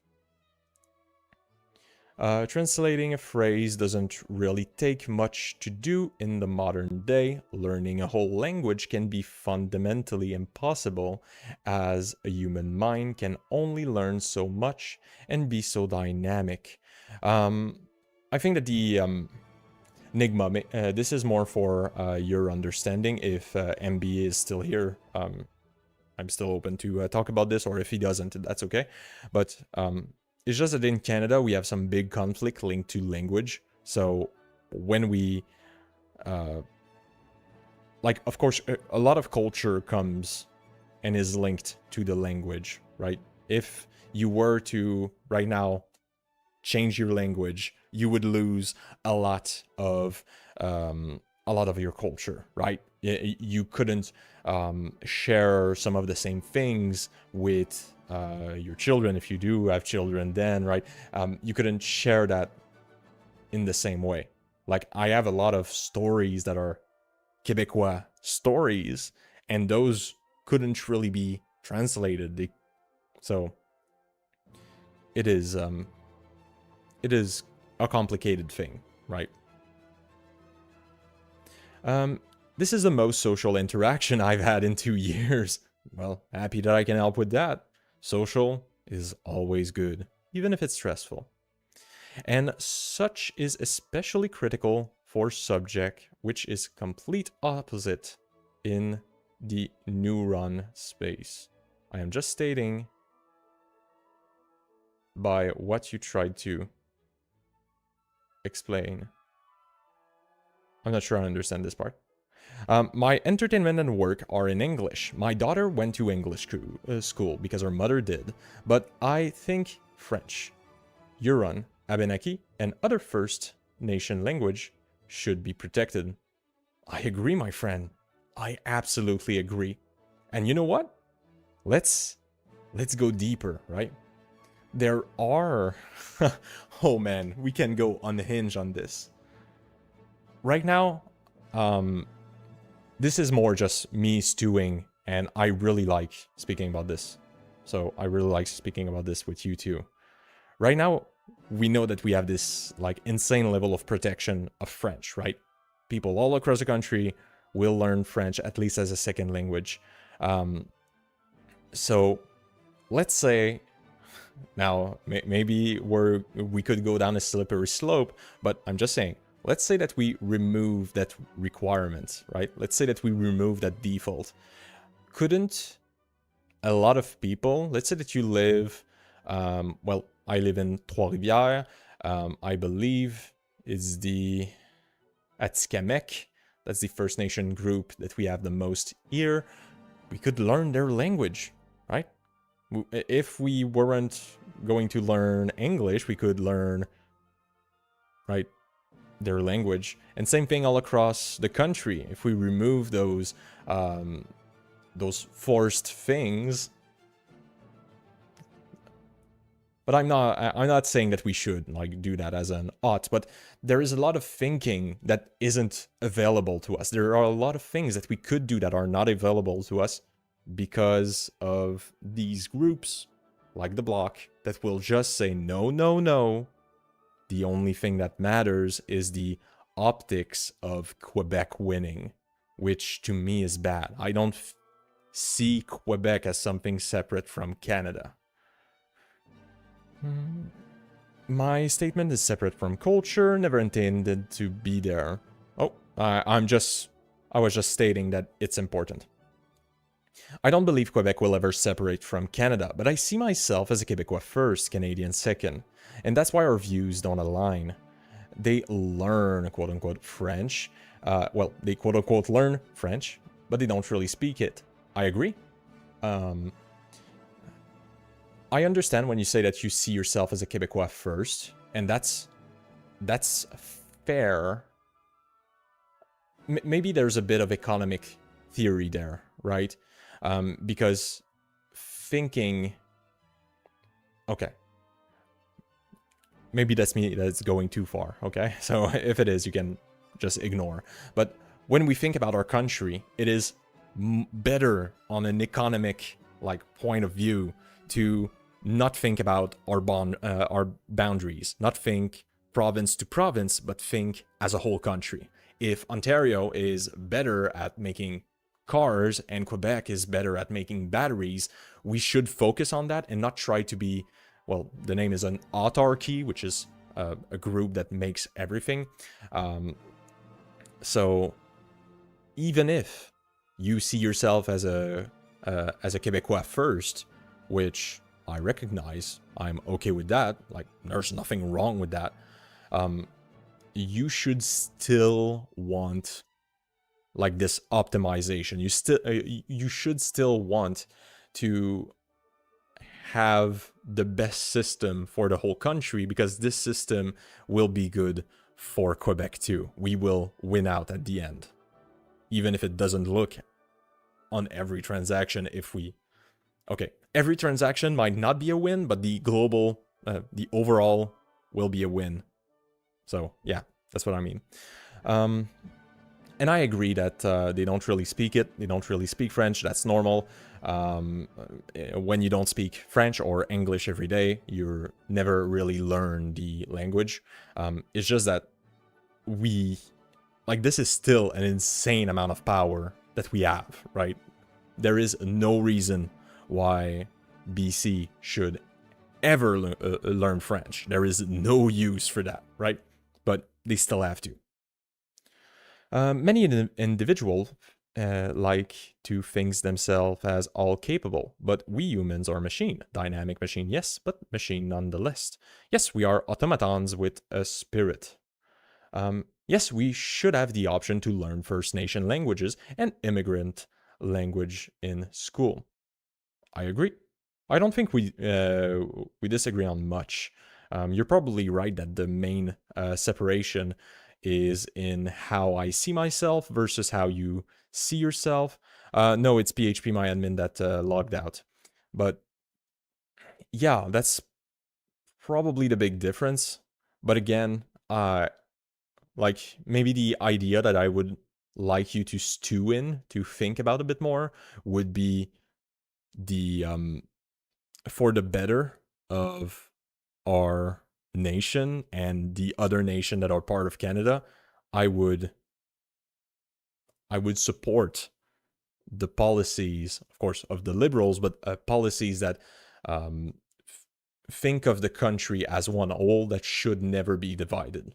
Translating a phrase doesn't really take much to do in the modern day. Learning a whole language can be fundamentally impossible, as a human mind can only learn so much and be so dynamic. I think that the Nigma, this is more for your understanding. If MB is still here, I'm still open to talk about this, or if he doesn't, that's okay. But it's just that in Canada, we have some big conflict linked to language. So when we, like, of course, a lot of culture comes and is linked to the language, right? If you were to, right now, change your language, you would lose a lot of your culture, right? You couldn't share some of the same things with your children if you do have children then, right? You couldn't share that in the same way. Like, I have a lot of stories that are Quebecois stories, and those couldn't really be translated. So it is a complicated thing, right? This is the most social interaction I've had in 2 years. Well, happy that I can help with that. Social is always good, even if it's stressful. And such is especially critical for subject, which is complete opposite in the neuron space. I am just stating by what you tried to explain. I'm not sure I understand this part. My entertainment and work are in English. My daughter went to English school because her mother did, but I think French, Huron, Abenaki, and other First Nation language should be protected. I agree, my friend. I absolutely agree. And you know what? Let's go deeper, right? There are... oh man, we can go unhinged on this. Right now, this is more just me stewing, and I really like speaking about this. So I really like speaking about this with you too. Right now, we know that we have this like insane level of protection of French, right? People all across the country will learn French at least as a second language. So let's say now maybe we could go down a slippery slope, but I'm just saying, let's say that we remove that requirement, right? Let's say that we remove that default. Couldn't a lot of people, let's say that you live, well, I live in Trois-Rivières, I believe it's the Atikamekw, that's the First Nation group that we have the most here. We could learn their language, right? If we weren't going to learn English, we could learn, right, their language. And same thing all across the country. If we remove those forced things. But I'm not saying that we should like do that as an ought, but there is a lot of thinking that isn't available to us. There are a lot of things that we could do that are not available to us because of these groups, like the Bloc, that will just say no, no, no. The only thing that matters is the optics of Quebec winning, which to me is bad. I don't see Quebec as something separate from Canada. My statement is separate from culture, never intended to be there. Oh, I was just stating that it's important. I don't believe Quebec will ever separate from Canada, but I see myself as a Quebecois first, Canadian second. And that's why our views don't align. They learn, quote-unquote, French. Well, they quote-unquote learn French, but they don't really speak it. I agree. I understand when you say that you see yourself as a Quebecois first, and that's fair. Maybe there's a bit of economic theory there, right? Because thinking... Okay. Maybe that's me that's going too far, okay? So if it is, you can just ignore. But when we think about our country, it is better on an economic like point of view to not think about our boundaries, not think province to province, but think as a whole country. If Ontario is better at making cars and Quebec is better at making batteries, we should focus on that and not try to be, well, the name is an autarky, which is a group that makes everything. So even if you see yourself as a Quebecois first, which I recognize, I'm okay with that, like there's nothing wrong with that, you should still want like this optimization. You should still want to have the best system for the whole country, because this system will be good for Quebec too. We will win out at the end, even if it doesn't look on every transaction. Okay, every transaction might not be a win, but the global, the overall will be a win. So yeah, that's what I mean. And I agree that they don't really speak it. They don't really speak French. That's normal. When you don't speak French or English every day, you never really learn the language. It's just that this is still an insane amount of power that we have, right? There is no reason why BC should ever learn French. There is no use for that, right? But they still have to. Many individuals like to think themselves as all capable, but we humans are machine. Dynamic machine, yes, but machine nonetheless. Yes, we are automatons with a spirit. Yes, we should have the option to learn First Nation languages and immigrant language in school. I agree. I don't think we disagree on much. You're probably right that the main separation is in how I see myself versus how you see yourself. No, it's PHP that logged out. But yeah, that's probably the big difference. But again, like maybe the idea that I would like you to stew in, to think about a bit more, would be the for the better of our nation and the other nation that are part of Canada. I would support the policies, of course, of the Liberals, but policies that think of the country as one whole that should never be divided.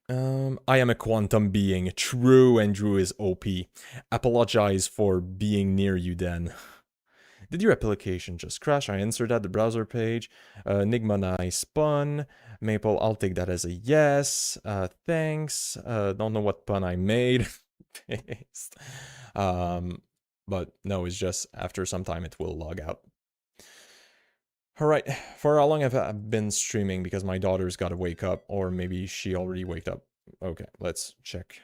I am a quantum being. True, Andrew is OP. Apologize for being near you then. Did your application just crash? I answered at the browser page. Nigma, I spun. Maple, I'll take that as a yes. Thanks. Don't know what pun I made. But no, it's just after some time it will log out. All right, for how long have I been streaming? Because my daughter's got to wake up, or maybe she already waked up. Okay, let's check.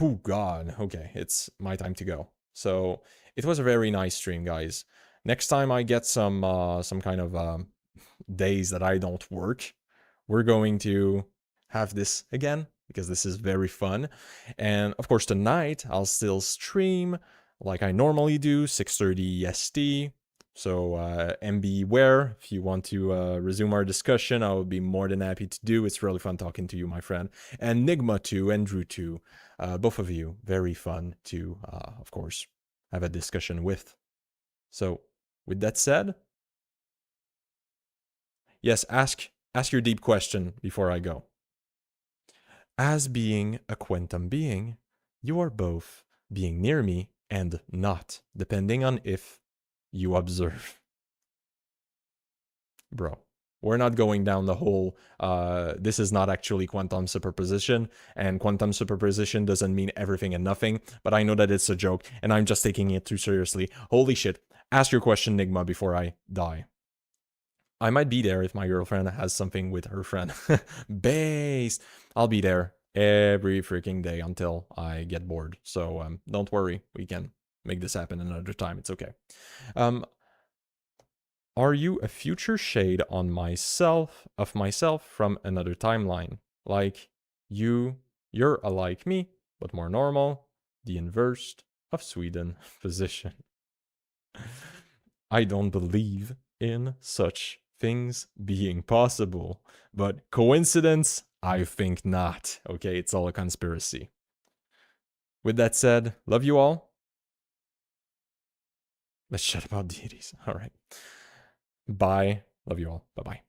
Oh God, okay, it's my time to go. So it was a very nice stream, guys. Next time I get some kind of days that I don't work, we're going to have this again, because this is very fun. And of course tonight I'll still stream like I normally do, 6:30 EST. So MB Ware, if you want to resume our discussion, I would be more than happy to do. It's really fun talking to you, my friend. And Nigma too, and Drew too. Both of you, very fun to, of course, have a discussion with. So with that said, yes, ask your deep question before I go. As being a quantum being, you are both being near me and not, depending on if you observe. Bro, we're not going down the whole, this is not actually quantum superposition, and quantum superposition doesn't mean everything and nothing, but I know that it's a joke, and I'm just taking it too seriously. Holy shit. Ask your question, Nigma, before I die. I might be there if my girlfriend has something with her friend. Based. I'll be there every freaking day until I get bored. So don't worry. We can make this happen another time. It's okay. Are you a future shade on myself from another timeline? Like you're alike me, but more normal. The inverse of Sweden position. I don't believe in such things being possible. But coincidence? I think not. Okay, it's all a conspiracy. With that said, love you all. Let's chat about deities. All right. Bye. Love you all. Bye-bye.